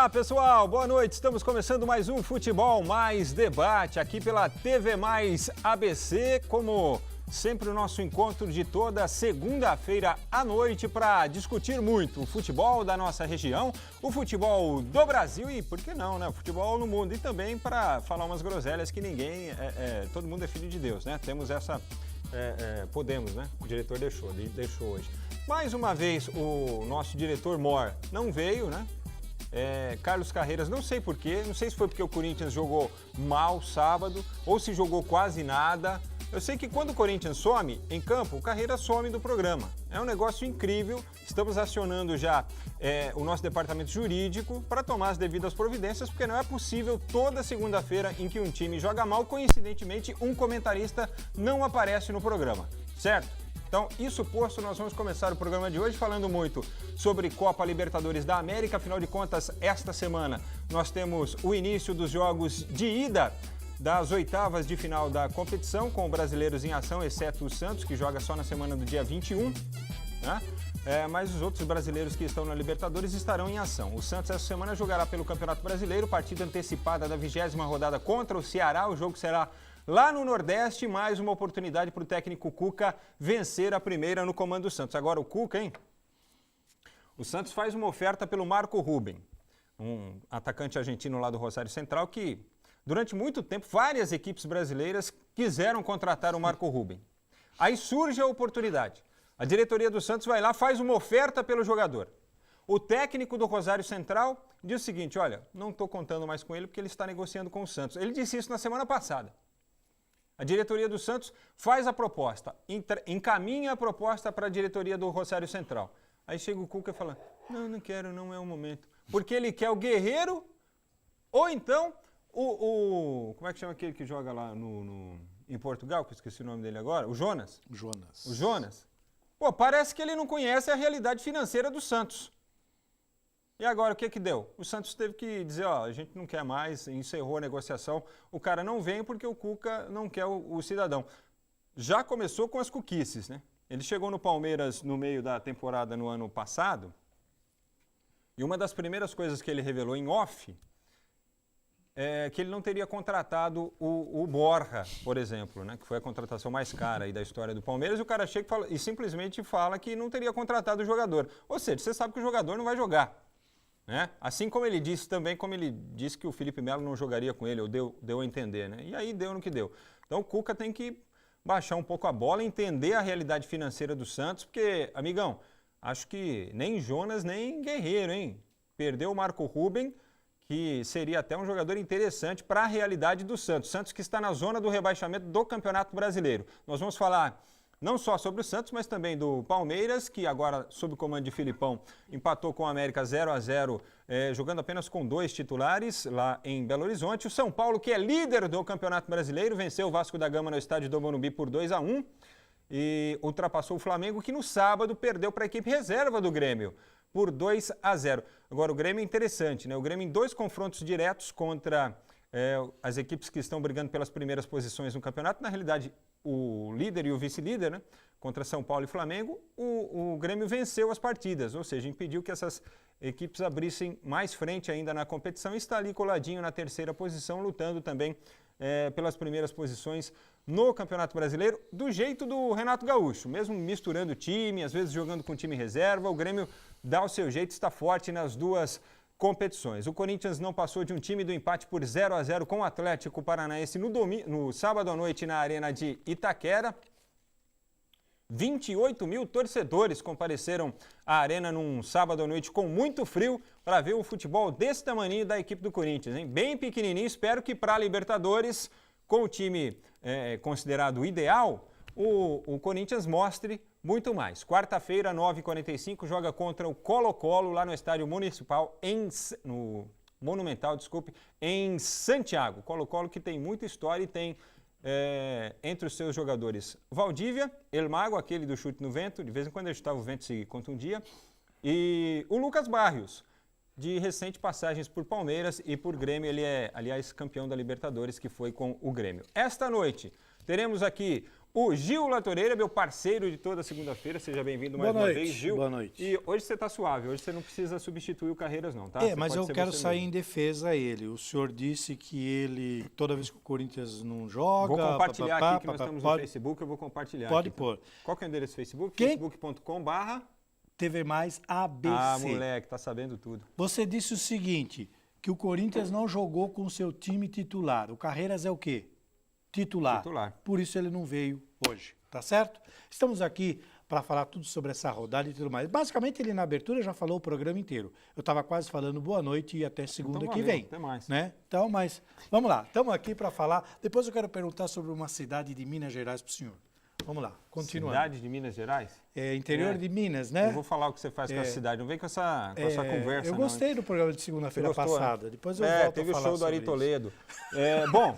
Olá, pessoal, boa noite. Estamos começando mais um Futebol Mais Debate aqui pela TV Mais ABC, como sempre o nosso encontro de toda segunda-feira à noite para discutir muito o futebol da nossa região, o futebol do Brasil e, por que não, né, o futebol no mundo e também para falar umas groselhas que ninguém, todo mundo é filho de Deus, né? Temos essa, podemos, né? O diretor deixou hoje. Mais uma vez o nosso diretor Mor não veio, né? Carlos Carreiras, não sei porquê, não sei se foi porque o Corinthians jogou mal sábado ou se jogou quase nada. Eu sei que quando o Corinthians some em campo, o Carreiras some do programa. É um negócio incrível, estamos acionando já o nosso departamento jurídico para tomar as devidas providências, porque não é possível toda segunda-feira em que um time joga mal, coincidentemente um comentarista não aparece no programa, certo? Então, isso posto, nós vamos começar o programa de hoje falando muito sobre Copa Libertadores da América. Afinal de contas, esta semana nós temos o início dos jogos de ida das oitavas de final da competição, com brasileiros em ação, exceto o Santos, que joga só na semana do dia 21, né? Mas os outros brasileiros que estão na Libertadores estarão em ação. O Santos essa semana jogará pelo Campeonato Brasileiro, partida antecipada da 20ª rodada contra o Ceará. O jogo será lá no Nordeste, mais uma oportunidade para o técnico Cuca vencer a primeira no comando do Santos. Agora o Cuca, hein? O Santos faz uma oferta pelo Marco Ruben, um atacante argentino lá do Rosário Central que, durante muito tempo, várias equipes brasileiras quiseram contratar o Marco Ruben. Aí surge a oportunidade. A diretoria do Santos vai lá, faz uma oferta pelo jogador. O técnico do Rosário Central diz o seguinte: olha, não estou contando mais com ele porque ele está negociando com o Santos. Ele disse isso na semana passada. A diretoria do Santos faz a proposta, encaminha a proposta para a diretoria do Rosário Central. Aí chega o Cuca e fala: não quero, não é o momento. Porque ele quer o Guerreiro ou então como é que chama aquele que joga lá em Portugal, que eu esqueci o nome dele agora? O Jonas? O Jonas. Pô, parece que ele não conhece a realidade financeira do Santos. E agora, o que deu? O Santos teve que dizer, ó, a gente não quer mais, encerrou a negociação, o cara não vem porque o Cuca não quer o cidadão. Já começou com as cuquices, né? Ele chegou no Palmeiras no meio da temporada no ano passado e uma das primeiras coisas que ele revelou em off é que ele não teria contratado o Borja, por exemplo, né? Que foi a contratação mais cara aí da história do Palmeiras, e o cara chega e simplesmente fala que não teria contratado o jogador. Ou seja, você sabe que o jogador não vai jogar. Né? Assim como ele disse também, como ele disse que o Felipe Melo não jogaria com ele, ou deu a entender, né? E aí deu no que deu. Então o Cuca tem que baixar um pouco a bola, entender a realidade financeira do Santos, porque, amigão, acho que nem Jonas, nem Guerreiro, hein? Perdeu o Marco Ruben, que seria até um jogador interessante para a realidade do Santos. Santos que está na zona do rebaixamento do Campeonato Brasileiro. Nós vamos falar não só sobre o Santos, mas também do Palmeiras, que agora, sob o comando de Filipão, empatou com o América 0-0, jogando apenas com 2 titulares lá em Belo Horizonte. O São Paulo, que é líder do Campeonato Brasileiro, venceu o Vasco da Gama no estádio do Morumbi por 2-1 e ultrapassou o Flamengo, que no sábado perdeu para a equipe reserva do Grêmio por 2-0. Agora, o Grêmio é interessante, né? O Grêmio em 2 confrontos diretos contra as equipes que estão brigando pelas primeiras posições no campeonato, na realidade, o líder e o vice-líder, né? Contra São Paulo e Flamengo, o Grêmio venceu as partidas, ou seja, impediu que essas equipes abrissem mais frente ainda na competição e está ali coladinho na 3ª posição, lutando também pelas primeiras posições no Campeonato Brasileiro, do jeito do Renato Gaúcho, mesmo misturando time, às vezes jogando com time reserva, o Grêmio dá o seu jeito, está forte nas 2 competições. O Corinthians não passou de um time do empate por 0-0 com o Atlético Paranaense no sábado à noite na Arena de Itaquera. 28 mil torcedores compareceram à Arena num sábado à noite com muito frio para ver o futebol desse tamanho da equipe do Corinthians, hein? Bem pequenininho, espero que para a Libertadores, com o time considerado ideal, o Corinthians mostre muito mais. Quarta-feira, 9h45, joga contra o Colo-Colo lá no Estádio Municipal, no Monumental, em Santiago. Colo-Colo que tem muita história e tem entre os seus jogadores Valdívia, El Mago, aquele do chute no vento, de vez em quando ele chutava o vento se contundia, e o Lucas Barrios, de recente passagens por Palmeiras e por Grêmio. Ele é, aliás, campeão da Libertadores, que foi com o Grêmio. Esta noite teremos aqui o Gil Latoreira, meu parceiro de toda segunda-feira. Seja bem-vindo mais uma vez, Gil. Boa noite. E hoje você está suave, hoje você não precisa substituir o Carreiras não, tá? Mas eu quero sair em defesa a ele. O senhor disse que ele, toda vez que o Corinthians não joga... Vou compartilhar aqui que nós estamos no Facebook, eu vou compartilhar Pode aqui, pôr. Tá? Qual que é o endereço do Facebook? Facebook.com/... TV Mais ABC. Ah, moleque, tá sabendo tudo. Você disse o seguinte, que o Corinthians não jogou com o seu time titular. O Carreiras é o quê? Titular. Por isso ele não veio hoje, tá certo? Estamos aqui para falar tudo sobre essa rodada e tudo mais. Basicamente, ele na abertura já falou o programa inteiro. Eu estava quase falando boa noite e até segunda que vem. Até mais. Né? Então, mas vamos lá, estamos aqui para falar. Depois eu quero perguntar sobre uma cidade de Minas Gerais para o senhor. Vamos lá, continuando. Cidade de Minas Gerais? Interior de Minas, né? Eu vou falar o que você faz com a cidade, não vem com essa conversa. Eu gostei do programa de segunda-feira passada, depois eu volto a falar teve o show do Ari isso. Toledo. Bom,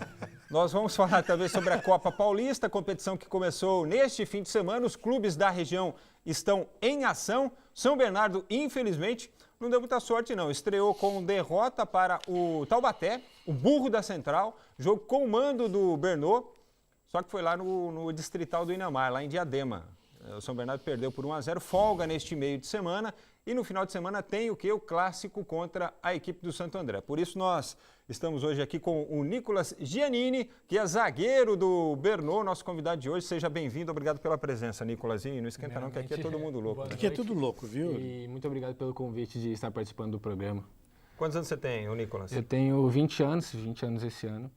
nós vamos falar também sobre a Copa Paulista, competição que começou neste fim de semana. Os clubes da região estão em ação. São Bernardo, infelizmente, não deu muita sorte não. Estreou com derrota para o Taubaté, o burro da Central, jogo com o mando do Bernô. Só que foi lá no Distrital do Inhamar, lá em Diadema. O São Bernardo perdeu por 1-0, folga neste meio de semana. E no final de semana tem o quê? O clássico contra a equipe do Santo André. Por isso nós estamos hoje aqui com o Nicolas Giannini, que é zagueiro do Bernô, nosso convidado de hoje. Seja bem-vindo, obrigado pela presença, Nicolas. E não esquenta não, que aqui é todo mundo louco. Aqui é tudo louco, viu? E muito obrigado pelo convite de estar participando do programa. Quantos anos você tem, Nicolas? Eu tenho 20 anos esse ano.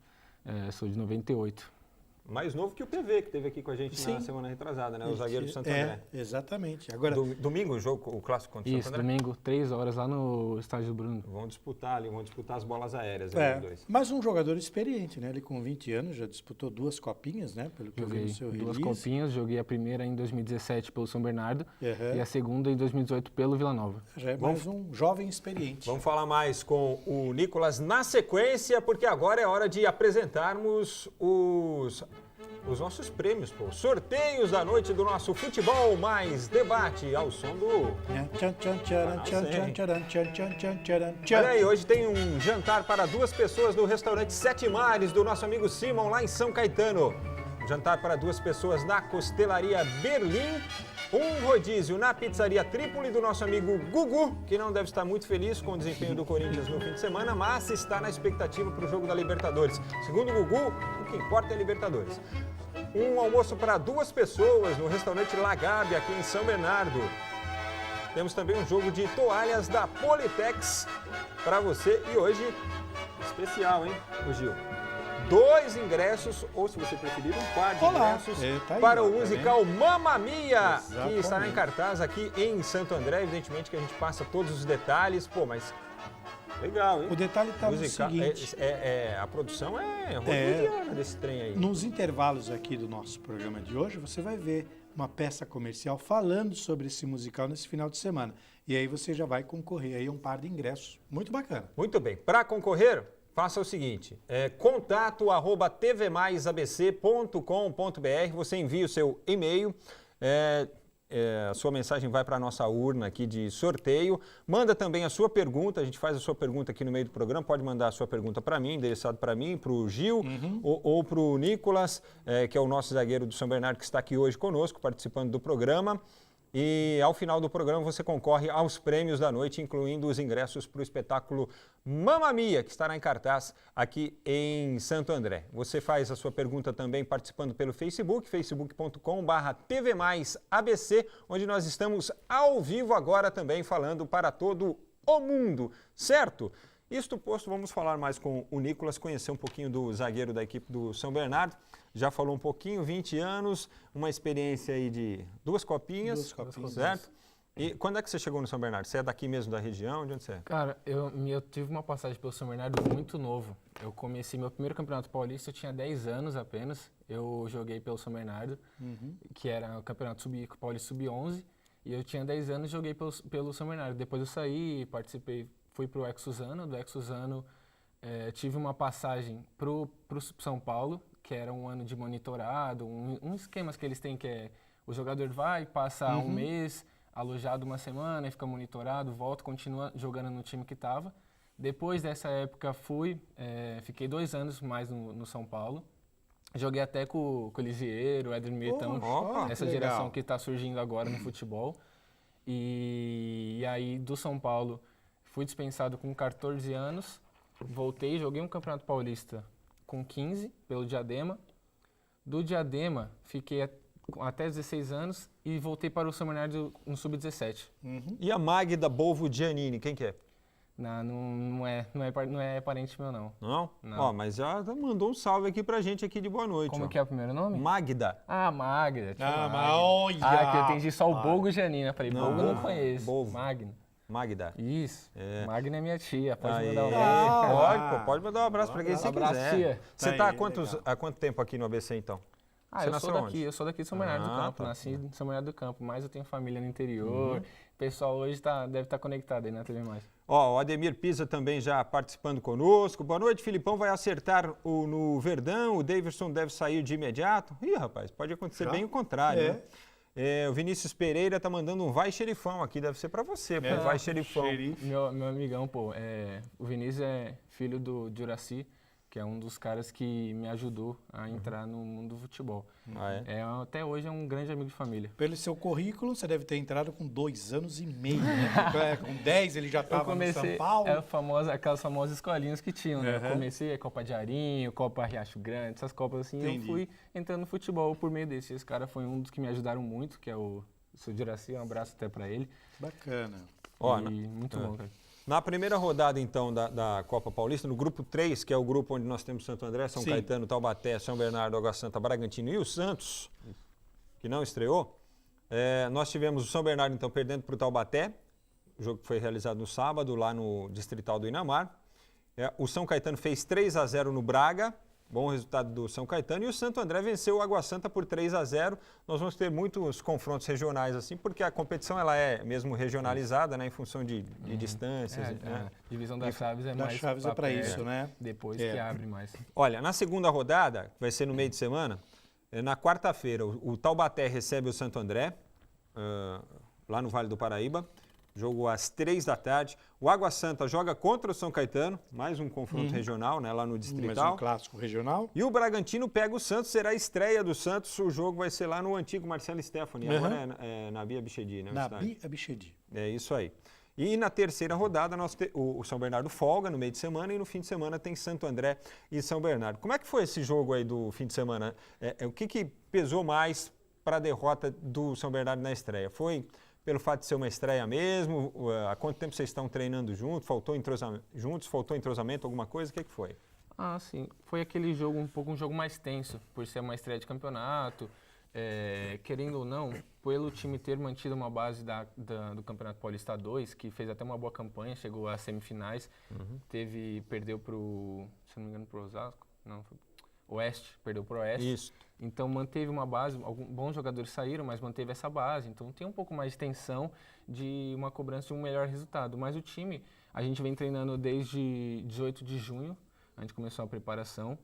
Sou de 98. Mais novo que o PV, que esteve aqui com a gente na semana retrasada, né? O zagueiro do Santo André. Exatamente. Agora, domingo o clássico contra o Santo André? Domingo, 3 horas, lá no estádio do Bruno. Vão disputar as bolas aéreas. Mas um jogador experiente, né? Ele com 20 anos já disputou 2 copinhas, né? Pelo que eu vi no seu release. 2 copinhas, joguei a primeira em 2017 pelo São Bernardo e a segunda em 2018 pelo Vila Nova. Já é mais um jovem experiente. Vamos falar mais com o Nicolas na sequência, porque agora é hora de apresentarmos os nossos prêmios, sorteios da noite do nosso Futebol Mais Debate, ao som do... Olha aí, hoje tem um jantar para 2 pessoas no restaurante Sete Mares, do nosso amigo Simon, lá em São Caetano. Um jantar para 2 pessoas na Costelaria Berlim. Um rodízio na Pizzaria Trípoli do nosso amigo Gugu, que não deve estar muito feliz com o desempenho do Corinthians no fim de semana, mas está na expectativa para o jogo da Libertadores. Segundo o Gugu, o que importa é a Libertadores. Um almoço para 2 pessoas no restaurante Lagabe, aqui em São Bernardo. Temos também um jogo de toalhas da Politex para você. E hoje, especial, hein, o Gil? 2 ingressos, ou se você preferir, um par de ingressos para o musical Mamma Mia, que estará em cartaz aqui em Santo André. Evidentemente que a gente passa todos os detalhes, mas legal, hein? O detalhe está no seguinte... a produção é hollywoodiana desse trem aí. Nos intervalos aqui do nosso programa de hoje, você vai ver uma peça comercial falando sobre esse musical nesse final de semana. E aí você já vai concorrer aí a um par de ingressos. Muito bacana. Muito bem. Para concorrer... Faça o seguinte, contato@tvmaisabc.com.br, você envia o seu e-mail, a sua mensagem vai para a nossa urna aqui de sorteio, manda também a sua pergunta, a gente faz a sua pergunta aqui no meio do programa, pode mandar a sua pergunta para mim, endereçado para mim, para o Gil ou para o Nicolas, que é o nosso zagueiro do São Bernardo, que está aqui hoje conosco, participando do programa. E ao final do programa você concorre aos prêmios da noite, incluindo os ingressos para o espetáculo Mamma Mia, que estará em cartaz aqui em Santo André. Você faz a sua pergunta também participando pelo Facebook, facebook.com/tvmaisabc, onde nós estamos ao vivo agora também falando para todo o mundo, certo? Isto posto, vamos falar mais com o Nicolas, conhecer um pouquinho do zagueiro da equipe do São Bernardo. Já falou um pouquinho, 20 anos, uma experiência aí de 2 copinhas, certo? E quando é que você chegou no São Bernardo? Você é daqui mesmo da região? De onde você é? Cara, eu tive uma passagem pelo São Bernardo muito novo. Eu comecei meu primeiro campeonato paulista, eu tinha 10 anos apenas. Eu joguei pelo São Bernardo, que era o campeonato paulista sub-11. E eu tinha 10 anos e joguei pelo São Bernardo. Depois eu saí, participei, fui para o Ex-Suzano. Do Ex-Suzano tive uma passagem para o São Paulo, que era um ano de monitorado, um esquema que eles têm que é o jogador vai, passa um mês, alojado uma semana, fica monitorado, volta, continua jogando no time que estava. Depois dessa época fiquei 2 anos mais no São Paulo. Joguei até com o Lisieiro, o Éder Militão, essa geração que está surgindo agora no futebol. E aí, do São Paulo, fui dispensado com 14 anos, voltei, joguei um Campeonato Paulista com 15, pelo Diadema. Do Diadema, fiquei até 16 anos e voltei para o São Bernardo no Sub-17. E a Magda Bolvo Giannini, quem que é? Não é parente meu, não. Não? Não. Ó, mas já mandou um salve aqui pra gente aqui de boa noite. Como que é o primeiro nome? Magda. Ah, Magda. Olha! Que eu entendi só o Bogo Giannini. Eu falei, Bogo não conheço. Bolvo. Magda. Isso. É. Magna é minha tia. Pode mandar um abraço. Pode mandar um abraço pra quem você quiser. Tia. Você tá há quanto tempo aqui no ABC, então? Eu sou daqui de São Bernardo do Campo, nasci em São Bernardo do Campo, mas eu tenho família no interior. O pessoal hoje deve estar conectado aí na TV Mais. Ó, o Ademir Pisa também já participando conosco. Boa noite, Filipão vai acertar no Verdão, o Davidson deve sair de imediato. Ih, rapaz, pode acontecer bem o contrário, né? O Vinícius Pereira tá mandando um vai xerifão aqui, deve ser para você, vai xerifão. Meu amigão, o Vinícius é filho do Juraci, que é um dos caras que me ajudou a entrar no mundo do futebol. Até hoje é um grande amigo de família. Pelo seu currículo, você deve ter entrado com 2 anos e meio, né? Com 10 ele já estava no São Paulo. Aquelas famosas escolinhas que tinham, né? Eu comecei a Copa de Arinho, Copa Riacho Grande, essas copas assim. Entendi. Eu fui entrando no futebol por meio desse. Esse cara foi um dos que me ajudaram muito, que é o seu Juraci, um abraço até para ele. Bacana. Muito bom, cara. Na primeira rodada, então, da Copa Paulista, no grupo 3, que é o grupo onde nós temos Santo André, São Caetano, Taubaté, São Bernardo, Água Santa, Bragantino e o Santos, que não estreou, nós tivemos o São Bernardo, então, perdendo para o Taubaté, o jogo que foi realizado no sábado, lá no Distrital do Inamar. O São Caetano fez 3-0 no Braga, bom resultado do São Caetano, e o Santo André venceu o Água Santa por 3-0. Nós vamos ter muitos confrontos regionais, assim, porque a competição ela é mesmo regionalizada, né, em função de distâncias. Né? A divisão das chaves é mais chaves é para isso, né? Depois que abre mais. Olha, na segunda rodada, que vai ser no meio de semana, na quarta-feira, o Taubaté recebe o Santo André, lá no Vale do Paraíba. Jogo às 3 da tarde. O Água Santa joga contra o São Caetano, mais um confronto regional, né, lá no Distrital. Mais um clássico regional. E o Bragantino pega o Santos, será a estreia do Santos. O jogo vai ser lá no antigo Marcelo Stefani, agora é na Bia Bichedi, né? Na Bia Bichedi. É isso aí. E na terceira rodada, o São Bernardo folga no meio de semana e no fim de semana tem Santo André e São Bernardo. Como é que foi esse jogo aí do fim de semana? O que pesou mais para a derrota do São Bernardo na estreia? Foi pelo fato de ser uma estreia mesmo? Há quanto tempo vocês estão treinando juntos? Faltou entrosamento, alguma coisa? O que foi? Sim. Foi aquele jogo, um jogo mais tenso, por ser uma estreia de campeonato. Querendo ou não, pelo time ter mantido uma base do Campeonato Paulista 2, que fez até uma boa campanha, chegou às semifinais, perdeu para o, se não me engano, para o Osasco, não, foi Oeste, perdeu para o Oeste. Isso. Então manteve uma base, bons jogadores saíram, mas manteve essa base, então tem um pouco mais de tensão de uma cobrança de um melhor resultado. Mas o time, a gente vem treinando desde 18 de junho, a gente começou a preparação,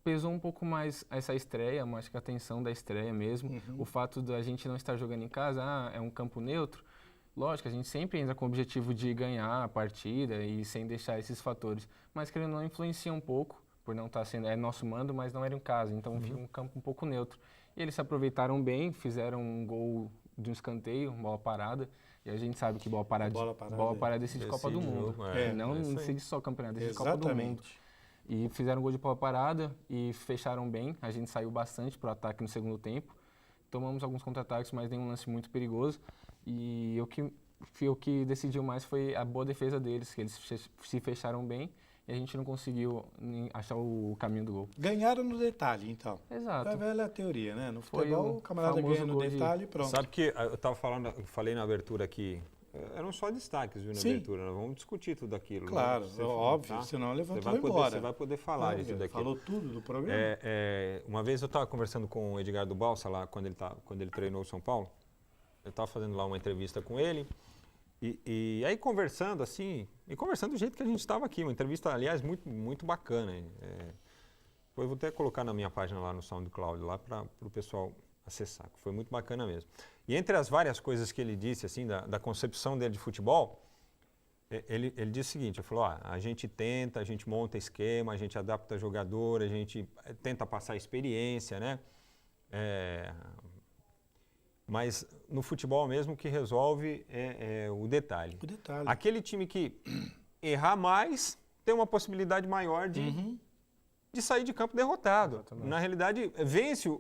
pesou um pouco mais essa estreia, mais que a tensão da estreia mesmo, o fato da gente não estar jogando em casa, é um campo neutro. Lógico, a gente sempre entra com o objetivo de ganhar a partida e sem deixar esses fatores, mas querendo não influencia um pouco, por não estar sendo, nosso mando, mas não era em casa, então fica um campo um pouco neutro. E eles se aproveitaram bem, fizeram um gol de um escanteio, bola parada, e a gente sabe que bola parada decide Copa do Mundo, não decide só campeonato, decide Copa do Mundo. E fizeram um gol de bola parada e fecharam bem, a gente saiu bastante para o ataque no segundo tempo, tomamos alguns contra-ataques, mas nenhum lance muito perigoso, e o que decidiu mais foi a boa defesa deles, que eles se fecharam bem, e a gente não conseguiu achar o caminho do gol. Ganharam no detalhe, então. Exato. É a velha teoria, né? No futebol, o camarada ganha no detalhe e pronto. Sabe que eu falei na abertura aqui, eram só destaques, viu, na abertura. Nós vamos discutir tudo aquilo. Claro, né? Óbvio, tá? Senão levanta embora. Você vai poder falar disso daqui. Falou tudo do programa? Uma vez eu estava conversando com o Edgardo Balsa, lá quando ele treinou o São Paulo. Eu estava fazendo lá uma entrevista com ele. E aí conversando assim, do jeito que a gente estava aqui, uma entrevista, aliás, muito, muito bacana. Depois vou até colocar na minha página lá no SoundCloud, lá para o pessoal acessar, que foi muito bacana mesmo. E entre as várias coisas que ele disse, assim, da concepção dele de futebol, Ele disse o seguinte, ele falou, a gente tenta, a gente monta esquema, a gente adapta jogador, a gente tenta passar experiência, né? Mas no futebol mesmo o que resolve é o detalhe. O detalhe. Aquele time que errar mais tem uma possibilidade maior de sair de campo derrotado. Exatamente. Na realidade,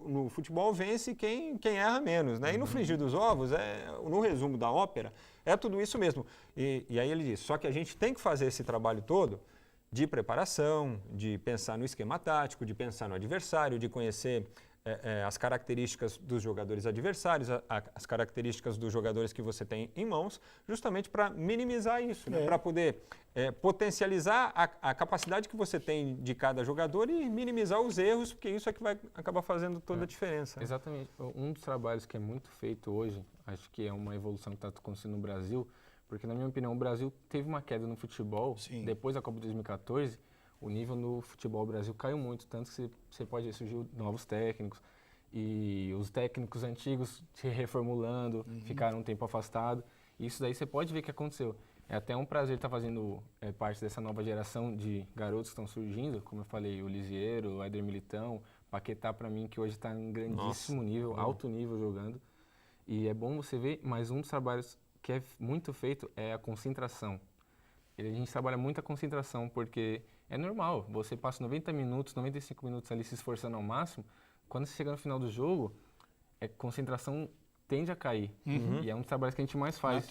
no futebol vence quem erra menos, né? E no frigir dos ovos, no resumo da ópera, é tudo isso mesmo. E aí ele diz, só que a gente tem que fazer esse trabalho todo de preparação, de pensar no esquema tático, de pensar no adversário, de conhecer as características dos jogadores adversários, as características dos jogadores que você tem em mãos, justamente para minimizar isso, né? Para poder potencializar a capacidade que você tem de cada jogador e minimizar os erros, porque isso é que vai acabar fazendo toda a diferença. Né? Exatamente. Um dos trabalhos que é muito feito hoje, acho que é uma evolução que está acontecendo no Brasil, porque, na minha opinião, o Brasil teve uma queda no futebol. Sim. Depois da Copa de 2014, o nível no futebol do Brasil caiu muito, tanto que você pode ver, surgiu novos técnicos e os técnicos antigos se reformulando, ficaram um tempo afastados. Isso daí você pode ver que aconteceu. É até um prazer estar fazendo parte dessa nova geração de garotos que estão surgindo, como eu falei, o Lisiero, o Éder Militão, Paquetá para mim, que hoje está em grandíssimo nível, alto nível jogando. E é bom você ver, mas um dos trabalhos que é muito feito é a concentração. A gente trabalha muito a concentração, porque é normal, você passa 90 minutos, 95 minutos ali se esforçando ao máximo, quando você chega no final do jogo, a concentração tende a cair. E é um dos trabalhos que a gente mais faz,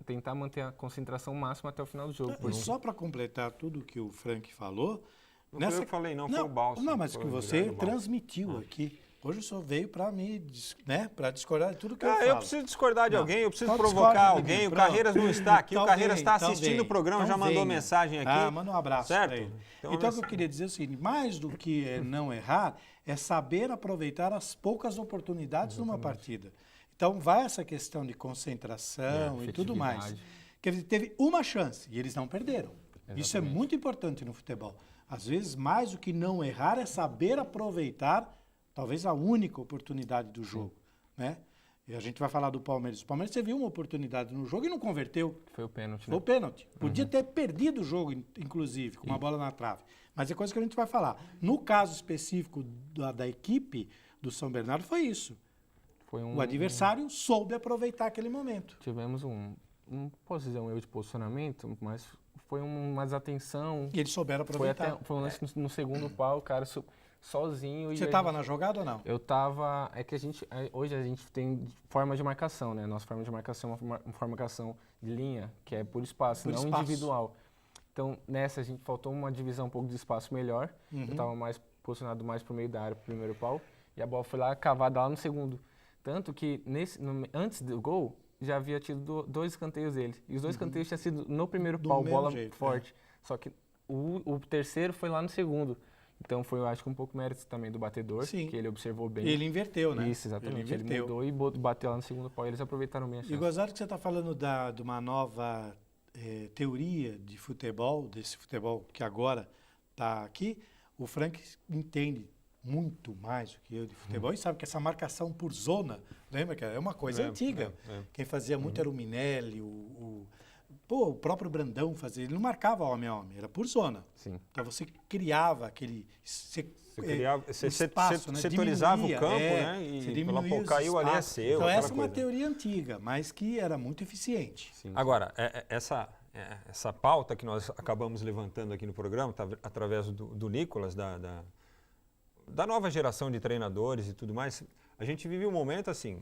tentar manter a concentração máxima até o final do jogo. E só para completar tudo que o Frank falou... Não foi eu que falei, foi o Balso. Não, mas que você transmitiu aqui. Hoje o senhor veio para mim, né, para discordar de tudo que eu falo. Eu preciso discordar de alguém, eu preciso provocar alguém. O Carreiras não está aqui, o Carreiras está assistindo o programa, já mandou mensagem aqui. Manda um abraço para ele. Então o que eu queria dizer é o seguinte, mais do que não errar, é saber aproveitar as poucas oportunidades numa partida. Então vai essa questão de concentração e tudo mais. Que ele teve uma chance e eles não perderam. Exatamente. Isso é muito importante no futebol. Às vezes, mais do que não errar, é saber aproveitar talvez a única oportunidade do jogo, né? E a gente vai falar do Palmeiras. O Palmeiras teve uma oportunidade no jogo e não converteu. Foi o pênalti. Foi o pênalti. Podia ter perdido o jogo, inclusive, com uma bola na trave. Mas é coisa que a gente vai falar. No caso específico da equipe do São Bernardo, foi isso. O adversário soube aproveitar aquele momento. Tivemos posso dizer, um erro de posicionamento, mas foi uma desatenção. E eles souberam aproveitar. Foi um lance no segundo pau, o cara... sozinho. Você estava na jogada ou não? Eu estava... É que hoje a gente tem forma de marcação, né? Nossa forma de marcação é uma marcação de linha, que é por espaço, não individual. Então, nessa, faltou uma divisão um pouco de espaço melhor. Eu estava posicionado mais para o meio da área, para o primeiro pau. E a bola foi lá, cavada lá no segundo. Tanto que, antes do gol, já havia tido 2 escanteios dele. E os 2 escanteios tinham sido no primeiro pau, bola forte. Só que o terceiro foi lá no segundo. Então foi, eu acho que um pouco mérito também do batedor, que ele observou bem. Ele inverteu, né? Isso, exatamente. Ele mudou e bateu lá no segundo pau. Eles aproveitaram bem a chance. E gozado que você está falando de uma nova teoria de futebol, desse futebol que agora está aqui. O Frank entende muito mais do que eu de futebol e sabe que essa marcação por zona, lembra que é uma coisa antiga. Quem fazia muito era o Minelli, o próprio Brandão fazia, ele não marcava homem a homem, era por zona. Sim. Então você criava aquele espaço, setorizava o campo, né? E caiu ali é seu. Então essa é uma teoria antiga, mas que era muito eficiente. Sim. Agora, essa pauta que nós acabamos levantando aqui no programa, através do Nicolas, da nova geração de treinadores e tudo mais, a gente vive um momento assim...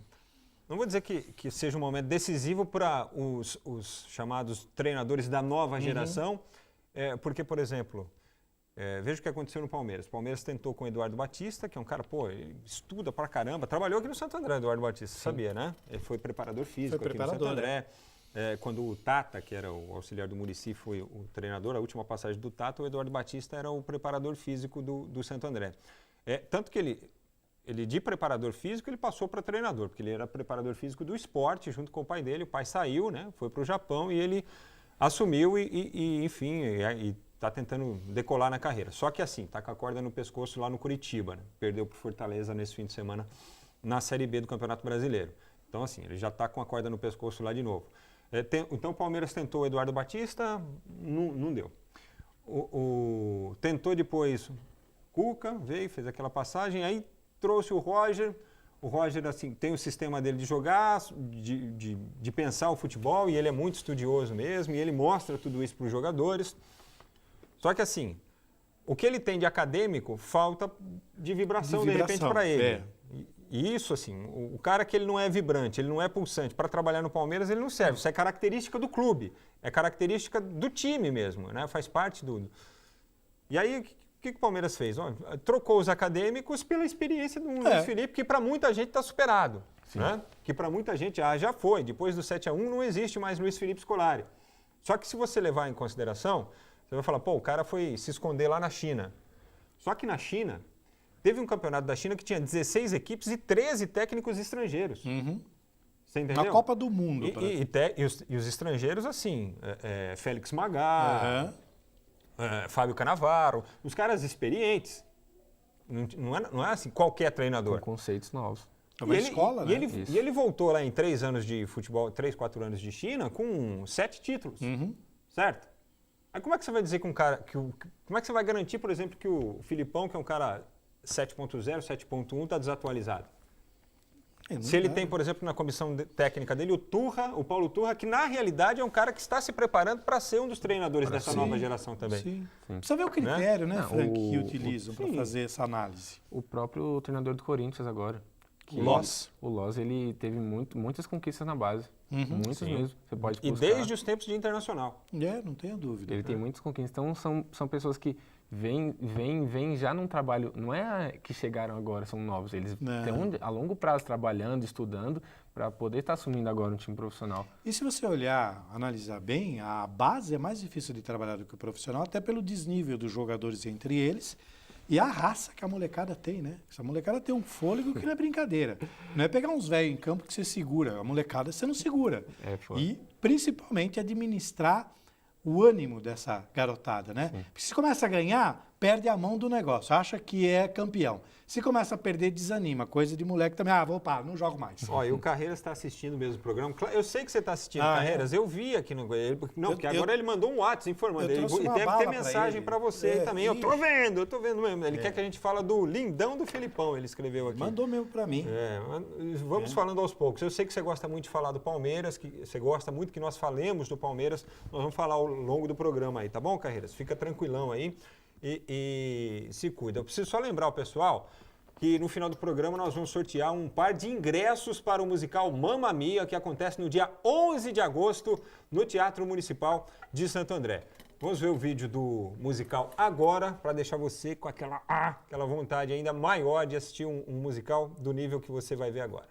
Não vou dizer que seja um momento decisivo para os chamados treinadores da nova geração, porque, por exemplo, veja o que aconteceu no Palmeiras. O Palmeiras tentou com o Eduardo Batista, que é um cara, ele estuda pra caramba, trabalhou aqui no Santo André, Eduardo Batista, sabia, né? Ele foi preparador físico aqui no Santo André. Quando o Tata, que era o auxiliar do Muricy, foi o treinador, a última passagem do Tata, o Eduardo Batista era o preparador físico do Santo André. Tanto que ele de preparador físico, ele passou para treinador, porque ele era preparador físico do esporte, junto com o pai dele. O pai saiu, né, foi para o Japão e ele assumiu enfim, está tentando decolar na carreira. Só que assim, está com a corda no pescoço lá no Curitiba, né? Perdeu para o Fortaleza nesse fim de semana na Série B do Campeonato Brasileiro. Então assim, ele já está com a corda no pescoço lá de novo. Então o Palmeiras tentou o Eduardo Batista, não deu. Tentou depois Cuca, veio, fez aquela passagem, aí trouxe o Roger. O Roger assim, tem o sistema dele de jogar, de pensar o futebol, e ele é muito estudioso mesmo, e ele mostra tudo isso para os jogadores. Só que assim, o que ele tem de acadêmico, falta de vibração de repente para ele. E isso assim, o cara que ele não é vibrante, ele não é pulsante, para trabalhar no Palmeiras ele não serve. Isso é característica do clube, é característica do time mesmo, né? Faz parte do... E aí... O que o Palmeiras fez? Trocou os acadêmicos pela experiência do Luiz Felipe, que para muita gente está superado. Né? Que para muita gente já foi. Depois do 7-1 não existe mais Luiz Felipe Scolari. Só que se você levar em consideração, você vai falar, pô, o cara foi se esconder lá na China. Só que na China, teve um campeonato da China que tinha 16 equipes e 13 técnicos estrangeiros. Você entendeu? Na Copa do Mundo. E os estrangeiros, assim, Félix Magá... Fábio Cannavaro, os caras experientes. Não é assim qualquer treinador. Com conceitos novos. É uma escola, né? E ele voltou lá em 3 anos de futebol, 3, 4 anos de China, com 7 títulos. Certo? Aí como é que você vai dizer que um cara... como é que você vai garantir, por exemplo, que o Filipão, que é um cara 7.0, 7.1, está desatualizado? Se ele tem, por exemplo, na comissão técnica dele, o Paulo Turra, que na realidade é um cara que está se preparando para ser um dos treinadores dessa nova geração também. Sim. Precisa ver o critério, né, Frank, que utilizam para fazer essa análise. O próprio treinador do Corinthians agora. O Loss. O Loss, ele teve muitas conquistas na base. Muitas mesmo. Você pode buscar. E desde os tempos de internacional. Não tenho dúvida. Ele tem muitas conquistas. Então, são pessoas que vêm já num trabalho, não é que chegaram agora, são novos, eles estão a longo prazo trabalhando, estudando, para poder estar assumindo agora um time profissional. E se você olhar, analisar bem, a base é mais difícil de trabalhar do que o profissional, até pelo desnível dos jogadores entre eles e a raça que a molecada tem, né? Essa molecada tem um fôlego que não é brincadeira. Não é pegar uns velhos em campo que você segura, a molecada você não segura. E, principalmente, administrar o ânimo dessa garotada, né? Porque se começa a ganhar, perde a mão do negócio, acha que é campeão. Se começa a perder, desanima. Coisa de moleque também, vou parar, não jogo mais. E o Carreiras está assistindo mesmo o programa. Eu sei que você está assistindo, Carreiras. Eu vi aqui no... Porque agora ele mandou um WhatsApp informando. Ele deve ter mensagem para você aí também. Eu tô vendo mesmo. Ele quer que a gente fale do lindão do Felipão, ele escreveu aqui. Mandou mesmo para mim. Vamos falando aos poucos. Eu sei que você gosta muito de falar do Palmeiras, que você gosta muito que nós falemos do Palmeiras. Nós vamos falar ao longo do programa aí, tá bom, Carreiras? Fica tranquilão aí. E se cuida. Eu preciso só lembrar o pessoal que no final do programa nós vamos sortear um par de ingressos para o musical Mamma Mia, que acontece no dia 11 de agosto no Teatro Municipal de Santo André. Vamos ver o vídeo do musical agora, para deixar você com aquela vontade ainda maior de assistir um musical do nível que você vai ver agora.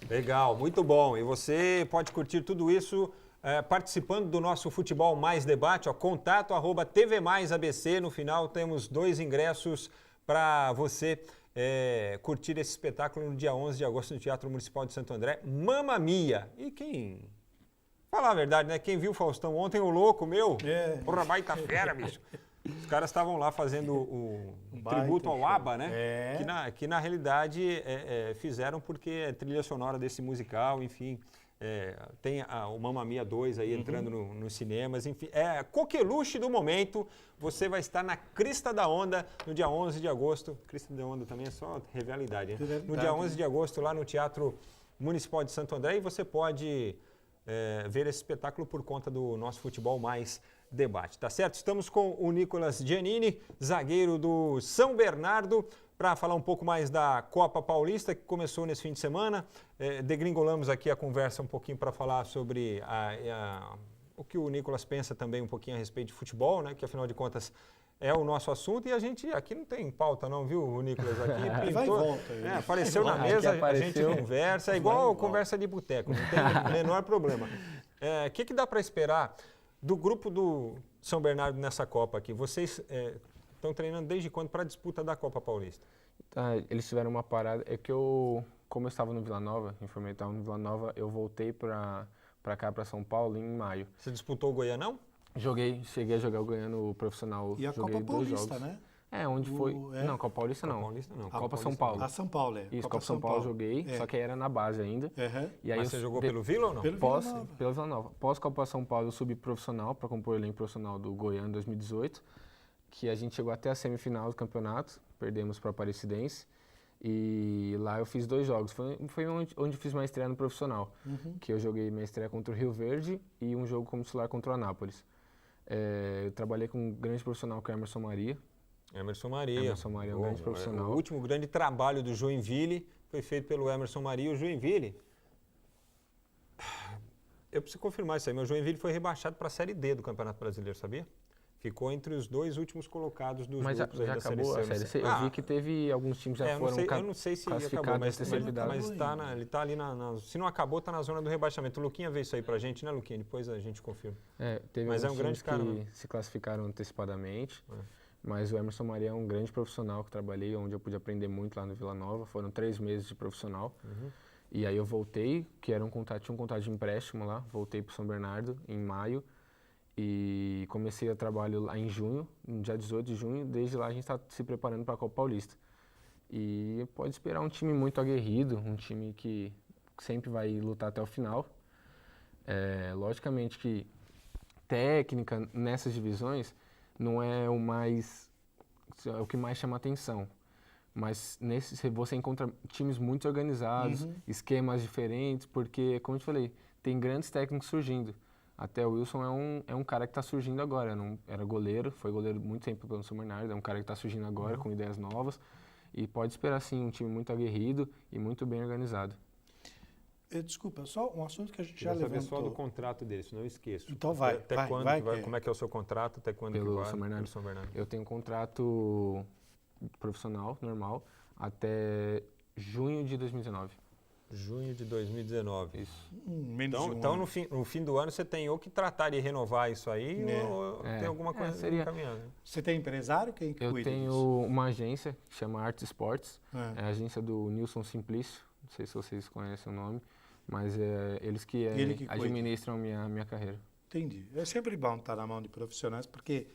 Legal, muito bom. E você pode curtir tudo isso participando do nosso Futebol Mais Debate. Contato @tvmaisabc. No final temos 2 ingressos para você curtir esse espetáculo no dia 11 de agosto no Teatro Municipal de Santo André. Mamma Mia. E quem... Falar a verdade, né? Quem viu o Faustão ontem, o louco, meu, porra, baita fera, bicho. Os caras estavam lá fazendo o tributo ao ABBA, né? Que na realidade fizeram porque é trilha sonora desse musical, enfim. Tem o Mamma Mia 2 aí entrando nos cinemas, enfim. É coqueluche do momento. Você vai estar na crista da onda no dia 11 de agosto. Crista da onda também é só rivalidade, né? No dia 11 de agosto lá no Teatro Municipal de Santo André. E você pode ver esse espetáculo por conta do nosso Futebol Mais Debate, tá certo? Estamos com o Nicolas Giannini, zagueiro do São Bernardo, para falar um pouco mais da Copa Paulista, que começou nesse fim de semana. Degringolamos aqui a conversa um pouquinho para falar sobre o que o Nicolas pensa também um pouquinho a respeito de futebol, né? Que afinal de contas é o nosso assunto e a gente aqui não tem pauta não, viu, o Nicolas? Aqui pintou, vai e volta. Apareceu na mesa, a gente conversa, é igual conversa de boteco, não tem o menor problema. O que dá para esperar do grupo do São Bernardo nessa Copa aqui? Vocês estão treinando desde quando para a disputa da Copa Paulista? Eles tiveram uma parada, como eu estava no Vila Nova, informei que estava no Vila Nova, eu voltei para cá, para São Paulo, em maio. Você disputou o Goianão? Cheguei a jogar o Goiano profissional. E a joguei Copa Paulista, né? Onde foi... Não, Copa Paulista não. Copa Paulista não. Copa São Paulo. A São Paulo, Isso, Copa São Paulo joguei, só que era na base ainda. E aí mas você jogou pelo Vila ou não? Pelo Vila Nova. Pós-Copa São Paulo, eu subi profissional para compor o elenco profissional do Goiano em 2018, que a gente chegou até a semifinal do campeonato, perdemos para a Aparecidense. E lá eu fiz 2 jogos. Foi onde fiz minha estreia no profissional. Que eu joguei minha estreia contra o Rio Verde e um jogo como titular contra o Anápolis. Eu trabalhei com um grande profissional que é o Emerson Maria. Emerson Maria é um grande profissional. O último grande trabalho do Joinville foi feito pelo Emerson Maria. O Joinville... Eu preciso confirmar isso aí, mas o Joinville foi rebaixado para a Série D do Campeonato Brasileiro, sabia? Ficou entre os 2 últimos colocados dos grupos aí da Série C. Mas já acabou a Série C? Eu vi que teve alguns times já foram eu não sei se acabou, mas ele está ali se não acabou, está na zona do rebaixamento. O Luquinha vê isso aí pra gente, né, Luquinha? Depois a gente confirma. Teve um grande cara que se classificaram antecipadamente, mas o Emerson Maria é um grande profissional que trabalhei, onde eu pude aprender muito lá no Vila Nova. Foram 3 meses de profissional. E aí eu voltei, que tinha um contrato de empréstimo lá, voltei para São Bernardo em maio. E comecei a trabalho lá em junho, no dia 18 de junho. Desde lá a gente está se preparando para a Copa Paulista. E pode esperar um time muito aguerrido, um time que sempre vai lutar até o final. Logicamente que técnica nessas divisões não é o que mais chama atenção. Mas você encontra times muito organizados, esquemas diferentes, porque, como eu te falei, tem grandes técnicos surgindo. Até o Wilson é um cara que está surgindo agora, era goleiro, foi goleiro muito tempo pelo São Bernardo, é um cara que está surgindo agora com ideias novas e pode esperar sim um time muito aguerrido e muito bem organizado. Desculpa, só um assunto que a gente já levantou. Só do contrato dele, senão eu esqueço. Então vai. Como é que é o seu contrato? Até quando pelo que vai? São Bernardo? Pelo São Bernardo. Eu tenho um contrato profissional, normal, até junho de 2019. Junho de 2019. Isso. Então no fim do ano você tem ou que tratar de renovar isso aí ou tem alguma coisa encaminhada. Você tem empresário? Quem cuida disso? Eu tenho uma agência que chama Art Sports, é a agência do Nilson Simplício, não sei se vocês conhecem o nome, mas eles que administram a minha carreira. Entendi. É sempre bom estar na mão de profissionais, porque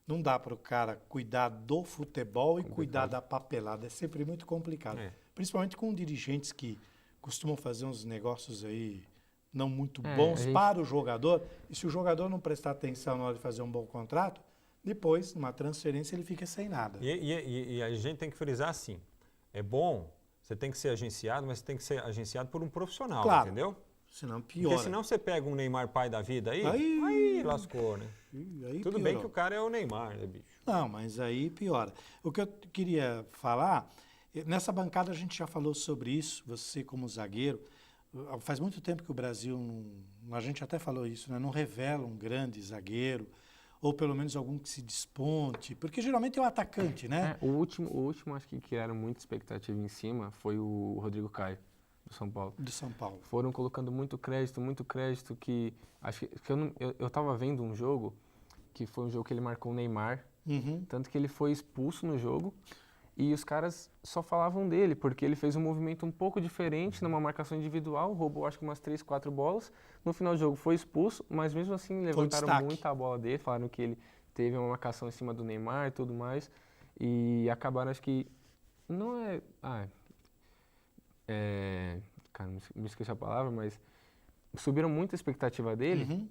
não dá para o cara cuidar do futebol e cuidar da papelada. É sempre muito complicado. Principalmente com dirigentes que costumam fazer uns negócios aí não muito bons para o jogador. E se o jogador não prestar atenção na hora de fazer um bom contrato, depois, numa transferência, ele fica sem nada. E a gente tem que frisar assim, é bom, você tem que ser agenciado, mas você tem que ser agenciado por um profissional, claro, entendeu? Senão piora. Porque senão você pega um Neymar pai da vida aí lascou, né? Aí tudo bem que o cara é o Neymar, né, bicho? Não, mas aí piora. O que eu queria falar, nessa bancada a gente já falou sobre isso, você como zagueiro, faz muito tempo que o Brasil, a gente até falou isso, né? Não revela um grande zagueiro, ou pelo menos algum que se desponte, porque geralmente é o atacante, né? O último acho que criaram muita expectativa em cima foi o Rodrigo Caio. Do São Paulo. Do São Paulo. Foram colocando muito crédito, que acho que eu tava vendo um jogo, que foi um jogo que ele marcou o Neymar, tanto que ele foi expulso no jogo, e os caras só falavam dele, porque ele fez um movimento um pouco diferente numa marcação individual, roubou acho que umas 3, 4 bolas, no final do jogo foi expulso, mas mesmo assim levantaram muito a bola dele, falaram que ele teve uma marcação em cima do Neymar e tudo mais, e acabaram, acho que, não é... cara, me esqueci a palavra, mas subiram muito a expectativa dele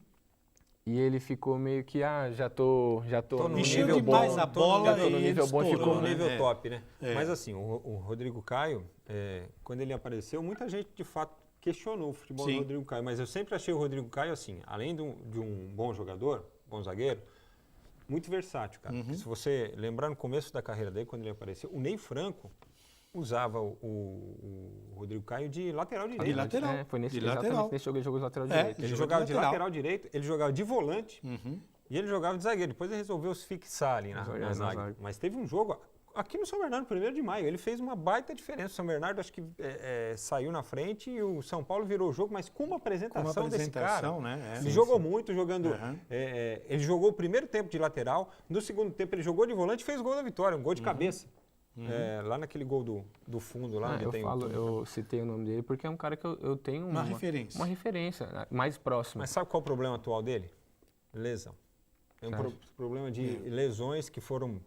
e ele ficou meio que, já tô no nível bom. Mais a bola já tô no nível bom, ficou no nível top, né? Mas assim, o Rodrigo Caio, quando ele apareceu, muita gente de fato questionou o futebol do Rodrigo Caio, mas eu sempre achei o Rodrigo Caio assim, além de um bom jogador, bom zagueiro, muito versátil, cara. Se você lembrar no começo da carreira dele, quando ele apareceu, o Ney Franco usava o Rodrigo Caio de lateral direito. De lateral. Foi exatamente nesse jogo ele jogou de lateral direito. Ele jogava de lateral direito, ele jogava de volante E ele jogava de zagueiro, depois ele resolveu se fixar ali na zaga. Mas teve um jogo aqui no São Bernardo, 1º de maio, ele fez uma baita diferença. O São Bernardo acho que saiu na frente e o São Paulo virou o jogo, mas com uma apresentação desse cara. Né? Ele jogou muito, jogando. Ele jogou o primeiro tempo de lateral, no segundo tempo ele jogou de volante e fez gol da vitória, um gol de cabeça. Lá naquele gol do fundo, lá onde tem eu citei o nome dele porque é um cara que eu tenho uma referência mais próxima. Mas sabe qual é o problema atual dele? Lesão. Tem um problema de lesões que foram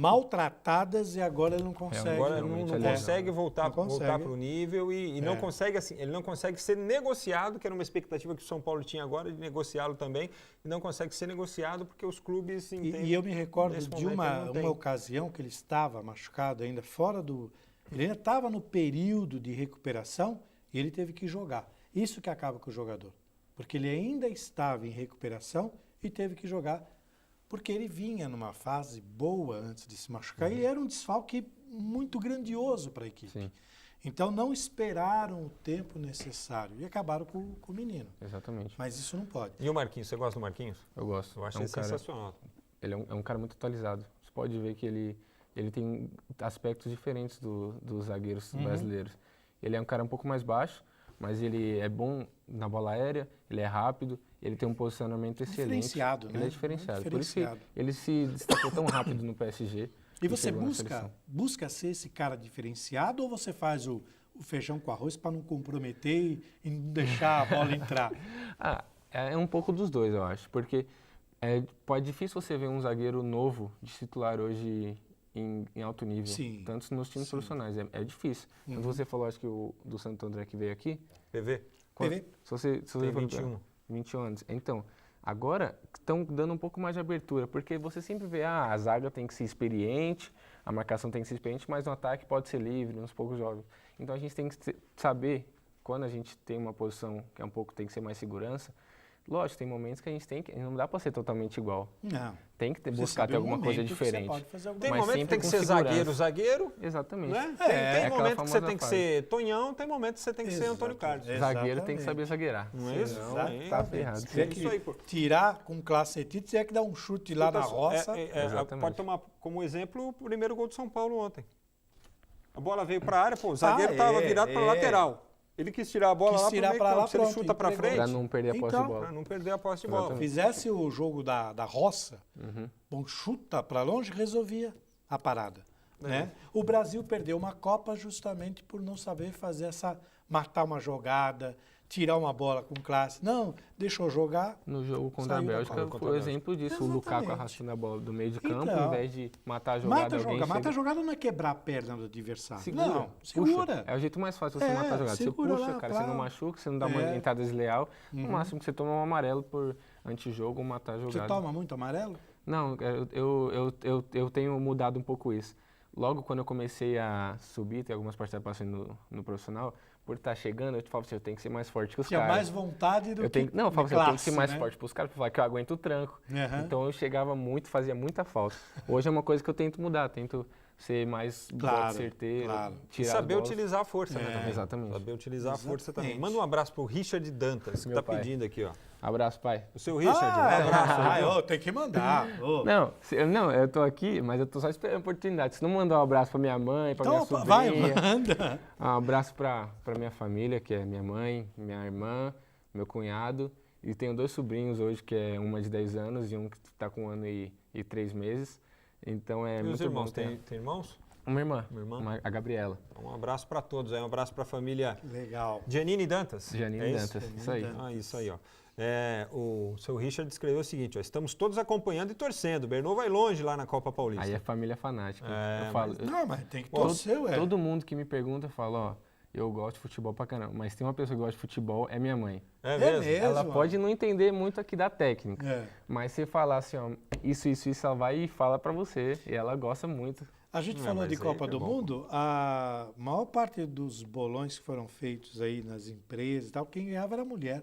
maltratadas e agora ele não consegue. Agora não consegue voltar para o nível e não consegue, assim, ele não consegue ser negociado, que era uma expectativa que o São Paulo tinha agora de negociá-lo também, e não consegue ser negociado porque os clubes entendem. E eu me recordo de uma ocasião que ele estava machucado ainda fora do. Ele ainda estava no período de recuperação e ele teve que jogar. Isso que acaba com o jogador. Porque ele ainda estava em recuperação e teve que jogar, porque ele vinha numa fase boa antes de se machucar e era um desfalque muito grandioso para a equipe. Sim. Então não esperaram o tempo necessário e acabaram com o menino. Exatamente. Mas isso não pode. E o Marquinhos, você gosta do Marquinhos? Eu gosto. Eu acho ele sensacional. Ele é um cara muito atualizado. Você pode ver que ele tem aspectos diferentes dos zagueiros brasileiros. Ele é um cara um pouco mais baixo, mas ele é bom na bola aérea, ele é rápido, ele tem um posicionamento excelente. Diferenciado, né? Ele é diferenciado. Por isso que ele se destacou tão rápido no PSG. E você busca ser esse cara diferenciado ou você faz o feijão com arroz para não comprometer e não deixar a bola entrar? É um pouco dos dois, eu acho. Porque pode difícil você ver um zagueiro novo de titular hoje em alto nível, sim, tanto nos times profissionais, é difícil. Quando você falou, acho que do Santo André que veio aqui... PV. Se você tem 21 anos. Então, agora estão dando um pouco mais de abertura, porque você sempre vê, a zaga tem que ser experiente, a marcação tem que ser experiente, mas no ataque pode ser livre, uns poucos jogos. Então a gente tem que saber, quando a gente tem uma posição que tem que ser mais segurança, lógico, tem momentos que a gente tem que... Não dá para ser totalmente igual. Não. Tem que buscar ter alguma coisa diferente. Tem momento que tem que ser zagueiro. Exatamente. Né? Tem momento que você tem que ser Tonhão, tem momento que você tem que ser Antônio Carlos. Zagueiro tem que saber zagueirar. Não é isso? Tá ferrado. Se isso aí, tirar com classete, tiver que dar um chute lá na roça. Pode tomar como exemplo o primeiro gol do São Paulo ontem. A bola veio para a área, o zagueiro estava virado para a lateral. Ele quis tirar a bola lá para lá, se ele chuta para frente. Para não perder a posse de bola. Para não perder a posse de bola. Fizesse o jogo da roça, bom, chuta para longe, resolvia a parada. Né? O Brasil perdeu uma Copa justamente por não saber fazer matar uma jogada, tirar uma bola com classe. Não, deixou jogar. No jogo contra a Bélgica foi o exemplo disso. Exatamente. O Lukaku arrastando a bola do meio de campo, ao invés de matar a jogada. Mata a jogada não é quebrar a perna do adversário. Segura. Puxa. É o jeito mais fácil de você matar a jogada. Você puxa, lá, cara, você não machuca, você não dá uma entrada desleal. No máximo que você toma um amarelo por antijogo ou matar a jogada. Você toma muito amarelo? Não, eu tenho mudado um pouco isso. Logo quando eu comecei a subir, tem algumas participações no profissional, por estar chegando, eu te falo assim, eu tenho que ser mais forte que os caras. Tinha mais vontade do que Não, eu falo assim, eu tenho que ser mais forte para os caras, para falar que eu aguento o tranco. Então eu chegava muito, fazia muita falta. Hoje é uma coisa que eu tento mudar, tento ser mais certeiro, tirar saber utilizar a força, né? Também. Exatamente. Saber utilizar a força também. Manda um abraço pro Richard Dantas, que está pedindo aqui, ó. Abraço, pai. O seu Richard, um abraço. Tem que mandar. Não, eu tô aqui, mas eu tô só esperando a oportunidade. Se não mandar um abraço pra minha mãe, pra minha sobrinha. Vai, manda. Um abraço pra minha família, que é minha mãe, minha irmã, meu cunhado. E tenho 2 sobrinhos hoje, que é uma de 10 anos e um que tá com 1 ano e 3 meses. Então é muito irmãos, bom ter. Tem irmãos? Uma irmã, a Gabriela. Um abraço para todos, um abraço para a família. Legal. Janine Dantas. Janine Dantas, isso aí. Isso aí, ó. O seu Richard escreveu o seguinte, ó, estamos todos acompanhando e torcendo. O Bernô vai longe lá na Copa Paulista. Aí é família fanática. Eu falo, mas tem que torcer, Todo mundo que me pergunta fala, ó, eu gosto de futebol pra caramba, mas tem uma pessoa que gosta de futebol, é minha mãe. É mesmo? Ela pode não entender muito aqui da técnica, mas você falar assim, ó, isso, ela vai e fala pra você, e ela gosta muito. A gente falou de Copa do Mundo, a maior parte dos bolões que foram feitos aí nas empresas e tal, quem ganhava era a mulher.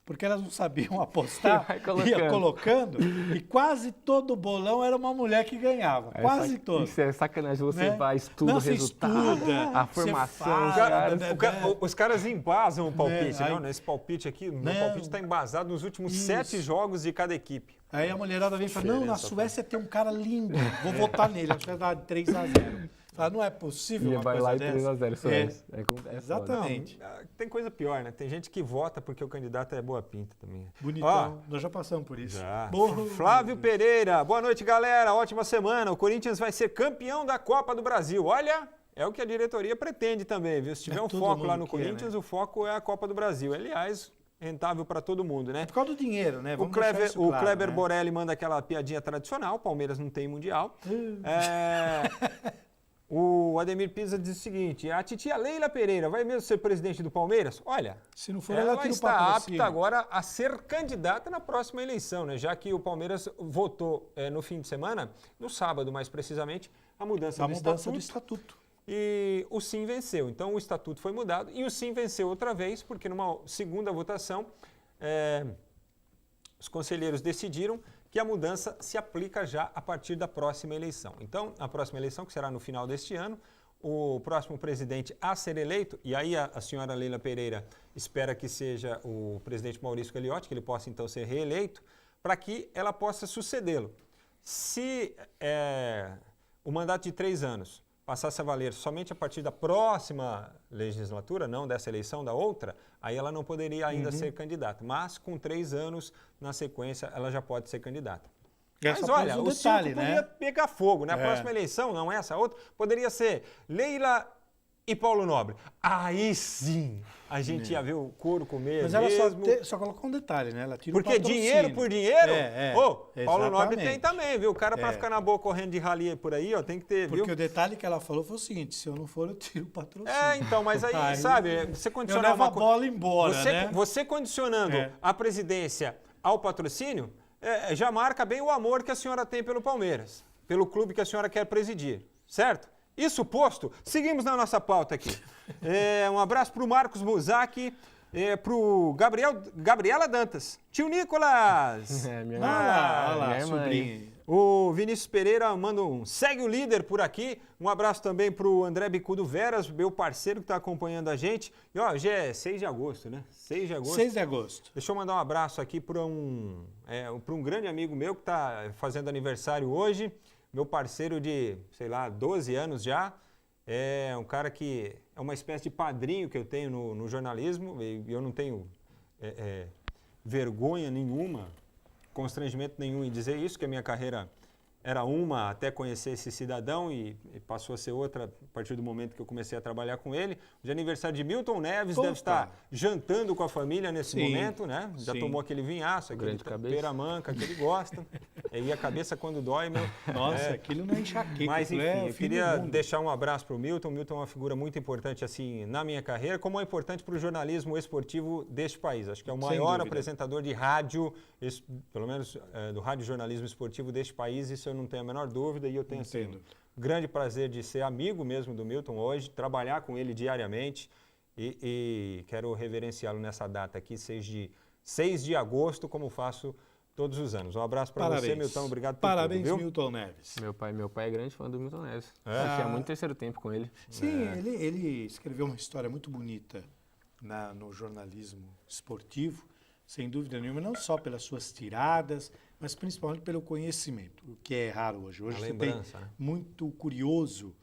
porque elas não sabiam apostar, Vai ia colocando, e quase todo bolão era uma mulher que ganhava, quase todo. Isso é sacanagem, você Né? vai, estuda Não, o você resultado, estuda, a você formação, fala, Os caras embasam o palpite, Aí- não, nesse palpite aqui, o meu Não. palpite está embasado nos últimos Isso. 7 jogos de cada equipe. Aí a mulherada vem e fala, não, na Diferença, Suécia tem um cara lindo, vou votar nele, acho que vai dar 3-0. Fala, não é possível e uma vai coisa lá e dessa. 3x0 Suécia. É foda. Exatamente. Tem coisa pior, né? Tem gente que vota porque o candidato é boa pinta também. Bonitão, nós já passamos por isso. Já. Morro. Flávio Pereira, boa noite, galera. Ótima semana. O Corinthians vai ser campeão da Copa do Brasil. Olha, é o que a diretoria pretende também, viu? Se tiver um todo foco lá mundo no quer, Corinthians, né? o foco é a Copa do Brasil. Aliás, rentável para todo mundo, né? É por causa do dinheiro, né? O Vamos deixar Kleber, isso o claro, Kleber né? Borelli manda aquela piadinha tradicional, o Palmeiras não tem mundial. O Ademir Pisa diz o seguinte, a titia Leila Pereira vai mesmo ser presidente do Palmeiras? Olha, Se não for, ela tira o está patrocínio. apta agora a ser candidata na próxima eleição, né? Já que o Palmeiras votou no fim de semana, no sábado mais precisamente, a mudança do estatuto. E o sim venceu. Então o estatuto foi mudado e o sim venceu outra vez, porque numa segunda votação os conselheiros decidiram que a mudança se aplica já a partir da próxima eleição. Então, a próxima eleição, que será no final deste ano, o próximo presidente a ser eleito, e aí a senhora Leila Pereira espera que seja o presidente Maurício Gagliotti, que ele possa então ser reeleito, para que ela possa sucedê-lo. Se o mandato de 3 anos passasse a valer somente a partir da próxima legislatura, não dessa eleição, da outra, aí ela não poderia ainda ser candidata. Mas com 3 anos na sequência, ela já pode ser candidata. Mas olha, o circo podia pegar fogo, né? A próxima eleição, não essa outra, poderia ser Leila e Paulo Nobre. Aí sim a gente ia ver o couro comer. Mas ela só colocou um detalhe, né? Ela tira o porque patrocínio. dinheiro por dinheiro, Paulo Nobre exatamente. tem também, viu? O cara pra ficar na boa correndo de rali por aí, ó, tem que ter, viu? Porque o detalhe que ela falou foi o seguinte, se eu não for, eu tiro o patrocínio. Então, mas aí, sabe, você condicionar eu levo a bola embora, né? Você condicionando a presidência ao patrocínio, já marca bem o amor que a senhora tem pelo Palmeiras, pelo clube que a senhora quer presidir, certo? Isso posto, seguimos na nossa pauta aqui. Um abraço para o Marcos Muzaki, para o Gabriela Dantas. Tio Nicolas! Olha lá, sobrinho. O Vinícius Pereira manda segue o líder por aqui. Um abraço também para o André Bicudo Veras, meu parceiro que está acompanhando a gente. E ó, hoje é 6 de agosto, né? 6 de agosto. 6 de agosto. Deixa eu mandar um abraço aqui para um grande amigo meu que está fazendo aniversário hoje. Meu parceiro de, 12 anos já. É um cara que é uma espécie de padrinho que eu tenho no jornalismo. E eu não tenho vergonha nenhuma, constrangimento nenhum em dizer isso, que a minha carreira era uma até conhecer esse cidadão e passou a ser outra a partir do momento que eu comecei a trabalhar com ele. De aniversário de Milton Neves, deve estar jantando com a família nesse momento, né? Já tomou aquele vinhaço, aquele peramanca que ele gosta. E a cabeça quando dói, meu... Nossa, aquilo não é enxaqueca. Mas enfim, eu queria deixar um abraço para o Milton. O Milton é uma figura muito importante assim na minha carreira, como é importante para o jornalismo esportivo deste país. Acho que é o maior apresentador de rádio, pelo menos do rádio jornalismo esportivo deste país, isso eu não tenho a menor dúvida, e eu tenho assim, grande prazer de ser amigo mesmo do Milton hoje, trabalhar com ele diariamente e quero reverenciá-lo nessa data aqui, 6 de agosto, como faço todos os anos. Um abraço para você, Milton, obrigado por tudo, viu? Milton Neves. Meu pai é grande fã do Milton Neves. Tinha muito terceiro tempo com ele. Sim, ele escreveu uma história muito bonita no jornalismo esportivo, sem dúvida nenhuma, não só pelas suas tiradas, mas principalmente pelo conhecimento, o que é raro hoje. Hoje você tem muito curioso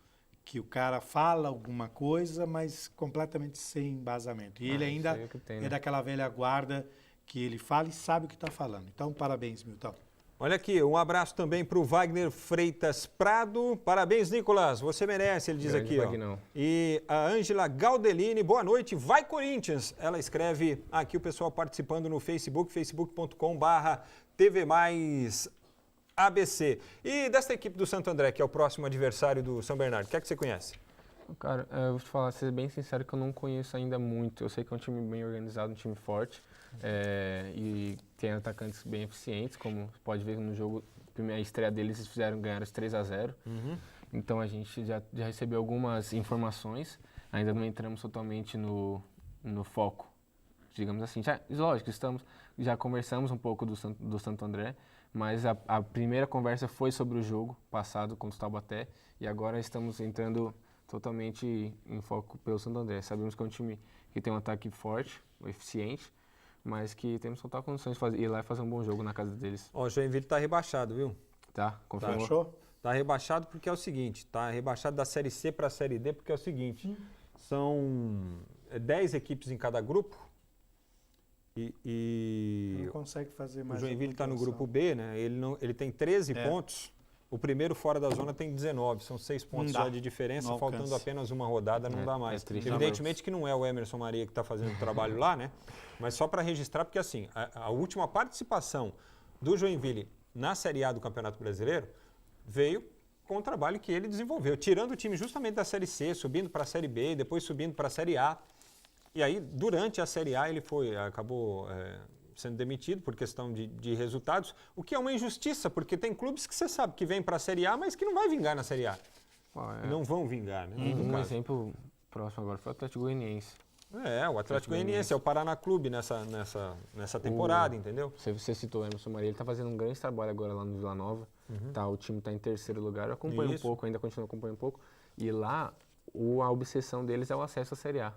que o cara fala alguma coisa, mas completamente sem embasamento. E ele ainda é daquela velha guarda que ele fala e sabe o que está falando. Então, parabéns, Milton. Olha aqui, um abraço também para o Wagner Freitas Prado. Parabéns, Nicolas, você merece, ele diz aqui. Ó. E a Ângela Gaudelini, boa noite, vai Corinthians. Ela escreve aqui o pessoal participando no Facebook, facebook.com/TV Mais ABC. E desta equipe do Santo André, que é o próximo adversário do São Bernardo, o que é que você conhece? Cara, eu vou te falar, ser bem sincero, que eu não conheço ainda muito. Eu sei que é um time bem organizado, um time forte. E tem atacantes bem eficientes, como pode ver no jogo, a estreia deles, eles ganharam os 3-0. Então a gente já recebeu algumas informações, ainda não entramos totalmente no foco digamos assim. Lógico, já conversamos um pouco do Santo André, mas a primeira conversa foi sobre o jogo passado contra o Taubaté e agora estamos entrando totalmente em foco pelo Santo André. Sabemos que é um time que tem um ataque forte, eficiente, mas que temos total condições de ir lá e fazer um bom jogo na casa deles. Ó, o Joinville tá rebaixado, viu? Tá, confirmou. Tá, achou? Tá rebaixado porque é o seguinte, tá rebaixado da Série C para a Série D porque é o seguinte, são 10 equipes em cada grupo e Não consegue fazer o mais. Joinville está no grupo B, né? Ele tem 13 pontos, o primeiro fora da zona tem 19, são 6 pontos só de diferença, não faltando alcança. apenas uma rodada, não dá mais. triste, Evidentemente que não é o Emerson Maria que está fazendo o trabalho lá, né? Mas só para registrar, porque assim, a última participação do Joinville na Série A do Campeonato Brasileiro veio com o trabalho que ele desenvolveu, tirando o time justamente da Série C, subindo para a Série B, depois subindo para a Série A. E aí, durante a Série A, ele acabou sendo demitido por questão de resultados, o que é uma injustiça, porque tem clubes que você sabe que vêm para a Série A, mas que não vai vingar na Série A. Não vão vingar, né? Um exemplo próximo agora foi o Atlético Goianiense. O Atlético Goianiense, é o Paraná Clube nessa temporada, entendeu? Você citou o Emerson Maria, ele está fazendo um grande trabalho agora lá no Vila Nova. O time está em terceiro lugar, eu acompanho um pouco, ainda continuo acompanhando um pouco. E lá, a obsessão deles é o acesso à Série A.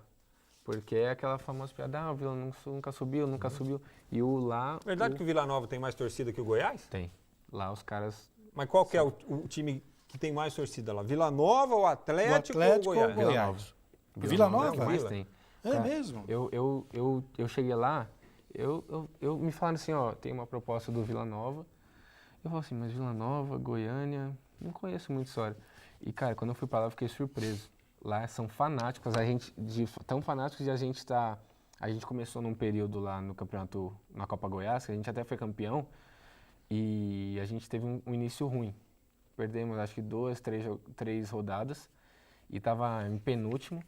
Porque é aquela famosa piada, o Vila nunca subiu. E lá... Verdade que o Vila Nova tem mais torcida que o Goiás? Tem. Lá os caras... Mas qual que é o time que tem mais torcida lá? Vila Nova, o Atlético ou o Goiás? Vila Nova. Vila Nova? Mais tem. É Cara, mesmo? Eu cheguei lá, me falaram assim, ó, tem uma proposta do Vila Nova. Eu falei assim, mas Vila Nova, Goiânia, não conheço muito história. E, cara, quando eu fui pra lá, eu fiquei surpreso. Lá são fanáticos, tão fanáticos de a gente começou num período lá no campeonato, na Copa Goiás, que a gente até foi campeão, e a gente teve um início ruim. Perdemos, acho que 2, 3 rodadas, e tava em penúltimo.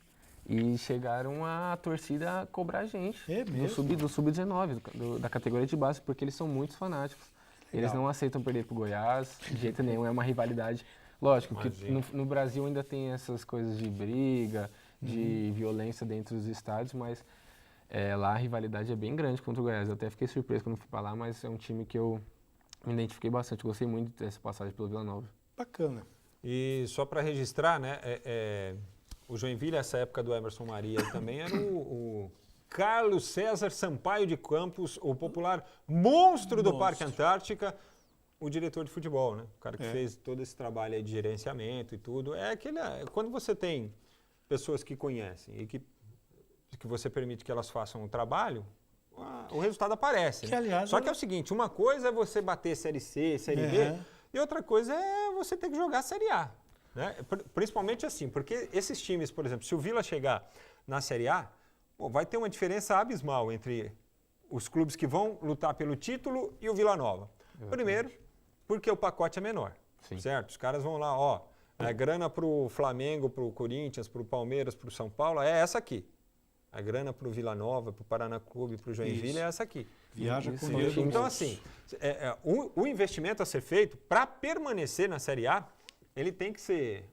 E chegaram a torcida a cobrar a gente, do Sub-19, da categoria de base, porque eles são muito fanáticos. Legal. Eles não aceitam perder pro Goiás, de jeito nenhum, é uma rivalidade. Lógico que no Brasil ainda tem essas coisas de briga, de violência dentro dos estádios, mas lá a rivalidade é bem grande contra o Goiás. Eu até fiquei surpreso quando fui para lá, mas é um time que eu me identifiquei bastante, gostei muito dessa passagem pelo Vila Nova. Bacana. E só para registrar, né, o Joinville, essa época do Emerson Maria também, era o Carlos César Sampaio de Campos, o popular monstro do Parque Antártica, o diretor de futebol, né? O cara que fez todo esse trabalho aí de gerenciamento e tudo. Quando você tem pessoas que conhecem e que você permite que elas façam o trabalho, o resultado aparece. Que, né? aliás, Só que é o seguinte, uma coisa é você bater Série C, Série B, e outra coisa é você ter que jogar Série A. Né? Principalmente assim, porque esses times, por exemplo, se o Vila chegar na Série A, vai ter uma diferença abismal entre os clubes que vão lutar pelo título e o Vila Nova. Exatamente. Primeiro, porque o pacote é menor, certo? Os caras vão lá, a grana para o Flamengo, para o Corinthians, para o Palmeiras, para o São Paulo é essa aqui. A grana para o Vila Nova, para o Paraná Clube, para o Joinville é essa aqui. Viaja com isso. Então, assim, o investimento a ser feito para permanecer na Série A, ele tem que ser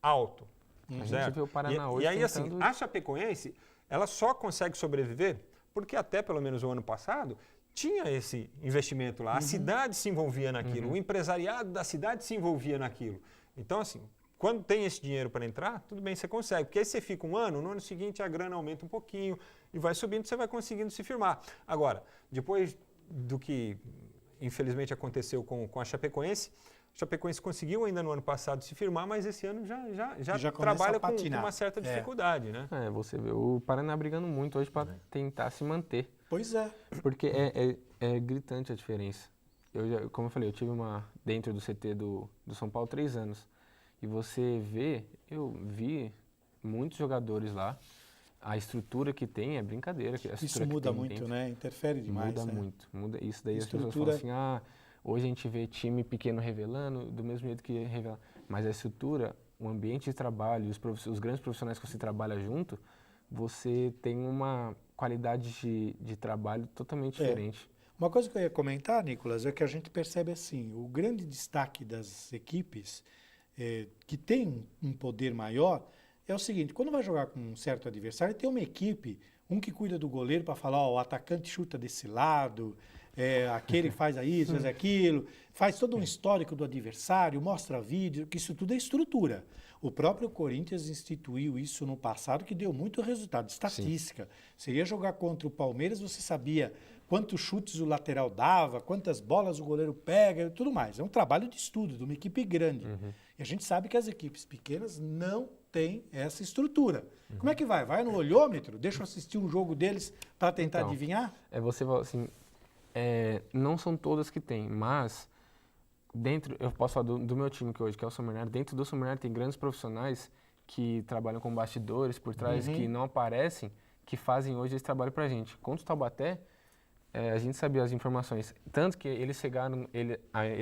alto. A gente vê o Paraná hoje e aí, assim, a Chapecoense, ela só consegue sobreviver porque até pelo menos o ano passado tinha esse investimento lá. A cidade se envolvia naquilo, o empresariado da cidade se envolvia naquilo. Então, assim, quando tem esse dinheiro para entrar, tudo bem, você consegue. Porque aí você fica um ano, no ano seguinte a grana aumenta um pouquinho e vai subindo, você vai conseguindo se firmar. Agora, depois do que infelizmente aconteceu com a Chapecoense conseguiu ainda no ano passado se firmar, mas esse ano já trabalha com uma certa dificuldade, né? Você vê o Paraná brigando muito hoje para tentar se manter. Pois é. Porque é gritante a diferença. Como eu falei, eu tive dentro do CT do São Paulo 3 anos. E eu vi muitos jogadores lá. A estrutura que tem é brincadeira. Isso muda muito, né? Interfere demais. Muda muito. Isso daí as pessoas falam assim, hoje a gente vê time pequeno revelando, do mesmo jeito que revela. Mas a estrutura, o ambiente de trabalho, os grandes profissionais que você trabalha junto, você tem uma qualidade de trabalho totalmente diferente. Uma coisa que eu ia comentar, Nicolas, é que a gente percebe assim, o grande destaque das equipes que tem um poder maior é o seguinte, quando vai jogar com um certo adversário, tem uma equipe, Um que cuida do goleiro para falar, ó, o atacante chuta desse lado, aquele faz isso, faz aquilo, faz todo um histórico do adversário, mostra vídeo, que isso tudo é estrutura. O próprio Corinthians instituiu isso no passado, que deu muito resultado, estatística. Sim. Você ia jogar contra o Palmeiras, você sabia quantos chutes o lateral dava, quantas bolas o goleiro pega e tudo mais. É um trabalho de estudo, de uma equipe grande. E a gente sabe que as equipes pequenas não têm essa estrutura. Como é que vai? Vai no olhômetro? Deixa eu assistir um jogo deles para tentar adivinhar? Você fala assim, não são todas que tem, mas dentro, eu posso falar do meu time que hoje, que é o São Bernardo, dentro do São Bernardo tem grandes profissionais que trabalham com bastidores por trás, que não aparecem, que fazem hoje esse trabalho pra gente. Contra o Taubaté, a gente sabia as informações, tanto que eles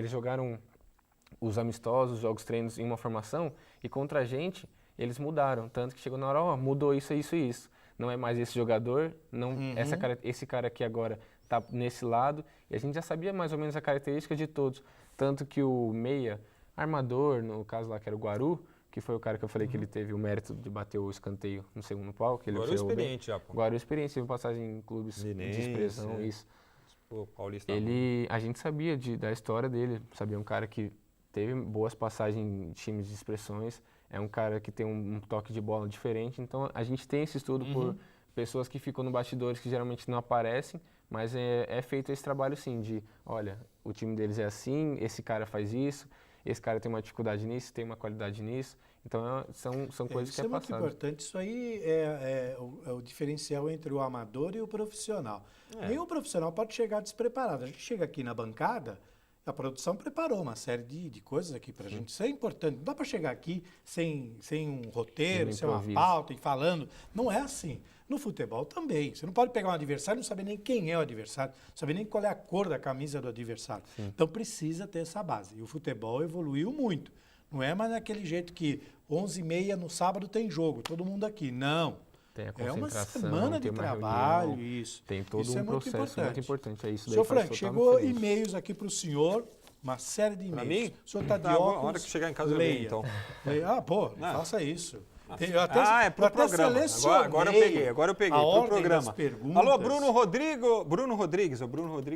jogaram os amistosos, os jogos treinos em uma formação, e contra a gente, eles mudaram, tanto que chegou na hora, mudou isso, isso e isso. Não é mais esse jogador, esse cara aqui agora está nesse lado, e a gente já sabia mais ou menos a característica de todos. Tanto que o meia, armador, no caso lá que era o Guaru, que foi o cara que eu falei que ele teve o mérito de bater o escanteio no segundo pau. Que ele Guaru experiente já, pô. Guaru experiente, teve passagem em clubes de expressão, isso. Pô, Paulista. A gente sabia da história dele, sabia um cara que teve boas passagens em times de expressões, é um cara que tem um toque de bola diferente, então a gente tem esse estudo por pessoas que ficam no bastidores que geralmente não aparecem, mas é feito esse trabalho sim, de olha, o time deles é assim, esse cara faz isso, esse cara tem uma dificuldade nisso, tem uma qualidade nisso, então são coisas que é passado. Isso é muito importante, isso aí é o diferencial entre o amador e o profissional. Nenhum profissional pode chegar despreparado, a gente chega aqui na bancada, a produção preparou uma série de coisas aqui pra gente. Isso é importante. Não dá para chegar aqui sem um roteiro, sem uma pauta e falando. Não é assim. No futebol também. Você não pode pegar um adversário e não saber nem quem é o adversário, não saber nem qual é a cor da camisa do adversário. Sim. Então precisa ter essa base. E o futebol evoluiu muito. Não é mais daquele jeito que 11h30 no sábado tem jogo, todo mundo aqui. Não. Tem a concentração, uma semana de trabalho, reunião, isso. Tem todo isso um processo muito importante. É isso daí. Senhor Frank, chegou e-mails aqui para o senhor, uma série de e-mails. Para mim? O senhor está de óculos. A hora que chegar em casa eu leio, então. Faça isso. É pro programa. Agora eu peguei, pro programa. Alô, Bruno Rodrigues é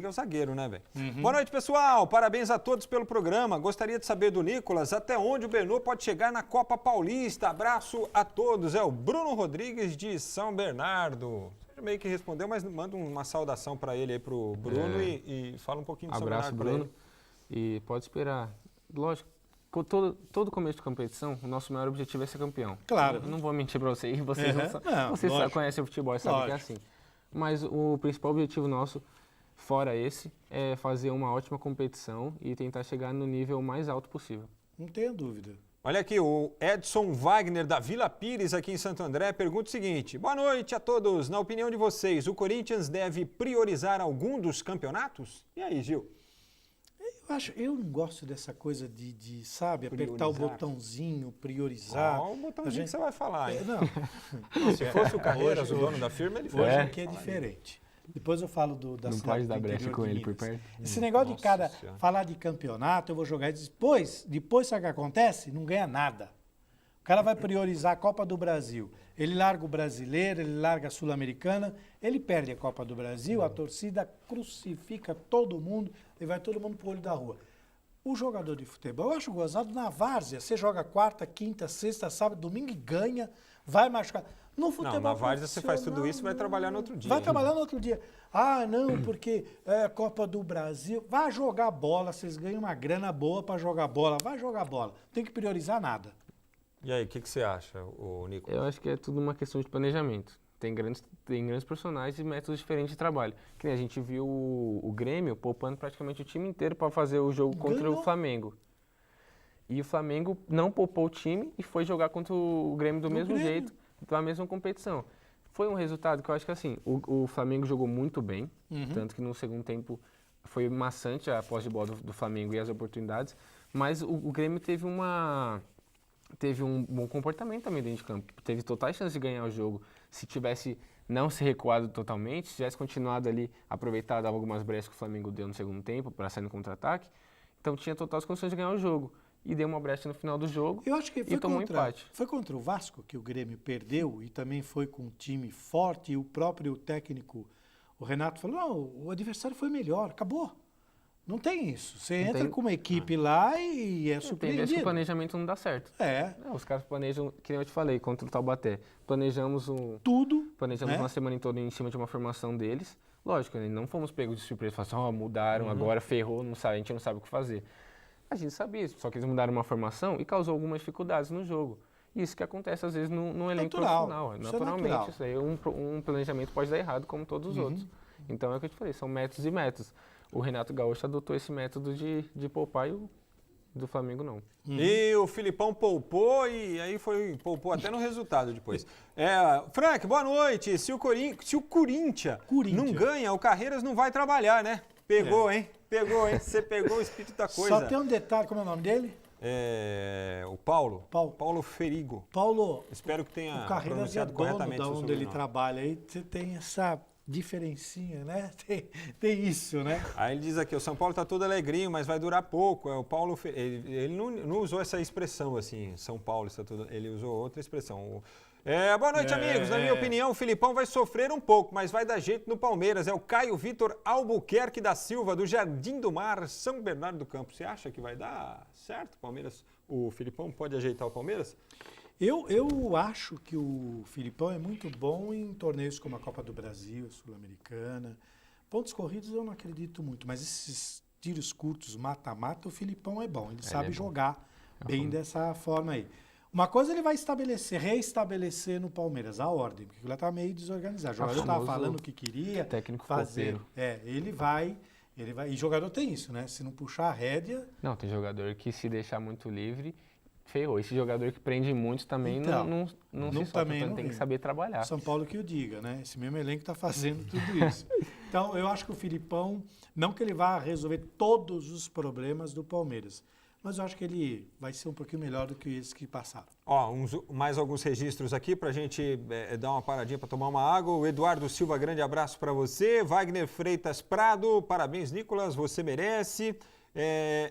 o zagueiro, né, velho? Boa noite, pessoal. Parabéns a todos pelo programa. Gostaria de saber do Nicolas até onde o Bernô pode chegar na Copa Paulista. Abraço a todos. É o Bruno Rodrigues de São Bernardo. Você meio que respondeu, mas manda uma saudação para ele aí, pro Bruno, e fala um pouquinho do São Bernardo para ele. Abraço, Bruno. E pode esperar. Lógico. Todo começo de competição, o nosso maior objetivo é ser campeão. Claro. Não vou mentir para vocês vocês conhecem o futebol e sabem que é assim. Mas o principal objetivo nosso, fora esse, é fazer uma ótima competição e tentar chegar no nível mais alto possível. Não tenha dúvida. Olha aqui, o Edson Wagner, da Vila Pires, aqui em Santo André, pergunta o seguinte: boa noite a todos. Na opinião de vocês, o Corinthians deve priorizar algum dos campeonatos? E aí, Gil? Eu não gosto dessa coisa de sabe, apertar o botãozinho, priorizar. O botãozinho que você vai falar. Não. Se fosse o Carreiras, o dono da firma, ele foi. Hoje aqui é diferente. Depois eu falo da não cidade pode dar brecha com ele por perto. Esse negócio de cara falar de campeonato, eu vou jogar e depois sabe o que acontece? Não ganha nada. O cara vai priorizar a Copa do Brasil. Ele larga o brasileiro, ele larga a Sul-Americana, ele perde a Copa do Brasil, a torcida crucifica todo mundo e vai todo mundo pro olho da rua. O jogador de futebol, eu acho gozado na várzea. Você joga quarta, quinta, sexta, sábado, domingo e ganha, vai machucar. No futebol na várzea você faz tudo isso e vai trabalhar no outro dia. Vai trabalhar no outro dia. Ah, não, porque é Copa do Brasil. Vai jogar bola, vocês ganham uma grana boa para jogar bola. Vai jogar bola. Não tem que priorizar nada. E aí, o que você acha, Nico? Eu acho que é tudo uma questão de planejamento. Tem grandes profissionais e métodos diferentes de trabalho. Que nem a gente viu o Grêmio poupando praticamente o time inteiro para fazer o jogo contra o Flamengo. E o Flamengo não poupou o time e foi jogar contra o Grêmio do mesmo jeito, da mesma competição. Foi um resultado que eu acho que assim, o Flamengo jogou muito bem, tanto que no segundo tempo foi maçante a posse de bola do Flamengo e as oportunidades, mas o Grêmio teve um bom comportamento também dentro de campo. Teve totais chances de ganhar o jogo. Se tivesse não se recuado totalmente, se tivesse continuado ali, aproveitado algumas brechas que o Flamengo deu no segundo tempo para sair no contra-ataque, então tinha totais condições de ganhar o jogo. e deu uma brecha no final do jogo. Eu acho que foi tomou um empate. Foi contra o Vasco que o Grêmio perdeu e também foi com um time forte e o próprio técnico, o Renato, falou, não, o adversário foi melhor, acabou. Não tem isso. Você entra com uma equipe lá e é surpreendido. Tem vezes que o planejamento não dá certo. Os caras planejam, que nem eu te falei, contra o Taubaté. Planejamos né? uma semana toda em cima de uma formação deles. Lógico, né? Não fomos pegos de surpresa, falaram assim, mudaram, agora ferrou, a gente não sabe o que fazer. A gente sabia isso, só que eles mudaram uma formação e causou algumas dificuldades no jogo. Isso que acontece às vezes no elenco profissional. Naturalmente, isso aí, um planejamento pode dar errado como todos os outros. Então é o que eu te falei, são métodos e métodos. O Renato Gaúcho adotou esse método de poupar e o do Flamengo não. E o Filipão poupou e aí poupou até no resultado depois. Frank, boa noite. Se o Corinthians não ganha, o Carreiras não vai trabalhar, né? Pegou, hein? Você pegou o espírito da coisa. Só tem um detalhe, como é o nome dele? O Paulo. Paulo Ferigo. Paulo, espero que tenha o Carreiras é dono da onde ele trabalha. Aí você tem essa diferencinha, né? Tem isso, né? Aí ele diz aqui, o São Paulo tá todo alegrinho, mas vai durar pouco. O Paulo, ele não usou essa expressão assim, São Paulo está todo, ele usou outra expressão. Boa noite, amigos. Na minha opinião, o Filipão vai sofrer um pouco, mas vai dar jeito no Palmeiras. É o Caio Vitor Albuquerque da Silva, do Jardim do Mar, São Bernardo do Campo. Você acha que vai dar certo? Palmeiras, o Filipão pode ajeitar o Palmeiras? Eu acho que o Filipão é muito bom em torneios como a Copa do Brasil, a Sul-Americana. Pontos corridos eu não acredito muito, mas esses tiros curtos, mata-mata, o Filipão é bom. Ele sabe jogar bem dessa forma aí. Uma coisa ele vai reestabelecer no Palmeiras, a ordem, porque ele está meio desorganizado. O jogador estava falando o que queria fazer. Ele vai. E jogador tem isso, né? Se não puxar a rédea... Não, tem jogador que se deixar muito livre... ferrou. Esse jogador que prende muito também não se solta, então tem que saber trabalhar. São Paulo que o diga, né? Esse mesmo elenco está fazendo tudo isso. Então, eu acho que o Filipão, não que ele vá resolver todos os problemas do Palmeiras, mas eu acho que ele vai ser um pouquinho melhor do que esses que passaram. Mais alguns registros aqui para a gente dar uma paradinha para tomar uma água. O Eduardo Silva, grande abraço para você. Wagner Freitas Prado, parabéns, Nicolas, você merece.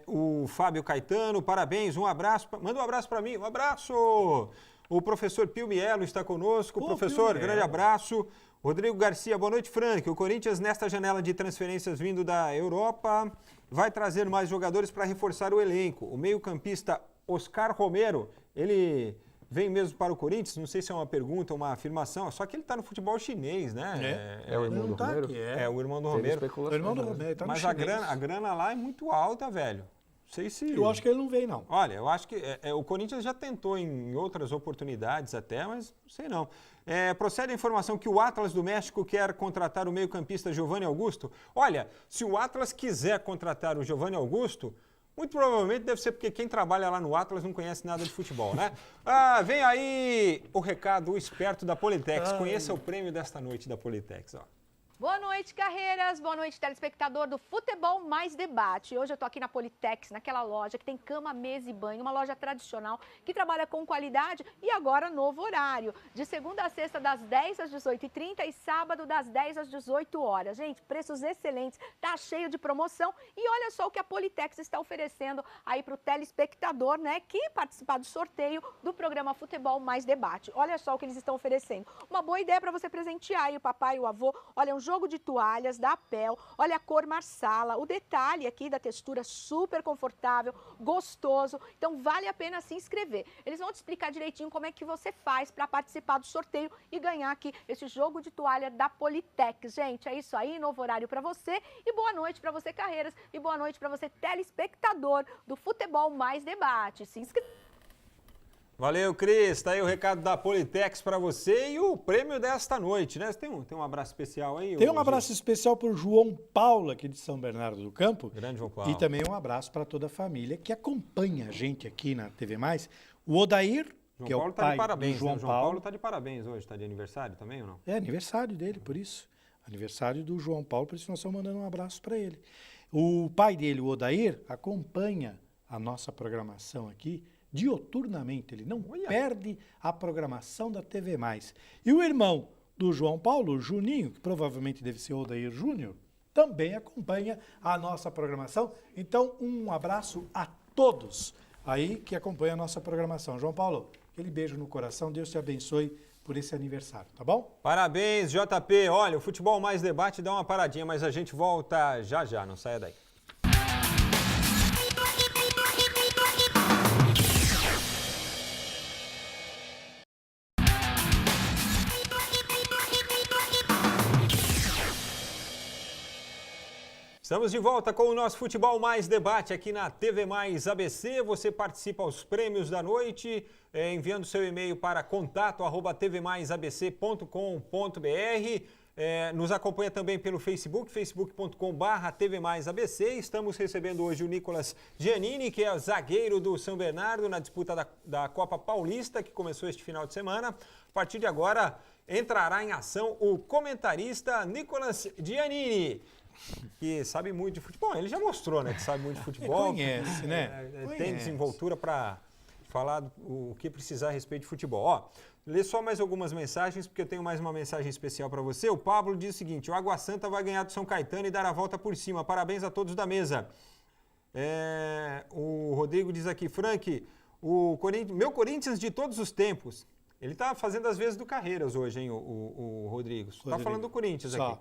O Fábio Caetano, parabéns, um abraço, manda um abraço para mim, um abraço! O professor Pio Mielo está conosco, professor, grande abraço. Rodrigo Garcia, boa noite, Frank. O Corinthians, nesta janela de transferências vindo da Europa, vai trazer mais jogadores para reforçar o elenco. O meio-campista Oscar Romero, ele vem mesmo para o Corinthians? Não sei se é uma pergunta ou uma afirmação, só que ele está no futebol chinês, né? É o irmão do Romero? O irmão do Romero. O irmão do Romero tá no Mas chinês. a grana lá é muito alta, velho. Não sei se... Eu acho que ele não vem, não. Olha, eu acho que o Corinthians já tentou em outras oportunidades até, mas não sei não. Procede a informação que o Atlas do México quer contratar o meio-campista Giovanni Augusto. Olha, se o Atlas quiser contratar o Giovanni Augusto, muito provavelmente deve ser porque quem trabalha lá no Atlas não conhece nada de futebol, né? Vem aí o recado esperto da Politex. Conheça o prêmio desta noite da Politex, ó. Boa noite, Carreiras. Boa noite, telespectador do Futebol Mais Debate. Hoje eu tô aqui na Politex, naquela loja que tem cama, mesa e banho, uma loja tradicional que trabalha com qualidade e agora novo horário, de segunda a sexta das 10 às 18h30 e sábado das 10 às 18 horas. Gente, preços excelentes, tá cheio de promoção e olha só o que a Politex está oferecendo aí pro telespectador, né, que participar do sorteio do programa Futebol Mais Debate. Olha só o que eles estão oferecendo. Uma boa ideia para você presentear aí o papai e o avô. Olha, um jogo de toalhas da Apel, olha a cor marsala, o detalhe aqui da textura super confortável, gostoso, então vale a pena se inscrever. Eles vão te explicar direitinho como é que você faz para participar do sorteio e ganhar aqui esse jogo de toalha da Politex. Gente, é isso aí, novo horário para você e boa noite para você, Carreiras, e boa noite para você, telespectador do Futebol Mais Debate. Se inscreva. Valeu, Cris. Tá aí o recado da Politex para você e o prêmio desta noite, né? Você tem um abraço especial aí? Tem um abraço especial para o João Paulo, aqui de São Bernardo do Campo. Grande João Paulo. E também um abraço para toda a família que acompanha a gente aqui na TV Mais. O Odair, que é o pai do João Paulo. Está de parabéns hoje, está de aniversário também ou não? É aniversário dele, por isso. Aniversário do João Paulo, por isso nós estamos mandando um abraço para ele. O pai dele, o Odair, acompanha a nossa programação aqui dioturnamente, ele não perde a programação da TV Mais. E o irmão do João Paulo, o Juninho, que provavelmente deve ser o Odair Júnior, também acompanha a nossa programação. Então, um abraço a todos aí que acompanha a nossa programação. João Paulo, aquele beijo no coração, Deus te abençoe por esse aniversário, tá bom? Parabéns, JP. Olha, o Futebol Mais Debate dá uma paradinha, mas a gente volta já já, não saia daí. Estamos de volta com o nosso Futebol Mais Debate aqui na TV Mais ABC. Você participa aos prêmios da noite, enviando seu e-mail para contato@tvmaisabc.com.br. Nos acompanha também pelo Facebook, facebook.com/tvmaisabc. Estamos recebendo hoje o Nicolas Giannini, que é zagueiro do São Bernardo na disputa da Copa Paulista, que começou este final de semana. A partir de agora, entrará em ação o comentarista Nicolas Giannini, que sabe muito de futebol. Ele já mostrou, né, que sabe muito de futebol. Conhece, né? Tem desenvoltura para falar o que precisar a respeito de futebol. Ó, lê só mais algumas mensagens, porque eu tenho mais uma mensagem especial para você. O Pablo diz o seguinte: o Água Santa vai ganhar do São Caetano e dar a volta por cima. Parabéns a todos da mesa. O Rodrigo diz aqui: Frank, meu Corinthians de todos os tempos. Ele está fazendo as vezes do Carreiras hoje, hein, o Rodrigo. Está falando do Corinthians aqui.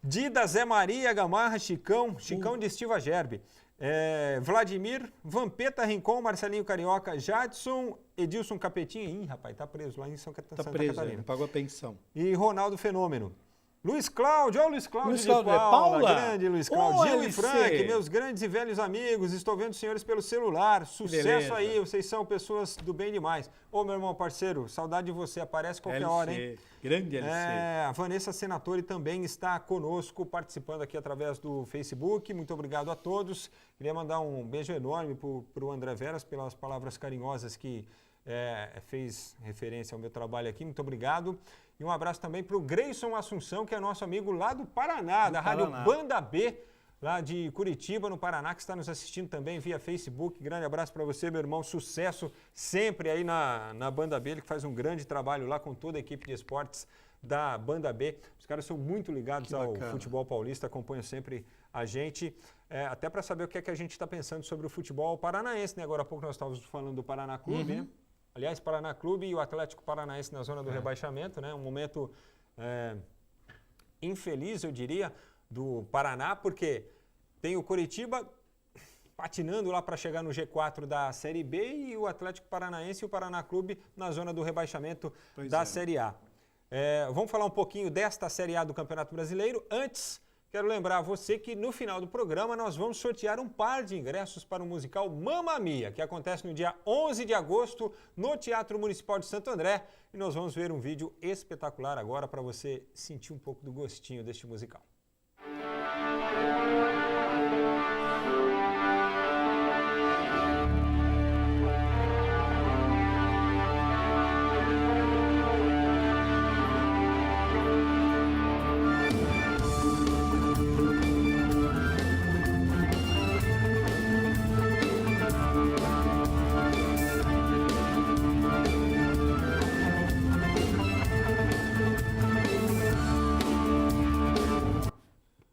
Dida, Zé Maria, Gamarra, Chicão de Estiva Gerbe, Vladimir, Vampeta, Rincon, Marcelinho Carioca, Jadson, Edilson Capetinha. Ih, rapaz, tá preso lá em Santa Catarina. Pagou a pensão. E Ronaldo Fenômeno. Luiz Cláudio, olha o Luiz Cláudio Luiz de Cláudio, Paula. Grande Luiz Cláudio. Gil e LC. Frank, meus grandes e velhos amigos, estou vendo os senhores pelo celular. Sucesso aí, vocês são pessoas do bem demais. Ô, meu irmão parceiro, saudade de você, aparece qualquer hora, hein? Grande LC. A Vanessa Senatori também está conosco, participando aqui através do Facebook. Muito obrigado a todos. Queria mandar um beijo enorme para o André Veras pelas palavras carinhosas que fez referência ao meu trabalho aqui. Muito obrigado. E um abraço também para o Grayson Assunção, que é nosso amigo lá do Paraná, da Rádio Banda B, lá de Curitiba, no Paraná, que está nos assistindo também via Facebook. Grande abraço para você, meu irmão. Sucesso sempre aí na Banda B, ele que faz um grande trabalho lá com toda a equipe de esportes da Banda B. Os caras são muito ligados ao futebol paulista, acompanham sempre a gente, até para saber o que é que a gente está pensando sobre o futebol paranaense, né? Agora há pouco nós estávamos falando do Paraná Clube, né? Aliás, Paraná Clube e o Atlético Paranaense na zona do rebaixamento, né? Um momento infeliz, eu diria, do Paraná, porque tem o Coritiba patinando lá para chegar no G4 da Série B e o Atlético Paranaense e o Paraná Clube na zona do rebaixamento da Série A. Vamos falar um pouquinho desta Série A do Campeonato Brasileiro. Antes, quero lembrar a você que no final do programa nós vamos sortear um par de ingressos para o musical Mamma Mia, que acontece no dia 11 de agosto no Teatro Municipal de Santo André. E nós vamos ver um vídeo espetacular agora para você sentir um pouco do gostinho deste musical.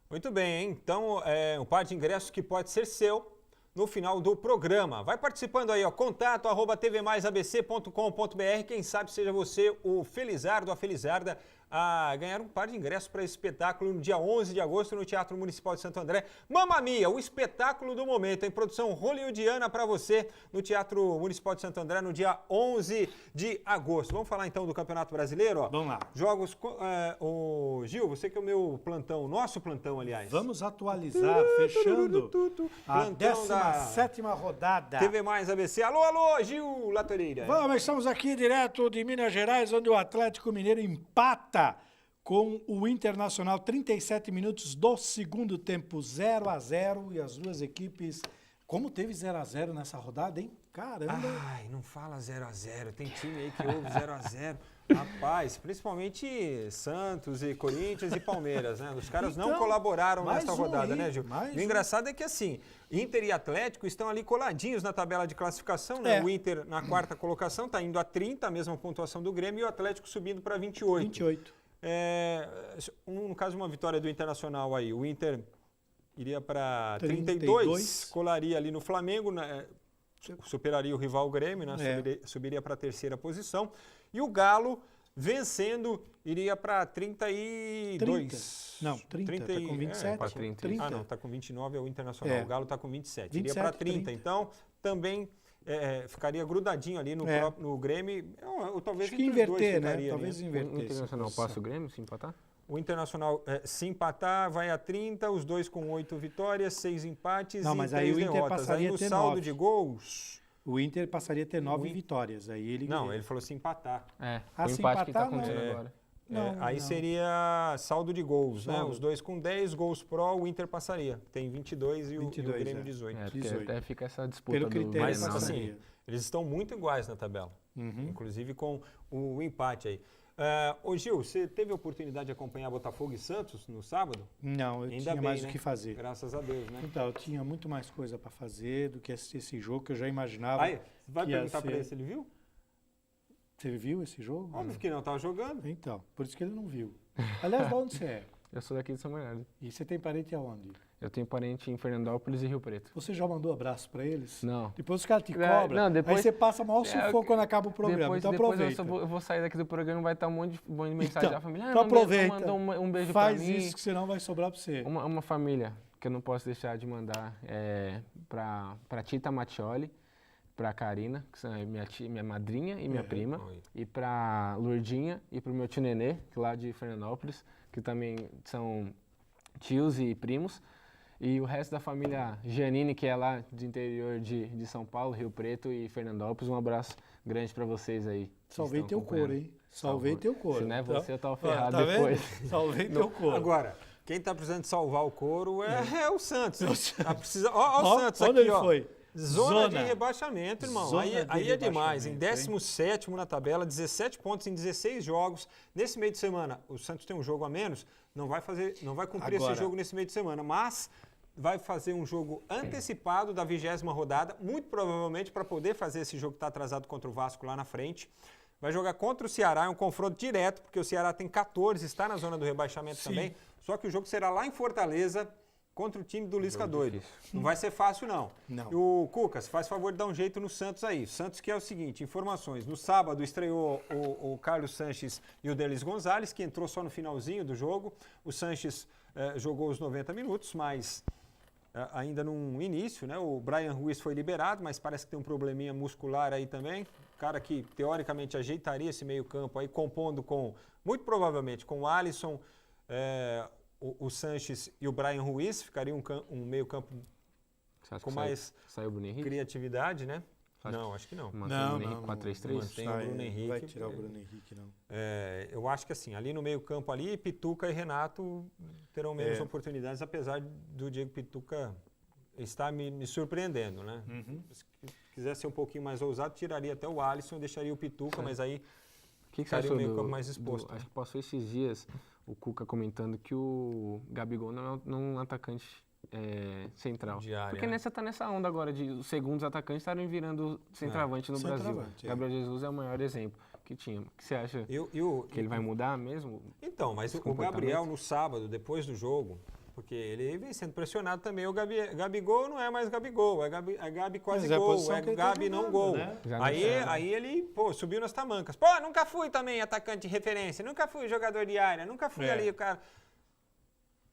Muito bem, hein? Então um par de ingressos que pode ser seu no final do programa. Vai participando aí, ó, contato@tvmaisabc.com.br. Quem sabe seja você o Felizardo, a Felizarda, a ganhar um par de ingressos para esse espetáculo no dia 11 de agosto no Teatro Municipal de Santo André. Mamma Mia, o espetáculo do momento, em produção hollywoodiana para você no Teatro Municipal de Santo André no dia 11 de agosto. Vamos falar então do Campeonato Brasileiro? Ó. Vamos lá. Jogos, Gil, você que é o meu plantão, o nosso plantão, aliás. Vamos atualizar, fechando a 17ª rodada. TV Mais ABC. Alô, alô, Gil Latoreira. Vamos, estamos aqui direto de Minas Gerais, onde o Atlético Mineiro empata com o Internacional, 37 minutos do segundo tempo, 0-0, e as duas equipes... Como teve 0-0 nessa rodada, hein? Caramba! Ai, não fala 0-0, tem time aí que ouve 0-0. Rapaz, principalmente Santos e Corinthians e Palmeiras, né? Os caras não colaboraram nessa rodada, né, Gil? O engraçado é que, assim, Inter e Atlético estão ali coladinhos na tabela de classificação, né? O Inter na quarta colocação, está indo a 30, a mesma pontuação do Grêmio, e o Atlético subindo para 28. No caso, uma vitória do Internacional aí, o Inter iria para 32. 32, colaria ali no Flamengo, né, superaria o rival Grêmio, né, subiria para a terceira posição. E o Galo, vencendo, iria para 32. 30. Não, 30, está com 27. 30. Ah, não, está com 29, é o Internacional. É. O Galo está com 27. 27, Iria para 30. 30. Então, também ficaria grudadinho ali no Grêmio. Ou talvez Acho que entre os dois inverter, né? ficaria, Talvez O inverter. Internacional passa o Grêmio, se empatar? O Internacional, se empatar, vai a 30, os dois com 8 vitórias, 6 empates Não, e mas 3 aí o Inter derrotas. passaria Aí no a ter saldo 9. de gols... O Inter passaria a ter 9 O vitórias. Aí ele Não, ele falou se empatar. O se empate que está empatar, não é. acontecendo agora. Não, Aí não. seria saldo de gols, né? Saldo. Os dois com 10 gols pró, o Inter passaria. Tem 22 e o 22, Grêmio 18. Porque 18. até fica essa disputa Pelo do critério, Mas, Grenal, né? assim, eles estão muito iguais na tabela. Uhum. Inclusive com o empate aí. Ô Gil, você teve a oportunidade de acompanhar Botafogo e Santos no sábado? Não, eu Ainda tinha bem, mais né? o que fazer. Graças a Deus, né? Então, eu tinha muito mais coisa para fazer do que assistir esse jogo, que eu já imaginava. Aí, você vai que ia perguntar para ser- ele se ele viu? Você viu esse jogo? Óbvio que não, estava jogando. Então, por isso que ele não viu. Aliás, de onde você é? Eu sou daqui de São Bernardo. E você tem parente aonde? Eu tenho parente em Fernandópolis e Rio Preto. Você já mandou abraço para eles? Não. Depois os caras te É, cobram, não, depois- aí você passa maior É, sufoco quando acaba o programa, Depois, então depois aproveita. eu vou sair daqui do programa, vai estar um monte de mensagem da família. então mandou- aproveita, mandou um beijo faz pra mim. isso que senão vai sobrar para você. Uma família que eu não posso deixar de mandar pra Tita Mattioli, pra Karina, que são minha madrinha e minha prima, oi. e pra Lourdinha e pro meu tio Nenê, que lá de Fernandópolis, que também são tios e primos. E o resto da família Giannini, que é lá do interior de São Paulo, Rio Preto e Fernandópolis. Um abraço grande pra vocês aí. que Salvei estão teu couro, acompanhando. hein? Salvei teu couro. Se não é você, eu tava ó, ferrado tá depois. vendo? Salvei teu couro. Agora, quem está precisando de salvar o couro é o Santos. Tá precisando, ó Ó, o Santos onde aqui, ele ó. foi? Zona de rebaixamento, irmão. Zona Aí de é demais. Em rebaixamento, 17º na tabela, 17 pontos em 16 jogos. Nesse meio de semana, o Santos tem um jogo a menos, não vai cumprir Agora- esse jogo nesse meio de semana, mas vai fazer um jogo antecipado da 20ª rodada, muito provavelmente para poder fazer esse jogo que está atrasado contra o Vasco lá na frente. Vai jogar contra o Ceará, é um confronto direto, porque o Ceará tem 14, está na zona do rebaixamento Sim. também. Só que o jogo será lá em Fortaleza, contra o time do Lisca Doido. Não vai ser fácil, não. Não. E o Cucas, faz favor de dar um jeito no Santos aí. Santos que é o seguinte, informações. No sábado estreou o Carlos Sanches e o Delis Gonzalez, que entrou só no finalzinho do jogo. O Sanches jogou os 90 minutos, mas ainda no início, né? O Brian Ruiz foi liberado, mas parece que tem um probleminha muscular aí também. Cara que, teoricamente, ajeitaria esse meio campo aí, compondo com, muito provavelmente, com o Alisson, o Sanches e o Brian Ruiz. Ficaria um meio campo Você acha com que mais saiu o Bruno Henrique? criatividade, né? Acho Não, acho que não. Mantém Não, o Bruno Henrique não, 4-3-3? Mantém o Bruno Henrique. Vai tirar o Bruno Henrique, não. Eu acho que assim, ali no meio campo ali, Pituca e Renato terão menos oportunidades, apesar do Diego Pituca estar me surpreendendo, né? Se quiser ser um pouquinho mais ousado, tiraria até o Alisson e deixaria o Pituca, mas aí O que você ficaria achou o meio campo mais exposto. acho que passou esses dias o Cuca comentando que o Gabigol não é um atacante central. De área, Porque né? tá nessa onda agora de os segundos atacantes estarem virando centroavante no Brasil. centroavante, Gabriel Jesus é o maior exemplo que tinha. O que você acha? Que ele vai mudar mesmo? Então, mas esse o Gabriel comportamento? no sábado, depois do jogo, porque ele vem sendo pressionado também, o Gabigol não é mais Gabigol, é Gabi quase Mas é a gol, posição é que ele tá Gabi não jogando, gol. né? Já não Aí, sei, né? aí ele, subiu nas tamancas. Pô, nunca fui também atacante de referência, nunca fui jogador de área, nunca fui ali o cara.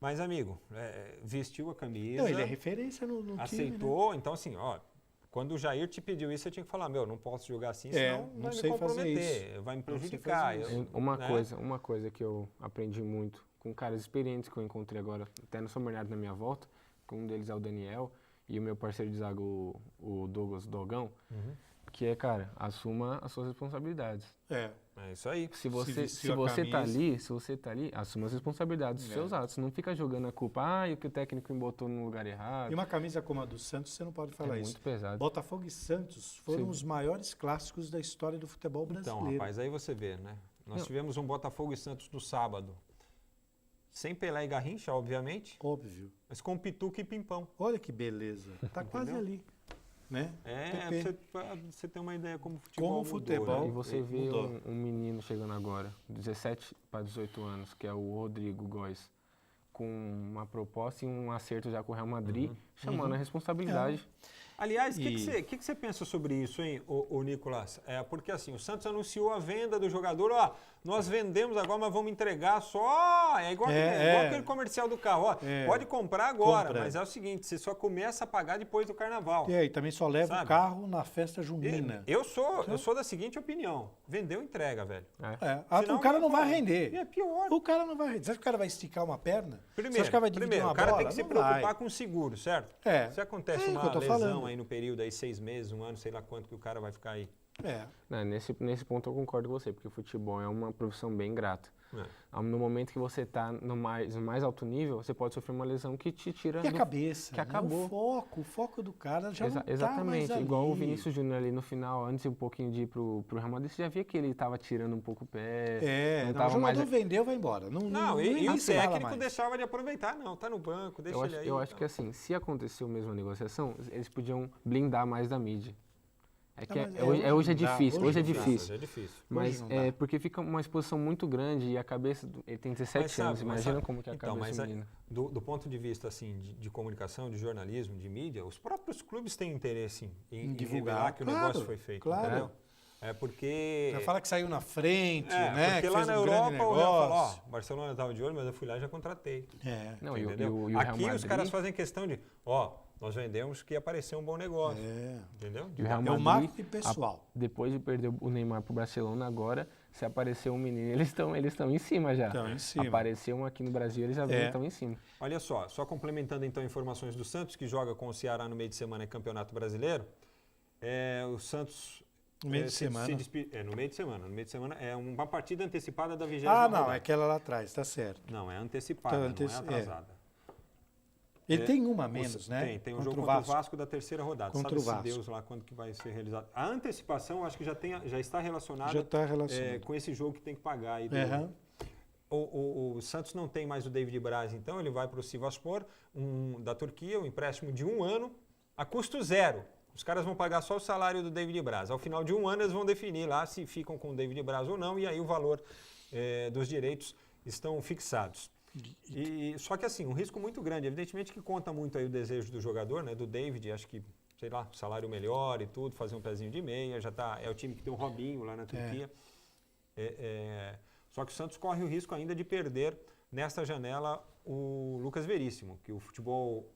Mas, amigo, vestiu a camisa, Não, ele é referência no time, né? aceitou, então assim, ó, quando o Jair te pediu isso, você tinha que falar, não posso jogar assim, senão não vai me sei fazer comprometer, vai me Não sei prejudicar. fazer isso. Uma coisa que eu aprendi muito com caras experientes que eu encontrei agora, até no São Bernardo na minha volta, que um deles é o Daniel e o meu parceiro de zaga, o Douglas Dogão, que é, cara, assuma as suas responsabilidades. É isso aí. Se você vestiu a tá ali, assuma as responsabilidades dos seus atos. Não fica jogando a culpa, o que o técnico me botou no lugar errado. E uma camisa como a do Santos, você não pode falar isso. Muito pesado. Botafogo e Santos foram os maiores clássicos da história do futebol brasileiro. Então, rapaz, aí você vê, né? Nós tivemos um Botafogo e Santos no sábado. Sem Pelé e Garrincha, obviamente, Óbvio. mas com Pituca e Pimpão. Olha que beleza. Tá quase ali, né? Pra você ter uma ideia como o futebol Como o mudou, futebol né? E você vê mudou. um menino chegando agora, 17 para 18 anos, que é o Rodrigo Góes. com uma proposta e um acerto já com o Real Madrid, chamando a responsabilidade. Aliás, o que você pensa sobre isso, hein, o Nicolas? Porque assim, o Santos anunciou a venda do jogador, nós vendemos agora, mas vamos entregar só... É igual aquele comercial do carro, pode comprar agora, mas é o seguinte, você só começa a pagar depois do carnaval. E também só leva o carro na festa junina. Eu sou da seguinte opinião, vendeu, entrega, velho. Senão, o cara não vai render. É pior. O cara não vai render. Você acha que o cara vai esticar uma perna? Primeiro, o cara tem que se preocupar com o seguro, certo? Se acontece uma lesão aí no período aí 6 meses, 1 ano, sei lá quanto que o cara vai ficar aí. Nesse ponto eu concordo com você, porque o futebol é uma profissão bem grata. No momento que você está no mais alto nível, você pode sofrer uma lesão que te tira a cabeça, que acabou. O foco do cara já não exatamente, tá mais igual ali. o Vinícius Júnior ali no final, antes um pouquinho de ir pro Real Madrid, você já via que ele estava tirando um pouco o pé. O jogador vendeu, vai embora. E o técnico deixava de aproveitar, tá no banco, deixa ele aí. Eu acho que assim, se aconteceu mesmo a negociação, eles podiam blindar mais da mídia. Hoje é difícil. Mas porque fica uma exposição muito grande e a cabeça... Ele tem 17 anos, imagina como que é a cabeça do menino. Do ponto de vista assim, de comunicação, de jornalismo, de mídia, os próprios clubes têm interesse em divulgar que o negócio foi feito. Claro. Porque... Já fala que saiu na frente, né? Porque lá na Europa o Real falou, o Barcelona estava de olho, mas eu fui lá e já contratei. Entendeu? E o Aqui os caras fazem questão de, nós vendemos que apareceu um bom negócio. Entendeu? E o Real Madrid, o marketing pessoal. Depois de perder o Neymar pro Barcelona, agora, se apareceu um menino, eles estão em cima já. Estão em cima. Apareceu um aqui no Brasil, eles já estão em cima. Olha só complementando então informações do Santos, que joga com o Ceará no meio de semana em Campeonato Brasileiro. O Santos... No meio de semana. No meio de semana. No meio de semana é uma partida antecipada da 20ª rodada. É aquela lá atrás, tá certo. Não, é antecipada, não é atrasada. Ele tem uma a menos, né? Tem um jogo contra o Vasco da 3ª rodada. Contra o Vasco. Deus lá quando que vai ser realizado. A antecipação, acho que já está relacionada com esse jogo que tem que pagar. Aí o Santos não tem mais o David Braz, então ele vai para o Sivasspor, da Turquia, um empréstimo de 1 ano, a custo zero. Os caras vão pagar só o salário do David Braz. Ao final de 1 ano, eles vão definir lá se ficam com o David Braz ou não, e aí o valor dos direitos estão fixados. Só que assim, um risco muito grande. Evidentemente que conta muito aí o desejo do jogador, né, do David, acho que, sei lá, salário melhor e tudo, fazer um pezinho de meia, é o time que tem o Robinho lá na Turquia. Só que o Santos corre o risco ainda de perder, nesta janela, o Lucas Veríssimo, que o futebol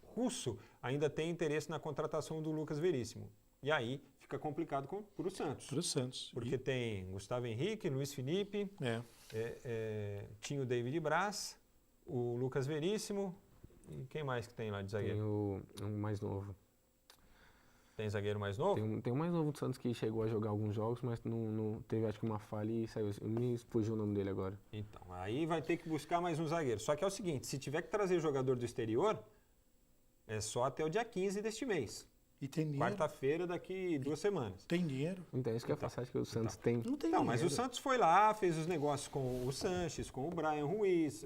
russo ainda tem interesse na contratação do Lucas Veríssimo. E aí fica complicado para o Santos. Para o Santos. Porque tem Gustavo Henrique, Luiz Felipe, tinha o David Braz, o Lucas Veríssimo, e quem mais que tem lá de zagueiro? Tem o mais novo. Tem zagueiro mais novo? Tem um mais novo do Santos que chegou a jogar alguns jogos, mas não teve, acho que uma falha e saiu. Me fugiu o nome dele agora. Então, aí vai ter que buscar mais um zagueiro. Só que é o seguinte, se tiver que trazer jogador do exterior, é só até o dia 15 deste mês. E tem dinheiro. Quarta-feira, daqui 2 semanas. Tem dinheiro. Então, isso que eu faço, acho que o Santos tem. Não tem dinheiro. Mas o Santos foi lá, fez os negócios com o Sanches, com o Brian Ruiz,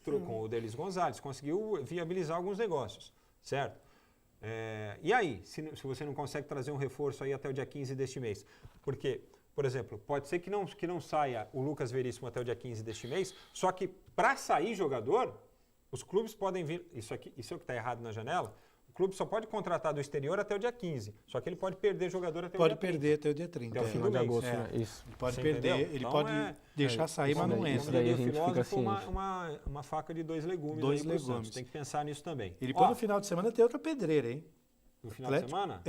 com o Delis Gonzalez, conseguiu viabilizar alguns negócios, certo? E aí, se você não consegue trazer um reforço aí até o dia 15 deste mês? Porque, por exemplo, pode ser que não saia o Lucas Veríssimo até o dia 15 deste mês, só que para sair jogador, os clubes podem vir... Isso é o que está errado na janela. O clube só pode contratar do exterior até o dia 15. Só que ele pode perder jogador até o dia 30. Pode perder até o dia 30. Até o fim do agosto, né? Isso. Ele pode perder, ele pode deixar sair, mas não entra. Daí a gente fica assim. Uma faca de 2 legumes. 2 legumes. Tem que pensar nisso também. Ele pode no final de semana ter outra pedreira, hein? No final de semana?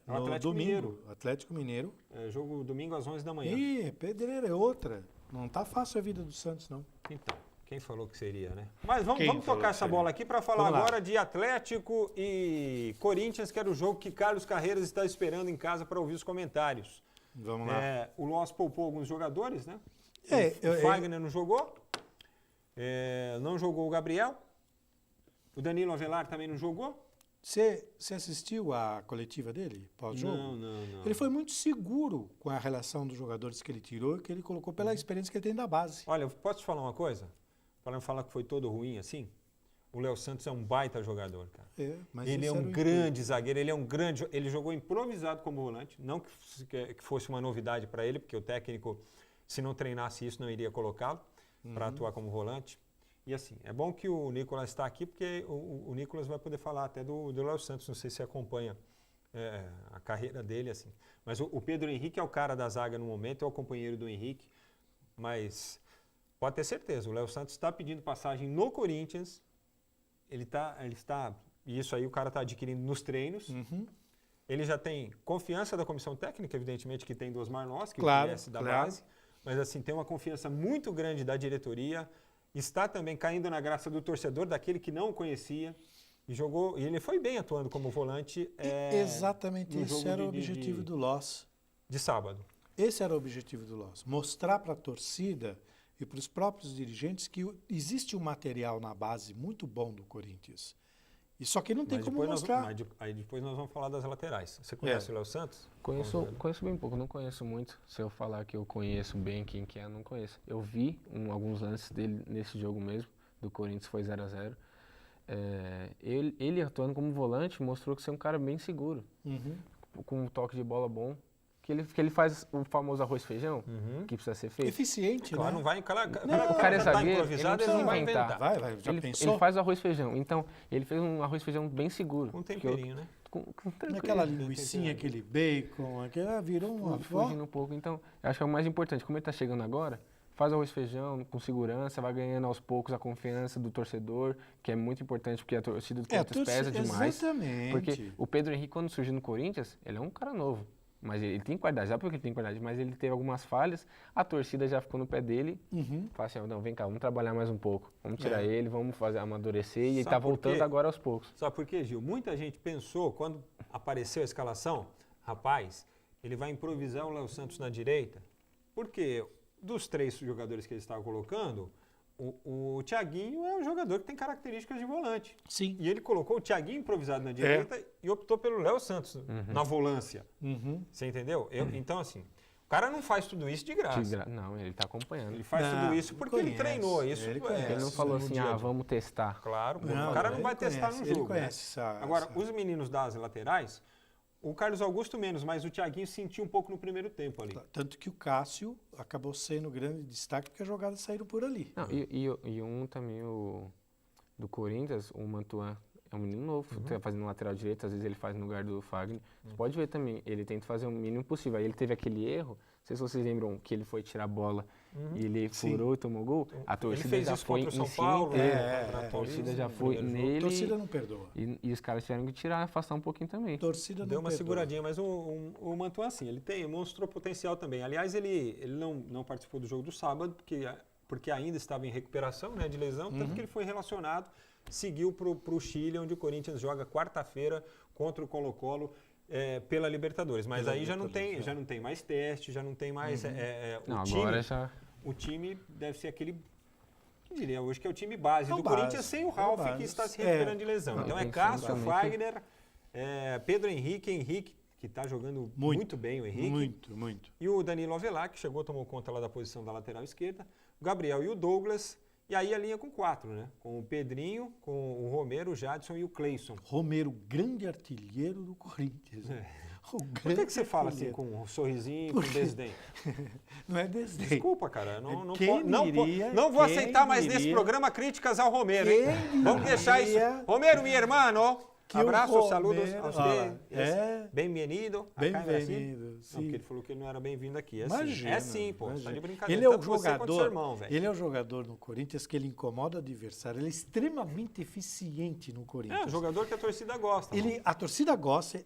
No domingo. Atlético Mineiro. Jogo domingo às 11 da manhã. Pedreira é outra. Não tá fácil a vida do Santos, não. Então. Quem falou que seria, né? Mas vamos tocar essa bola aqui para falar agora de Atlético e Corinthians, que era o jogo que Carlos Carreiras está esperando em casa para ouvir os comentários. Vamos lá. O Loss poupou alguns jogadores, né? O Fagner não jogou. Não jogou o Gabriel. O Danilo Avelar também não jogou. Você assistiu à coletiva dele, pós-jogo? Não. Ele foi muito seguro com a relação dos jogadores que ele tirou e que ele colocou pela experiência que ele tem da base. Olha, posso te falar uma coisa? Para não falar que foi todo ruim assim, o Léo Santos é um baita jogador, cara. Mas ele é um grande zagueiro, ele jogou improvisado como volante, não que fosse uma novidade para ele, porque o técnico, se não treinasse isso, não iria colocá-lo para atuar como volante. E assim, é bom que o Nicolas está aqui, porque o Nicolas vai poder falar até do Léo Santos, não sei se acompanha a carreira dele, assim. Mas o Pedro Henrique é o cara da zaga no momento, é o companheiro do Henrique, mas pode ter certeza, o Léo Santos está pedindo passagem no Corinthians, ele está, e isso aí o cara está adquirindo nos treinos, ele já tem confiança da comissão técnica, evidentemente que tem do Osmar Loss, que conhece da base, mas assim, tem uma confiança muito grande da diretoria, está também caindo na graça do torcedor, daquele que não o conhecia, e jogou, e ele foi bem atuando como volante. Exatamente, esse era o objetivo do Loss. De sábado. Esse era o objetivo do Loss, mostrar para a torcida e para os próprios dirigentes que existe um material na base muito bom do Corinthians. E só que não tem como mostrar. Aí depois nós vamos falar das laterais. Você conhece o Léo Santos? Conheço bem pouco, não conheço muito. Se eu falar que eu conheço bem quem que é, não conheço. Eu vi alguns lances dele nesse jogo mesmo, do Corinthians, foi 0-0. Ele atuando como volante mostrou que você é um cara bem seguro, com um toque de bola bom. Que ele faz o famoso arroz e feijão, que precisa ser feito. Eficiente, claro, né? Não vai, o cara é zagueiro, ele não precisa inventar. Ele faz o arroz e feijão. Então, ele fez um arroz e feijão bem seguro. Com temperinho, né? Naquela linguicinha, aquele bacon, virou uma... Fugindo um pouco. Então, eu acho que é o mais importante. Como ele está chegando agora, faz arroz e feijão com segurança, vai ganhando aos poucos a confiança do torcedor, que é muito importante, porque a torcida do Corinthians pesa demais. Exatamente. Porque o Pedro Henrique, quando surgiu no Corinthians, ele é um cara novo. Mas ele tem qualidade, já porque ele tem qualidade, mas ele teve algumas falhas, a torcida já ficou no pé dele, fala assim, não, vem cá, vamos trabalhar mais um pouco, vamos tirar ele, vamos fazer amadurecer, e ele está voltando agora aos poucos. Sabe por quê, Gil? Muita gente pensou, quando apareceu a escalação, rapaz, ele vai improvisar o Léo Santos na direita, porque dos 3 jogadores que ele estava colocando, o Thiaguinho é um jogador que tem características de volante. Sim. E ele colocou o Thiaguinho improvisado na direita e optou pelo Léo Santos na volância. Você entendeu? Então, assim, o cara não faz tudo isso de graça. Não, ele está acompanhando. Ele faz tudo isso porque ele treinou. Ele não falou assim, vamos testar. Claro, o cara não vai testar no jogo. Agora, os meninos das laterais, o Carlos Augusto menos, mas o Thiaguinho sentiu um pouco no primeiro tempo ali. Tanto que o Cássio acabou sendo grande destaque porque as jogadas saíram por ali. Não, e um também, do Corinthians, o Mantuan, é um menino novo, tá fazendo lateral direito, às vezes ele faz no lugar do Fagner. Você pode ver também, ele tenta fazer o mínimo possível. Aí ele teve aquele erro, não sei se vocês lembram que ele foi tirar a bola e ele furou e tomou gol. A torcida já foi em cima inteiro. A torcida já foi nele. A torcida não perdoa. E os caras tiveram que tirar, afastar um pouquinho também. A torcida não deu uma perdoa. seguradinha, mas o Mantuan, assim, ele mostrou potencial também. Aliás, ele não participou do jogo do sábado, porque ainda estava em recuperação, né, de lesão, tanto que ele foi relacionado, seguiu para o Chile, onde o Corinthians joga quarta-feira contra o Colo-Colo pela Libertadores. Mas aí já não tem mais teste, já não tem mais o time deve ser aquele, eu diria hoje, que é o time base do Corinthians, sem o Ralf, que está se recuperando de lesão. Então é Cássio, Fagner, Pedro Henrique, que está jogando muito bem, o Henrique. Muito. E o Danilo Avelar, que chegou, tomou conta lá da posição da lateral esquerda. O Gabriel e o Douglas. E aí a linha com 4, né? Com o Pedrinho, com o Romero, o Jadson e o Cleison. Romero, grande artilheiro do Corinthians. Por que você fala assim, com um sorrisinho, com desdém? Não é desdém. Desculpa, cara. Não vou aceitar mais nesse programa críticas ao Romero, hein? Vamos deixar isso. Romero, meu irmão. Abraços, saludos a você. Bem-vindo. Bem-vindo. Não, porque ele falou que ele não era bem-vindo aqui. Imagina, sim, pô. Tá de brincadeira. Ele é o Tanto jogador. seu irmão, ele é o jogador no Corinthians que ele incomoda o adversário. Ele é extremamente eficiente no Corinthians. É, um jogador que a torcida gosta. A torcida gosta,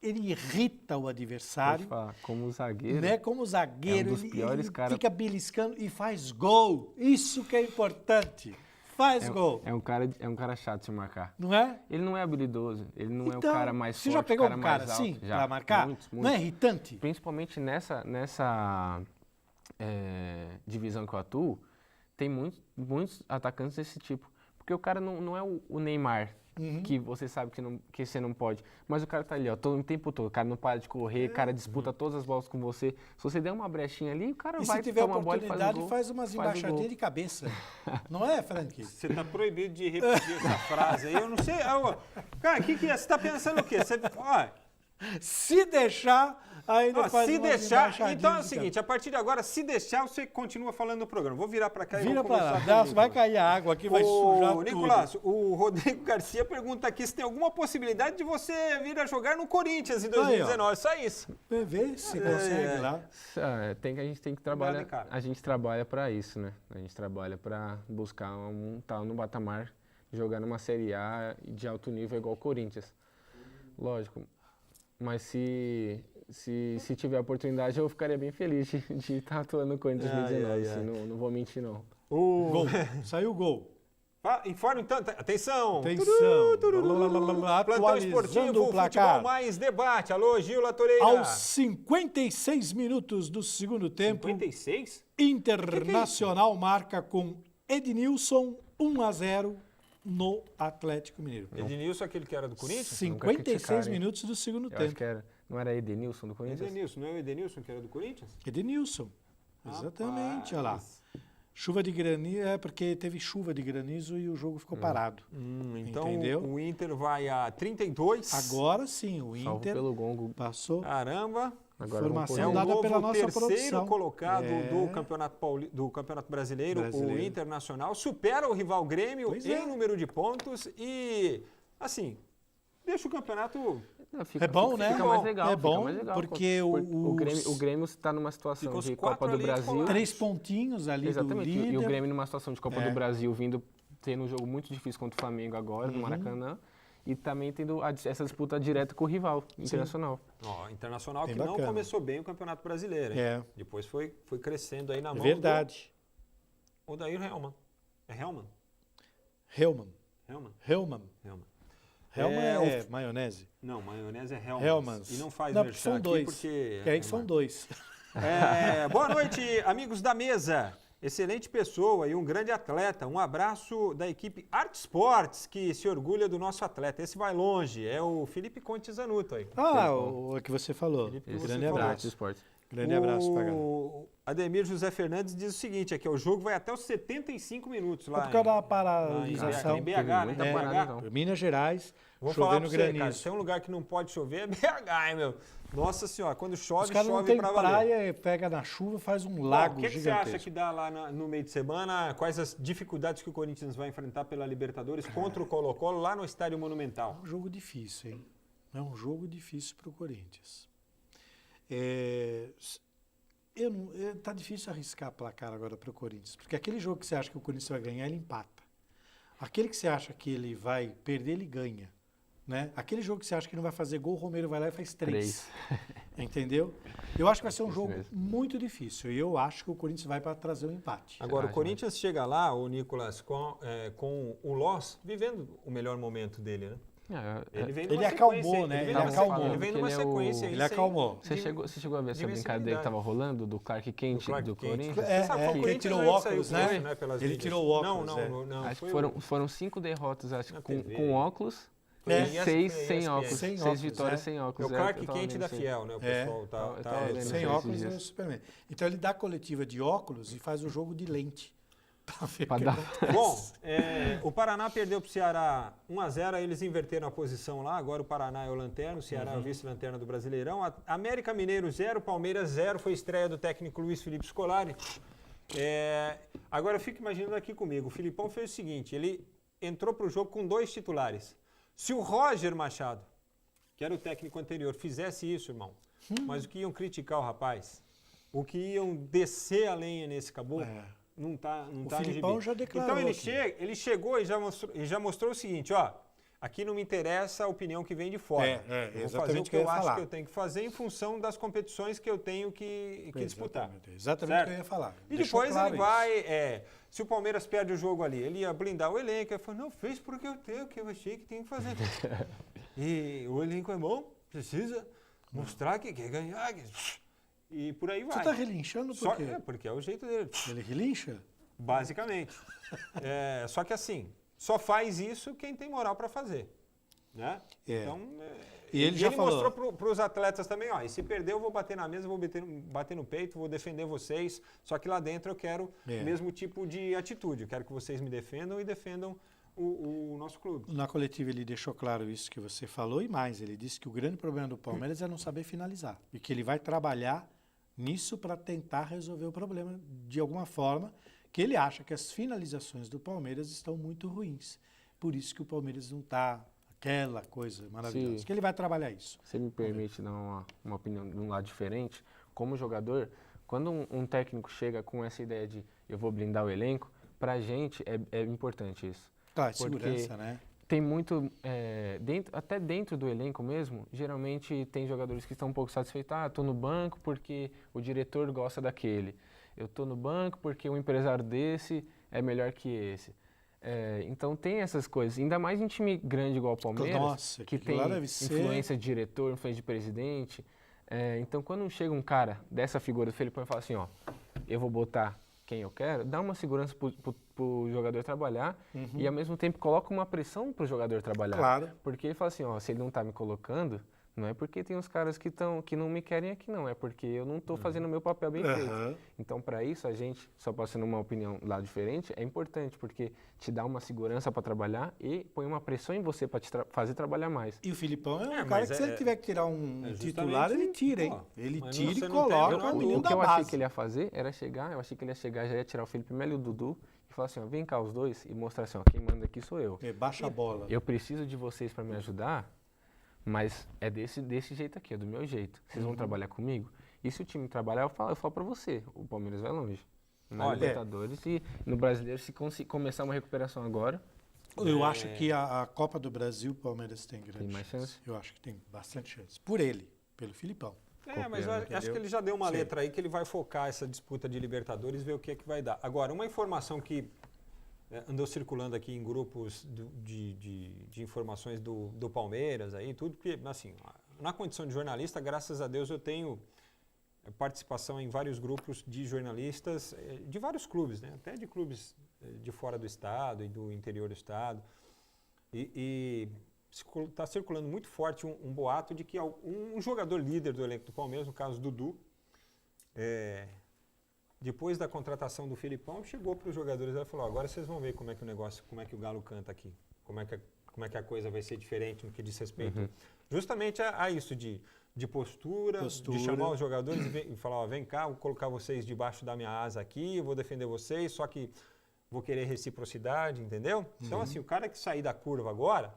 ele irrita o adversário. Como zagueiro. Né? Como zagueiro. É um dos piores caras. Fica beliscando e faz gol. Isso que é importante. Faz gol. É um cara chato de se marcar. Não é? Ele não é habilidoso, ele não é o cara mais forte. Você já pegou um cara assim pra marcar? Muito. Não é irritante? Principalmente nessa divisão que eu atuo, tem muitos atacantes desse tipo. Porque o cara não é o Neymar, que você sabe que você não pode. Mas o cara tá ali, ó, o tempo todo. O cara não para de correr, o cara disputa todas as bolas com você. Se você der uma brechinha ali, o cara vai tomar a bola e faz um gol. Faz umas embaixadinhas de cabeça. Não é, Frank? Você tá proibido de repetir essa frase aí. Eu não sei. Cara, o que é? Você tá pensando o quê? Se deixar, Ainda faz se umas deixar, embaixadinhas então é o de seguinte, a partir de agora, se deixar, você continua falando no programa. Vou virar para cá e Vira vou pra lá, conversar comigo. vai cair a água aqui, vai sujar tudo. Nicolás, o Rodrigo Garcia pergunta aqui se tem alguma possibilidade de você vir a jogar no Corinthians em 2019. Só isso. Vê se consegue lá. A gente tem que trabalhar. A gente trabalha para isso, né? A gente trabalha para buscar tal no patamar, jogar numa Série A de alto nível igual o Corinthians. Lógico. Mas se tiver a oportunidade, eu ficaria bem feliz de estar atuando no Corinthians em 2019. Assim, não vou mentir, não. Gol. Saiu o gol. Informa então, atenção! Plantão esportivo, o Futebol Mais Debate. Alô, Gil Latoreira. Aos 56 minutos do segundo tempo, 56? Internacional marca com Ednilson 1-0 no Atlético Mineiro. Ednilson, aquele que era do Corinthians? 56 minutos do segundo tempo. Acho que não era Edenilson do Corinthians? Edenilson, não é o Edenilson que era do Corinthians? Edenilson, exatamente, olha lá. Chuva de granizo, porque teve chuva de granizo e o jogo ficou parado. Então entendeu? O Inter vai a 32. Agora sim, o Salvo Inter pelo gongo. passou. Caramba. Agora Informação É dada o pela novo nossa terceiro produção. colocado do Campeonato Brasileiro, o Internacional. Supera o rival Grêmio em número de pontos e, assim, deixa o campeonato... É bom, né? Fica mais legal. É bom, mais legal, porque o Grêmio está numa situação de Copa do Brasil. 3 pontinhos ali Exatamente. do líder. E o Grêmio numa situação de Copa do Brasil, tendo um jogo muito difícil contra o Flamengo agora, no Maracanã. E também tendo essa disputa direta com o rival, Internacional. Internacional bem que bacana. não começou bem o Campeonato Brasileiro. Hein? Depois foi crescendo aí na mão Verdade. do Odair Hellmann. É Hellmann? Hellmann. Hellmann É maionese? Não, maionese é Hellmann. Hellmann's. E não faz não, merchan são aqui dois. porque... Que aí são dois. Boa noite, amigos da mesa. Excelente pessoa e um grande atleta. Um abraço da equipe Art Sports, que se orgulha do nosso atleta. Esse vai longe, é o Felipe Conte Zanuto aí. O que você falou. Grande abraço. Grande abraço pra galera. O Ademir José Fernandes diz o seguinte, é que o jogo vai até os 75 minutos lá. Por causa da paralisação. Em BH, né? muita parada, então. Minas Gerais, Vou falar chovendo pra você, granizo. cara, se tem um lugar que não pode chover é BH, hein, meu? Nossa senhora, quando chove, Os caras não chove tem pra valer. praia, pega na chuva, faz um lago O que você gigantesco. acha que dá lá no meio de semana? Quais as dificuldades que o Corinthians vai enfrentar pela Libertadores contra o Colo-Colo lá no Estádio Monumental? É um jogo difícil, hein? É um jogo difícil para o Corinthians. Tá difícil arriscar placar agora para o Corinthians, porque aquele jogo que você acha que o Corinthians vai ganhar, ele empata. Aquele que você acha que ele vai perder, ele ganha. Né? Aquele jogo que você acha que não vai fazer gol, o Romero vai lá e faz 3. Entendeu? Eu acho que vai ser um jogo muito difícil. E eu acho que o Corinthians vai para trazer um empate. Agora, o Corinthians chega lá, o Nicolas, com o Loss vivendo o melhor momento dele, né? Ele acalmou, né? Ele vem numa sequência. Ele acalmou. Você chegou a ver essa brincadeira que estava rolando do Clark Kent do Corinthians? Ele tirou o óculos, né? Ele tirou o óculos. Não. Acho que foram 5 derrotas, acho que com óculos. E 6 sem óculos. 6 né? vitórias sem óculos. É o Clark Kent da Fiel, né? O pessoal tá sem óculos é o Superman. Então ele dá coletiva de óculos e faz o jogo de lente. Bom, o Paraná perdeu para o Ceará 1-0, eles inverteram a posição lá, agora o Paraná é o lanterna, o Ceará é o vice-lanterna do Brasileirão. América Mineiro 0, Palmeiras 0, foi estreia do técnico Luiz Felipe Scolari. Agora eu fico imaginando aqui comigo, o Filipão fez o seguinte, ele entrou para o jogo com 2 titulares. Se o Roger Machado, que era o técnico anterior, fizesse isso, irmão, mas o que iam criticar o rapaz, o que iam descer a lenha nesse caboclo, não tá o Filipão já declarou. Então ele chegou e já mostrou o seguinte, ó, aqui não me interessa a opinião que vem de fora. Eu vou fazer o que eu acho que eu tenho que fazer em função das competições que eu tenho que disputar. Exatamente o que eu ia falar. E depois claro ele vai, se o Palmeiras perde o jogo ali, ele ia blindar o elenco, ele falou, não, fez porque eu tenho, que eu achei que tinha que fazer. E o elenco é bom, precisa mostrar que quer ganhar. E por aí vai. Você está relinchando por quê? Porque é o jeito dele. Ele relincha? Basicamente. Só que assim, só faz isso quem tem moral para fazer. Né? Então, e ele já mostrou para os atletas também, ó, e se perder eu vou bater na mesa, vou bater no peito, vou defender vocês, só que lá dentro eu quero o mesmo tipo de atitude. Eu quero que vocês me defendam e defendam o nosso clube. Na coletiva ele deixou claro isso que você falou e mais, ele disse que o grande problema do Palmeiras é não saber finalizar e que ele vai trabalhar nisso para tentar resolver o problema de alguma forma, que ele acha que as finalizações do Palmeiras estão muito ruins. Por isso que o Palmeiras não está aquela coisa maravilhosa. Sim. Que ele vai trabalhar isso. Você me permite dar uma opinião de um lado diferente? Como jogador, quando um técnico chega com essa ideia de eu vou blindar o elenco, pra gente é importante isso. Tá, segurança, né? Tem muito, até dentro do elenco mesmo, geralmente tem jogadores que estão um pouco satisfeitos. Ah, estou no banco porque o diretor gosta daquele. Eu estou no banco porque um empresário desse é melhor que esse. Então tem essas coisas, ainda mais em time grande igual o Palmeiras, Nossa, que tem influência de diretor, influência de presidente. Então quando chega um cara dessa figura do Felipão e fala assim, ó, eu vou botar quem eu quero, dá uma segurança pro jogador trabalhar e ao mesmo tempo coloca uma pressão pro jogador trabalhar. Claro. Porque ele fala assim, ó, se ele não tá me colocando, não é porque tem uns caras que não me querem aqui não, é porque eu não tô fazendo o meu papel bem feito. Então para isso a gente, só passando uma opinião lá diferente, é importante porque te dá uma segurança para trabalhar e põe uma pressão em você para te fazer trabalhar mais. E o Filipão é um cara que se ele tiver que tirar um titular, ele tira, hein? Ele tira e coloca o menino da base. O que eu achei que ele ia fazer era chegar, já ia tirar o Felipe Melo e o Dudu e falar assim, ó, vem cá os dois e mostrar assim, ó, quem manda aqui sou eu. Baixa a bola. Eu preciso de vocês para me ajudar, mas é desse jeito aqui, é do meu jeito. Vocês vão trabalhar comigo? E se o time trabalhar, eu falo para você, o Palmeiras vai longe. Na Libertadores e no Brasileiro, se começar uma recuperação agora... Eu acho que a Copa do Brasil, o Palmeiras tem grande Tem mais chance? Eu acho que tem bastante chance. Por ele, pelo Filipão. Mas eu acho que ele já deu uma letra aí que ele vai focar essa disputa de Libertadores e ver o que é que vai dar. Agora, uma informação que andou circulando aqui em grupos de informações do Palmeiras, aí, tudo, porque, assim, na condição de jornalista, graças a Deus, eu tenho participação em vários grupos de jornalistas de vários clubes, né? Até de clubes de fora do estado e do interior do estado. E está circulando muito forte um boato de que um jogador líder do elenco do Palmeiras, no caso Dudu, depois da contratação do Felipão, chegou para os jogadores e falou, agora vocês vão ver como é que o negócio, como é que o Galo canta aqui, como é que a coisa vai ser diferente no que diz respeito justamente a isso de postura, de chamar os jogadores e falar, ó, vem cá, vou colocar vocês debaixo da minha asa aqui, eu vou defender vocês, só que vou querer reciprocidade, entendeu? Então, assim, o cara que sair da curva agora...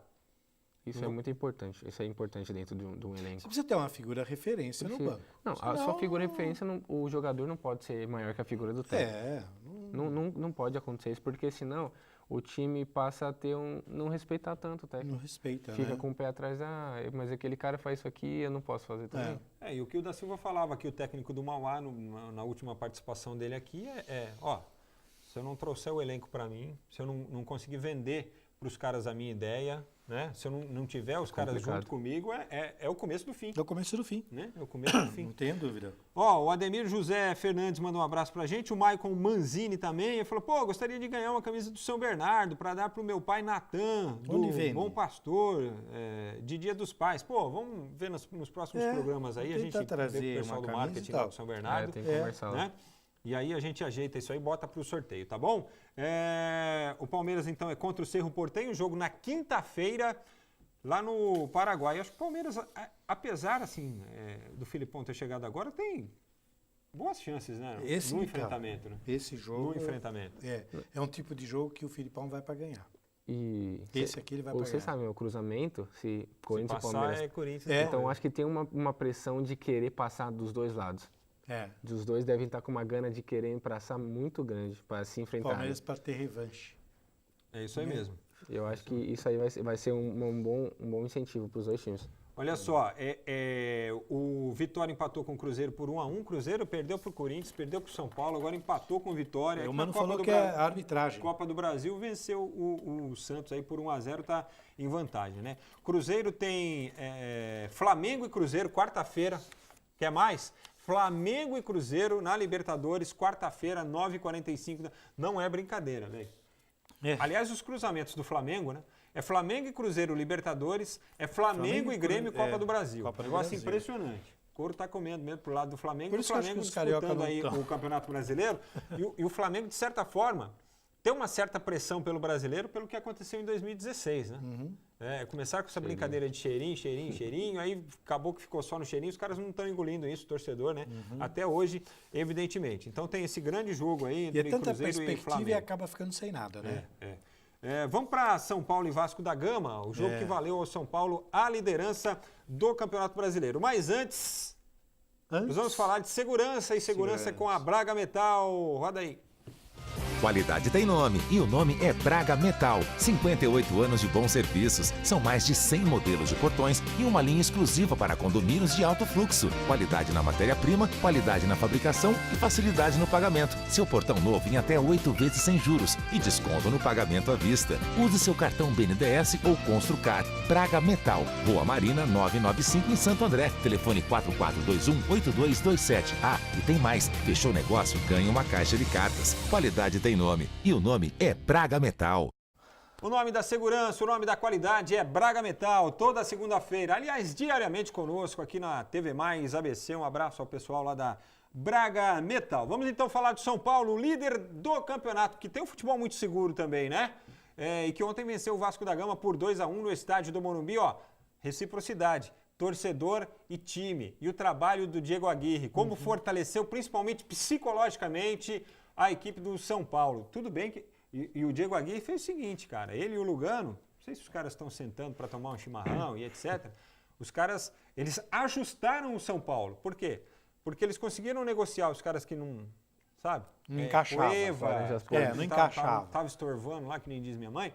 Isso é muito importante, isso é importante dentro de um elenco. Você precisa ter uma figura referência no banco. Não, a sua figura referência, o jogador não pode ser maior que a figura do técnico. Não pode acontecer isso, porque senão o time passa a ter não respeitar tanto o técnico. Não respeita, Fica com o pé atrás, mas aquele cara faz isso aqui, eu não posso fazer também. E o que o da Silva falava aqui, o técnico do Mauá, na última participação dele aqui, ó, se eu não trouxer o elenco para mim, se eu não conseguir vender para os caras a minha ideia, né? Se eu não tiver os caras junto comigo, é o começo do fim. É o começo do fim. Né? É o começo do fim. Não tenho dúvida. Ó, o Ademir José Fernandes mandou um abraço pra gente, o Maicon Manzini também, ele falou, pô, gostaria de ganhar uma camisa do São Bernardo para dar pro meu pai Natan, do Bom Pastor, de Dia dos Pais. Pô, vamos ver nos próximos programas aí, a gente vê o pessoal do marketing lá do São Bernardo. Tem que conversar lá. E aí a gente ajeita isso aí e bota para o sorteio, tá bom? O Palmeiras, então, é contra o Cerro Porteño, jogo na quinta-feira, lá no Paraguai. Acho que o Palmeiras, apesar, assim, do Filipão ter chegado agora, tem boas chances, né? No enfrentamento, né? Esse jogo... No enfrentamento. É um tipo de jogo que o Filipão vai para ganhar. E esse aqui ele vai para ganhar. Você sabe, o cruzamento, se Corinthians passar, e Palmeiras... Corinthians. Então, acho que tem uma pressão de querer passar dos dois lados. Os dois devem estar com uma gana de querer passar muito grande para se enfrentar. Palmeiras para ter revanche. É isso aí mesmo. Eu acho que isso aí vai ser um bom incentivo para os dois times. Olha só, o Vitória empatou com o Cruzeiro por 1-1. Cruzeiro perdeu para o Corinthians, perdeu para o São Paulo, agora empatou com o Vitória. O Mano falou que é arbitragem. Copa do Brasil venceu o Santos aí por 1-0, está em vantagem, né? Cruzeiro tem Flamengo e Cruzeiro, quarta-feira. Quer mais? Flamengo e Cruzeiro na Libertadores, quarta-feira, 9h45. Não é brincadeira, velho. Aliás, os cruzamentos do Flamengo, né? É Flamengo e Cruzeiro Libertadores, é Flamengo e Grêmio Copa do Brasil. Negócio impressionante. O couro tá comendo mesmo pro lado do Flamengo. Por isso o Flamengo que os carioca disputando aí o Campeonato Brasileiro. E o Flamengo, de certa forma, tem uma certa pressão pelo brasileiro pelo que aconteceu em 2016, né? Começaram com essa brincadeira de cheirinho, aí acabou que ficou só no cheirinho, os caras não estão engolindo isso, o torcedor, né? Até hoje, evidentemente. Então tem esse grande jogo aí entre Cruzeiro e Flamengo. E é tanta perspectiva e acaba ficando sem nada, né? Vamos para São Paulo e Vasco da Gama, o jogo que valeu ao São Paulo a liderança do Campeonato Brasileiro. Mas antes, nós vamos falar de segurança e segurança com a Braga Metal. Roda aí. Qualidade tem nome e o nome é Braga Metal. 58 anos de bons serviços. São mais de 100 modelos de portões e uma linha exclusiva para condomínios de alto fluxo. Qualidade na matéria-prima, qualidade na fabricação e facilidade no pagamento. Seu portão novo em até 8 vezes sem juros e desconto no pagamento à vista. Use seu cartão BNDES ou Construcar. Braga Metal, Rua Marina 995 em Santo André. Telefone 4421-8227. E tem mais. Fechou o negócio, ganha uma caixa de cartas. Qualidade tem nome e o nome é Braga Metal. O nome da segurança, o nome da qualidade é Braga Metal, toda segunda-feira. Aliás, diariamente conosco aqui na TV Mais ABC. Um abraço ao pessoal lá da Braga Metal. Vamos então falar de São Paulo, líder do campeonato, que tem um futebol muito seguro também, né? E que ontem venceu o Vasco da Gama por 2-1 no estádio do Morumbi, reciprocidade. Torcedor e time. E o trabalho do Diego Aguirre, como fortaleceu principalmente psicologicamente a equipe do São Paulo. Tudo bem que... E o Diego Aguirre fez o seguinte, cara. Ele e o Lugano, não sei se os caras estão sentando para tomar um chimarrão e etc. Os caras, eles ajustaram o São Paulo. Por quê? Porque eles conseguiram negociar os caras que não... Sabe? Não encaixava. Não encaixava. Estava estorvando lá, que nem diz minha mãe.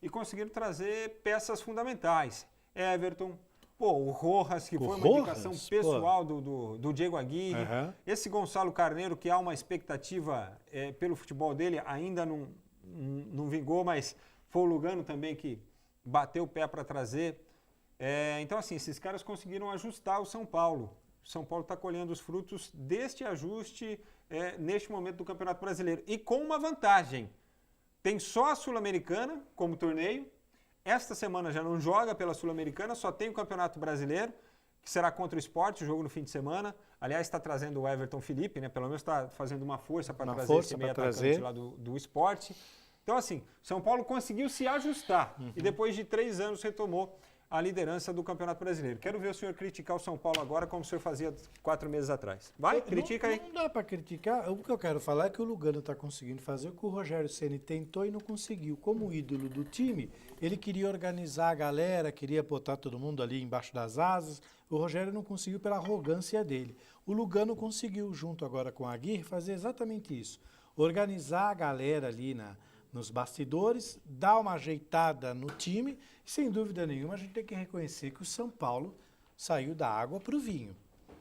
E conseguiram trazer peças fundamentais. Everton... o Rojas, que foi uma indicação pessoal do Diego Aguirre. Esse Gonçalo Carneiro, que há uma expectativa pelo futebol dele, ainda não vingou, mas foi o Lugano também que bateu o pé para trazer. Então, assim, esses caras conseguiram ajustar o São Paulo. O São Paulo está colhendo os frutos deste ajuste neste momento do Campeonato Brasileiro. E com uma vantagem. Tem só a Sul-Americana como torneio. Esta semana já não joga pela Sul-Americana, só tem o Campeonato Brasileiro, que será contra o Sport, o jogo no fim de semana. Aliás, está trazendo o Everton Felipe, né? Pelo menos está fazendo uma força para trazer esse meio atacante lá do Sport. Então, assim, São Paulo conseguiu se ajustar e depois de 3 anos retomou a liderança do Campeonato Brasileiro. Quero ver o senhor criticar o São Paulo agora como o senhor fazia 4 meses atrás. Vai, critica aí. Não dá para criticar. O que eu quero falar é que o Lugano está conseguindo fazer o que o Rogério Ceni tentou e não conseguiu. Como ídolo do time, ele queria organizar a galera, queria botar todo mundo ali embaixo das asas. O Rogério não conseguiu pela arrogância dele. O Lugano conseguiu, junto agora com a Aguirre, fazer exatamente isso. Organizar a galera ali nos bastidores, dar uma ajeitada no time. E, sem dúvida nenhuma, a gente tem que reconhecer que o São Paulo saiu da água para o vinho.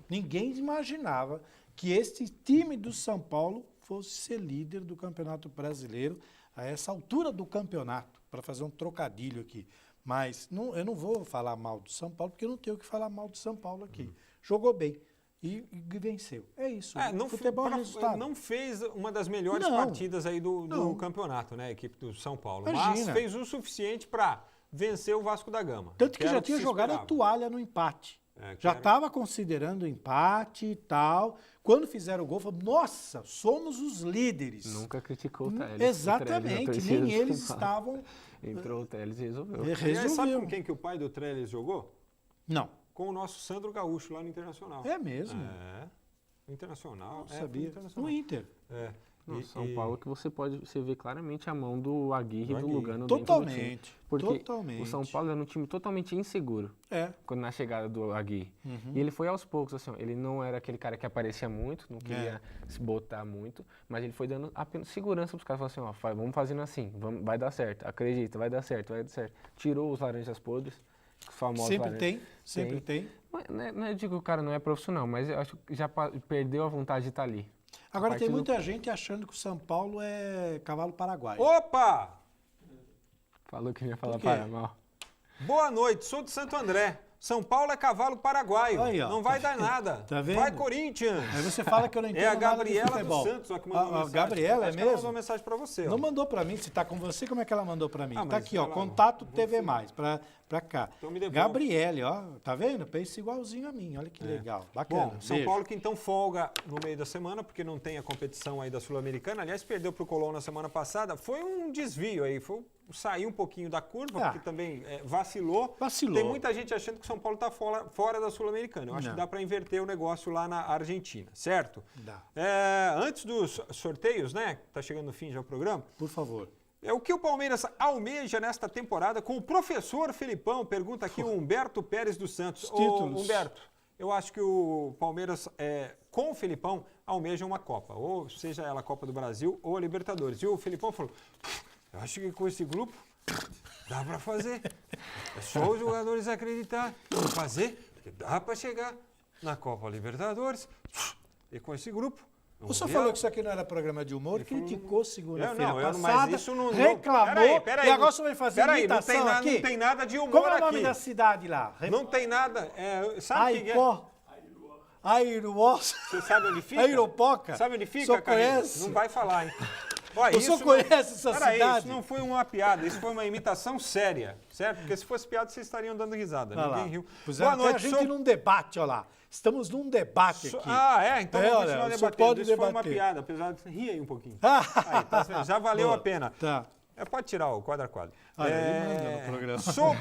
Ninguém imaginava que este time do São Paulo fosse ser líder do Campeonato Brasileiro a essa altura do campeonato, para fazer um trocadilho aqui. Mas eu não vou falar mal do São Paulo, porque eu não tenho o que falar mal do São Paulo aqui. Jogou bem. E venceu. É isso. Futebol é resultado. Não fez uma das melhores partidas aí do campeonato, né? A equipe do São Paulo. Imagina. Mas fez o suficiente para vencer o Vasco da Gama. Tanto que já tinha jogado a toalha no empate. Já estava considerando o empate e tal. Quando fizeram o gol, falou, nossa, somos os líderes. Nunca criticou o Telles. Exatamente, nem eles estavam... Entrou o Telles e resolveu. E sabe com quem que o pai do Telles jogou? Não. Com o nosso Sandro Gaúcho lá no Internacional. É mesmo? No Internacional. Não sabia. No Inter. No São Paulo que você vê claramente a mão do Aguirre e do Lugano totalmente, dentro do time. Porque o São Paulo era um time totalmente inseguro quando na chegada do Aguirre. E ele foi aos poucos, assim, ele não era aquele cara que aparecia muito, não queria se botar muito, mas ele foi dando apenas segurança para os caras, falando assim, vamos fazendo assim, vai dar certo, acredita, vai dar certo, vai dar certo. Tirou os laranjas podres, famosos laranjas. Sempre tem. Não digo que o cara não é profissional, mas eu acho que já perdeu a vontade de estar ali. Agora tem muita gente achando que o São Paulo é cavalo paraguaio. Opa! Falou que ia falar Paraná. Boa noite, sou de Santo André. São Paulo é cavalo paraguaio. Aí, ó, não vai dar nada. Tá vendo? Vai, Corinthians. Aí você fala que eu não entendo É a nada de Gabriela futebol. dos Santos, ó, que mandou mensagem. Gabriela, é Acho que ela mesmo? mandou mensagem para você. Ó. Não mandou para mim. Se tá com você, como é que ela mandou para mim? Ah, Tá mas aqui, ó, ela- contato você- TV+, pra cá. Então me devolve. Gabriele, ó, tá vendo? Pensa igualzinho a mim, olha que legal. Bacana. Bom, São Beijo. Paulo que então folga no meio da semana, porque não tem a competição aí da Sul-Americana. Aliás, perdeu para o Colón na semana passada. Foi um desvio aí, saiu um pouquinho da curva, porque também vacilou. Vacilou. Tem muita gente achando que o São Paulo está fora da Sul-Americana. Eu acho Não. que dá para inverter o negócio lá na Argentina, certo? Dá. Antes dos sorteios, né? Tá chegando no fim já o programa. Por favor. É o que o Palmeiras almeja nesta temporada com o professor Felipão, pergunta aqui o Humberto Pérez dos Santos. Os títulos. Ô, Humberto, eu acho que o Palmeiras, com o Felipão, almeja uma Copa, ou seja ela a Copa do Brasil ou a Libertadores. E o Felipão falou, eu acho que com esse grupo dá para fazer. É só os jogadores acreditar e fazer, que dá para chegar na Copa Libertadores. E com esse grupo... O senhor falou que isso aqui não era programa de humor, criticou segunda-feira passada, mas isso não... reclamou, Peraí, e agora o senhor vai fazer imitação aqui? Não tem nada de humor Como é o aqui. nome da cidade lá? Não tem nada. Sabe o que é? Airuó. Você sabe onde fica? Airopoca. Sabe onde fica, O senhor Carlinhos? conhece? Não vai falar, hein? Olha, O senhor conhece essa Peraí, cidade? isso não foi uma piada, isso foi uma imitação séria, certo? Porque se fosse piada, vocês estariam dando risada. Olha Ninguém lá. riu. Pois Boa até noite, a gente num debate, olha lá. Estamos num debate aqui. Então É, vamos olha, continuar o senhor debatendo. pode Isso foi uma debater. piada, apesar de... Ri aí um pouquinho. Aí, tá, já valeu Boa. a pena. Tá. Pode tirar o quadro a quadro. Olha, ele manda no programa. Estou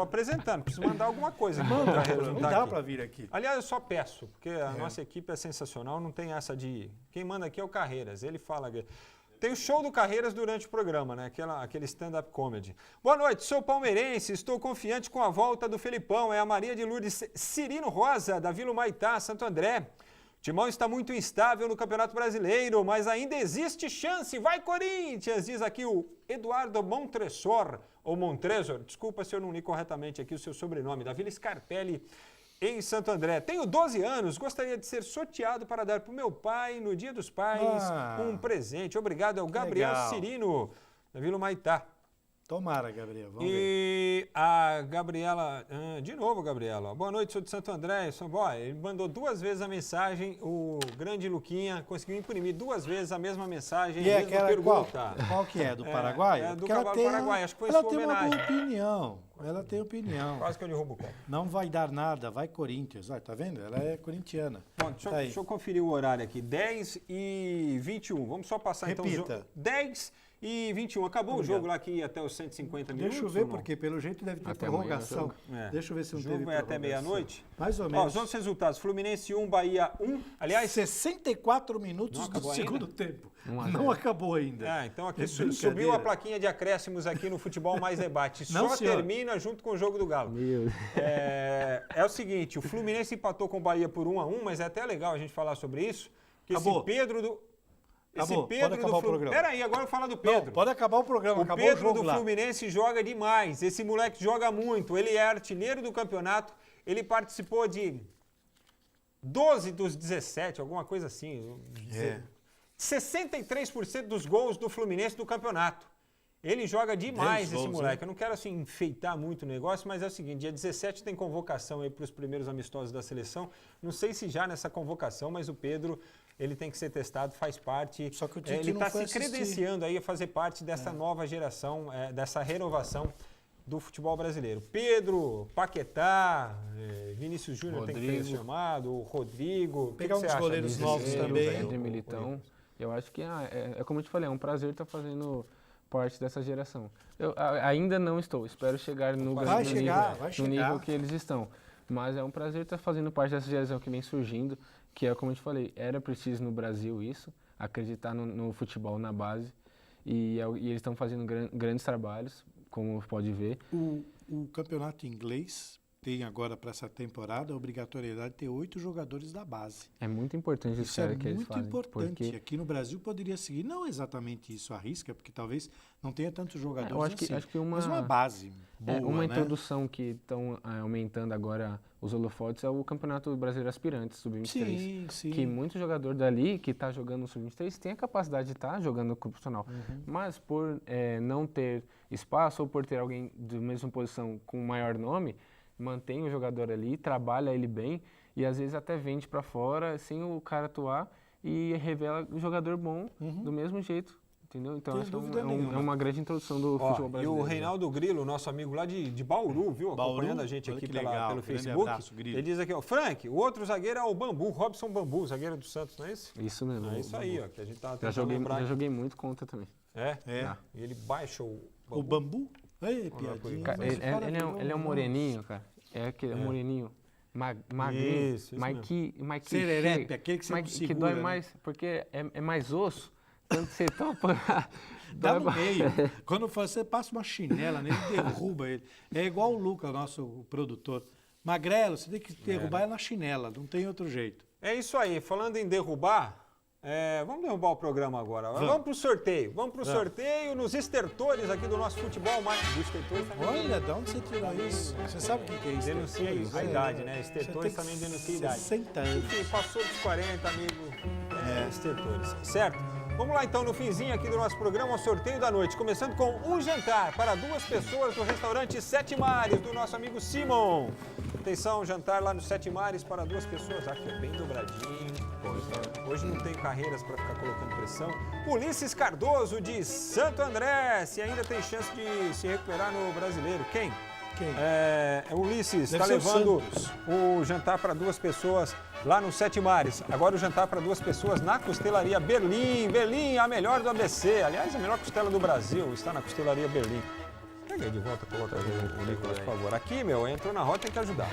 apresentando, preciso mandar alguma coisa aqui. Manda, pra não juntar dá aqui. para vir aqui. Aliás, eu só peço, porque a nossa equipe é sensacional, não tem essa de... Quem manda aqui é o Carreiras, ele fala... Tem o show do Carreiras durante o programa, né? Aquele stand-up comedy. Boa noite, sou palmeirense, estou confiante com a volta do Felipão. É a Maria de Lourdes Cirino Rosa, da Vila Humaitá, Santo André. O Timão está muito instável no Campeonato Brasileiro, mas ainda existe chance. Vai, Corinthians! Diz aqui o Eduardo Montresor, ou Montresor, desculpa se eu não li corretamente aqui o seu sobrenome, da Vila Scarpelli, em Santo André. Tenho 12 anos, gostaria de ser sorteado para dar para o meu pai, no Dia dos Pais, um presente. Obrigado, é o Gabriel legal. Cirino, da Vila Humaitá. Tomara, Gabriel, vamos ver. E a Gabriela, de novo, Gabriela. Boa noite, sou de Santo André. Ele mandou 2 vezes a mensagem, o grande Luquinha conseguiu imprimir 2 vezes a mesma mensagem, E a é mesma aquela pergunta. qual que é? Do Paraguai? É do Porque ela cavalo tem paraguai, acho que foi ela sua tem uma homenagem. opinião. Ela tem opinião. Quase que eu derrubo o copo. Não vai dar nada, vai Corinthians. Olha, tá vendo? Ela é corintiana. Bom, Tá deixa eu conferir o horário aqui. 10h21. Vamos só passar Repita. então o jogo. 10h21. Acabou o jogo lá que ia até os 150 minutos? Deixa eu ver, ou não? porque pelo jeito deve ter Até amanhã, prorrogação. É. Deixa eu ver se O não jogo teve é até prorrogação. meia-noite? Mais ou Ó, menos. os outros resultados. Fluminense 1, Bahia 1. Aliás, 64 minutos Não do acabou ainda? segundo tempo. 1 a 0. Não acabou ainda. então aqui É subiu brincadeira. a plaquinha de acréscimos aqui no Futebol Mais Debate. Não, Só senhor. termina junto com o jogo do Galo. Meu Deus. É o seguinte, o Fluminense empatou com o Bahia por 1-1, mas é até legal a gente falar sobre isso. Que Acabou. esse Pedro do... Acabou, pode acabar o programa. Peraí, agora eu falo do Não, Pedro. pode acabar o programa, O acabou Pedro o jogo do lá. Fluminense joga demais. Esse moleque joga muito. Ele é artilheiro do campeonato. Ele participou de 12 dos 17, alguma coisa assim. 63% dos gols do Fluminense do campeonato. Ele joga demais, 10 esse gols, moleque. Eu não quero assim enfeitar muito o negócio, mas é o seguinte, dia 17 tem convocação aí para os primeiros amistosos da seleção. Não sei se já nessa convocação, mas o Pedro, ele tem que ser testado, faz parte. Só que o Tite ele não está foi se assistir. credenciando aí a fazer parte dessa nova geração, dessa renovação do futebol brasileiro. Pedro, Paquetá, Vinícius Júnior tem que ter Rodrigo. chamado, o Rodrigo. O que Pegar que você uns acha goleiros disso? novos Cruzeiro, também. Éder Militão. Eu acho que é como eu te falei, é um prazer estar fazendo parte dessa geração. Eu ainda não estou, espero chegar no, Vai no chegar, nível, vai no chegar. nível que eles estão. Mas é um prazer estar fazendo parte dessa geração que vem surgindo, que é como eu te falei, era preciso no Brasil isso, acreditar no futebol na base, e eles estão fazendo grandes trabalhos, como pode ver. O campeonato inglês tem agora para essa temporada a obrigatoriedade de ter 8 jogadores da base. É muito importante Isso é que eles muito fazem. importante. Porque Aqui no Brasil poderia seguir, não exatamente isso à risca, porque talvez não tenha tantos jogadores eu acho que, assim, que mas uma base boa, uma né? introdução que estão aumentando agora os holofotes é o Campeonato Brasileiro Aspirantes, Sub-23. Sim, sim. Que muito jogador dali que está jogando no Sub-23 tem a capacidade de estar jogando no clube profissional. Mas por não ter espaço ou por ter alguém da mesma posição com maior nome, mantém o jogador ali, trabalha ele bem e às vezes até vende para fora sem o cara atuar e revela um jogador bom do mesmo jeito. Entendeu? Então, acho que é uma grande introdução do futebol brasileiro. E o Reinaldo Grilo, nosso amigo lá de Bauru, viu? Bauru? Acompanhando a gente aqui pelo Facebook. Abraço, ele diz aqui, ó, Frank, o outro zagueiro é o Bambu, Robson Bambu, zagueiro do Santos, não é isso? Isso mesmo. É isso aí, ó, que a gente tá já joguei muito contra também. É? E ele baixa o Bambu. O Bambu? Ei, piadinha. Cara, ele é um moreninho, cara. É aquele moreninho. Magrinho, mas Sererepe, aquele que você não segura, que dói mais, porque é mais osso, tanto você topa... Dá no meio. Quando você passa uma chinela nele, derruba ele. É igual o Lucas, nosso produtor. Magrelo, você tem que derrubar ele na chinela, não tem outro jeito. É isso aí, falando em derrubar, vamos derrubar o programa agora. Vamos pro sorteio. Vamos pro sorteio nos estertores aqui do nosso futebol mais. Olha, de onde você tirou isso? Você sabe o que é isso? Denuncia isso, a idade, né? Estertores também denuncia a idade. 60 anos. Enfim, passou dos 40, amigo. Estertores, certo? Vamos lá então no finzinho aqui do nosso programa, o sorteio da noite, começando com um jantar para 2 pessoas no restaurante Sete Mares, do nosso amigo Simon. Atenção, jantar lá no Sete Mares para 2 pessoas, aqui é bem dobradinho. Hoje não tem carreiras para ficar colocando pressão. Ulisses Cardoso de Santo André, se ainda tem chance de se recuperar no Brasileiro. Quem? Ulisses está levando o jantar para 2 pessoas lá no Sete Mares. Agora o jantar para 2 pessoas na Costelaria Berlim. Berlim, a melhor do ABC. Aliás, a melhor costela do Brasil está na Costelaria Berlim. Pega aí de volta, coloca o Nicolas, por favor. Aqui, entrou na rota, tem que ajudar.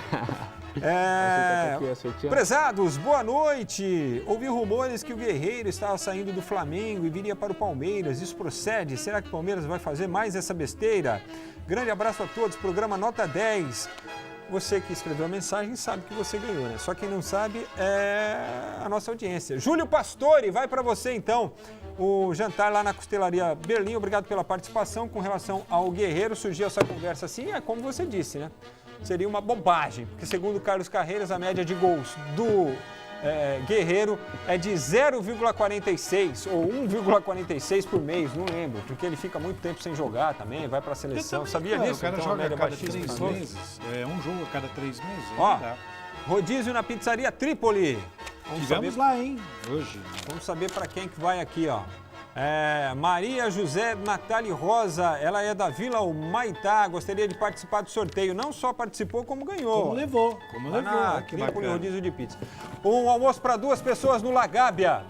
Prezados, boa noite. Ouvi rumores que o Guerreiro estava saindo do Flamengo e viria para o Palmeiras. Isso procede? Será que o Palmeiras vai fazer mais essa besteira? Grande abraço a todos, programa Nota 10. Você que escreveu a mensagem sabe que você ganhou, né? Só quem não sabe é a nossa audiência. Júlio Pastore, vai para você então. O jantar lá na Costelaria Berlim, obrigado pela participação. Com relação ao Guerreiro, surgiu essa conversa assim, como você disse, né? Seria uma bobagem, porque segundo Carlos Carreiras, a média de gols do Guerreiro é de 0,46 ou 1,46 por mês, não lembro, porque ele fica muito tempo sem jogar também, vai para a seleção. Sabia disso? O cara então, joga a cada 3 meses, um jogo a cada 3 meses. Ó, rodízio na pizzaria Trípoli. Tivemos lá, hein, hoje. Vamos saber para quem que vai aqui, ó. Maria José Natali Rosa, ela é da Vila Humaitá, gostaria de participar do sorteio. Não só participou, como ganhou. Como levou. Que Trípoli, rodízio de pizza. Um almoço para 2 pessoas no Lagábia.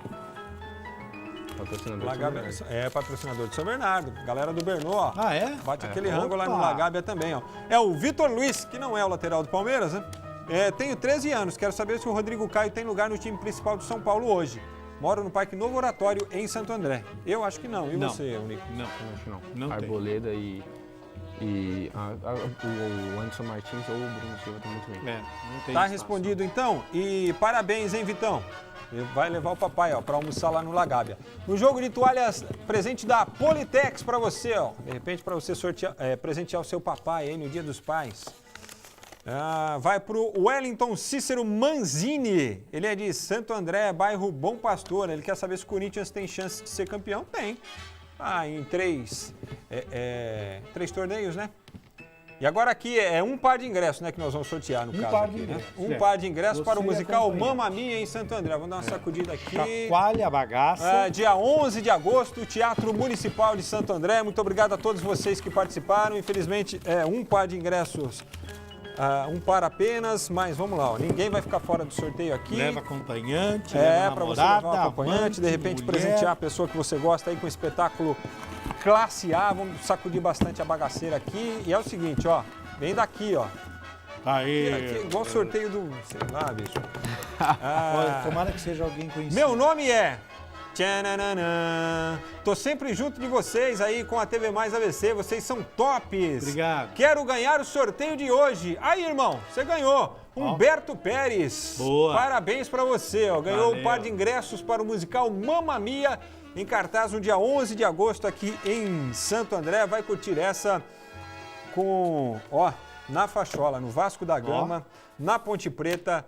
Patrocinador Lagábia patrocinador de São Bernardo. Galera do Bernô, ó. Ah, é? Bate aquele rango lá no Lagábia também, ó. É o Vitor Luiz, que não é o lateral do Palmeiras, né? Tenho 13 anos, quero saber se o Rodrigo Caio tem lugar no time principal do São Paulo hoje. Moro no Parque Novo Oratório, em Santo André. Eu acho que não. E você, Nico? Não, acho não. Não Arboleda tem. O Anderson Martins ou o Bruno Silva estão muito bem. Não tem Tá respondido então? E parabéns, hein, Vitão? Vai levar o papai, ó, para almoçar lá no Lagábia. No jogo de toalhas, presente da Politex para você, ó. De repente, para você presentear o seu papai aí no Dia dos Pais. Vai pro Wellington Cícero Manzini. Ele é de Santo André, bairro Bom Pastor. Ele quer saber se o Corinthians tem chance de ser campeão. Tem. Em 3 torneios, né? E agora aqui é um par de ingressos, né, que nós vamos sortear no caso aqui, né? Um par de ingressos para o musical Mamma Mia em Santo André. Vamos dar uma sacudida aqui. Chacoalha a bagaça. Dia 11 de agosto, Teatro Municipal de Santo André. Muito obrigado a todos vocês que participaram. Infelizmente, um par de ingressos. Um par apenas, mas vamos lá, ó. Ninguém vai ficar fora do sorteio aqui. Leva acompanhante, para você levar um acompanhante, de repente presentear a pessoa que você gosta aí com um espetáculo classe A. Vamos sacudir bastante a bagaceira aqui. E é o seguinte, ó, vem daqui, ó. Aí. Aqui, igual o sorteio do, sei lá, bicho. Tomara que seja alguém conhecido. Meu nome é... Tchananã. Tô sempre junto de vocês aí com a TV Mais ABC, vocês são tops. Obrigado. Quero ganhar o sorteio de hoje. Aí, irmão, você ganhou. Humberto Pérez. Boa. Parabéns pra você, ó. Ganhou um par de ingressos para o musical Mamma Mia, em cartaz no dia 11 de agosto aqui em Santo André. Vai curtir essa na Fachola, no Vasco da Gama, na Ponte Preta.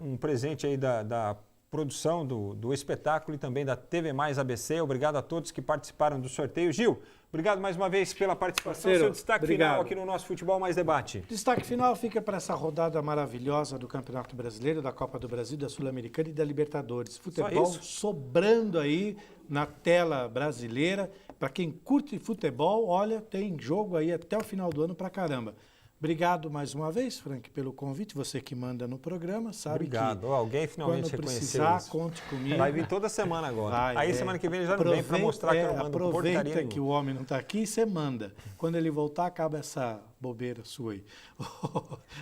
Um presente aí da produção do espetáculo e também da TV Mais ABC. Obrigado a todos que participaram do sorteio. Gil, obrigado mais uma vez pela participação. Seu destaque final aqui no nosso Futebol Mais Debate. Destaque final fica para essa rodada maravilhosa do Campeonato Brasileiro, da Copa do Brasil, da Sul-Americana e da Libertadores. Futebol sobrando aí na tela brasileira. Para quem curte futebol, olha, tem jogo aí até o final do ano pra caramba. Obrigado mais uma vez, Frank, pelo convite. Você que manda no programa, sabe que alguém finalmente quando reconheceu precisar, isso. conte comigo. Vai vir toda semana agora. Aí semana que vem ele já não vem para mostrar que eu mando porcaria Aproveita que o homem não está aqui e você manda. Quando ele voltar, acaba essa bobeira sua aí.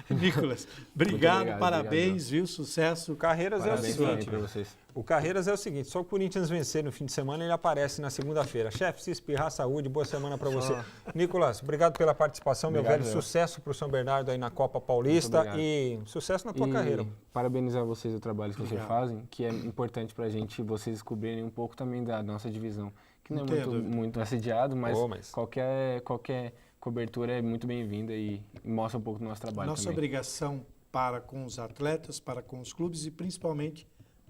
Nicolas, obrigado, parabéns, viu? Sucesso. O Carreiras é o seguinte, para vocês. O Carreiras é o seguinte, só o Corinthians vencer no fim de semana, ele aparece na segunda-feira. Chefe, se espirrar, saúde, boa semana para você. Nicolas, obrigado pela participação, meu velho. Sucesso para o São Bernardo aí na Copa Paulista e sucesso na tua carreira. Parabenizar vocês o trabalho que vocês fazem, que é importante para a gente, vocês descobrirem um pouco também da nossa divisão, que não é muito assediado, mas qualquer cobertura é muito bem-vinda e mostra um pouco do nosso trabalho. Nossa obrigação para com os atletas, para com os clubes e principalmente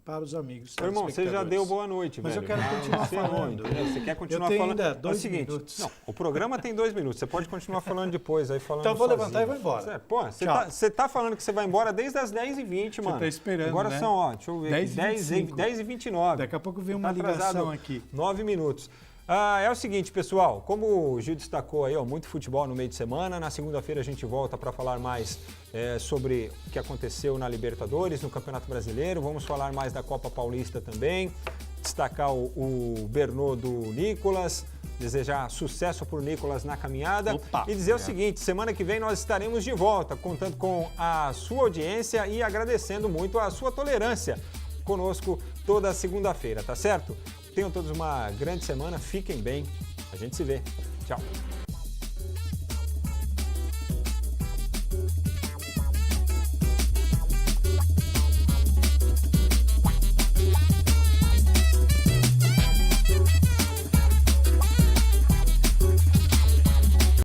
para os amigos. Irmão, você já deu boa noite, mas velho. eu quero continuar falando. Você quer continuar falando? Ainda 2 minutos. Não, o programa tem 2 minutos. Você pode continuar falando depois, aí falando. Então eu vou levantar e vou embora. Pô, você tá falando que você vai embora desde as 10h20, mano. Você tá esperando, agora né? são, ó, deixa eu ver, 10h29. Daqui a pouco vem uma ligação aqui. 9 minutos. É o seguinte, pessoal, como o Gil destacou aí, muito futebol no meio de semana. Na segunda-feira a gente volta para falar mais sobre o que aconteceu na Libertadores, no Campeonato Brasileiro. Vamos falar mais da Copa Paulista também, destacar o Bernô do Nicolas, desejar sucesso para o Nicolas na caminhada e dizer o seguinte, semana que vem nós estaremos de volta, contando com a sua audiência e agradecendo muito a sua tolerância conosco toda segunda-feira, tá certo? Tenham todos uma grande semana, fiquem bem, a gente se vê. Tchau.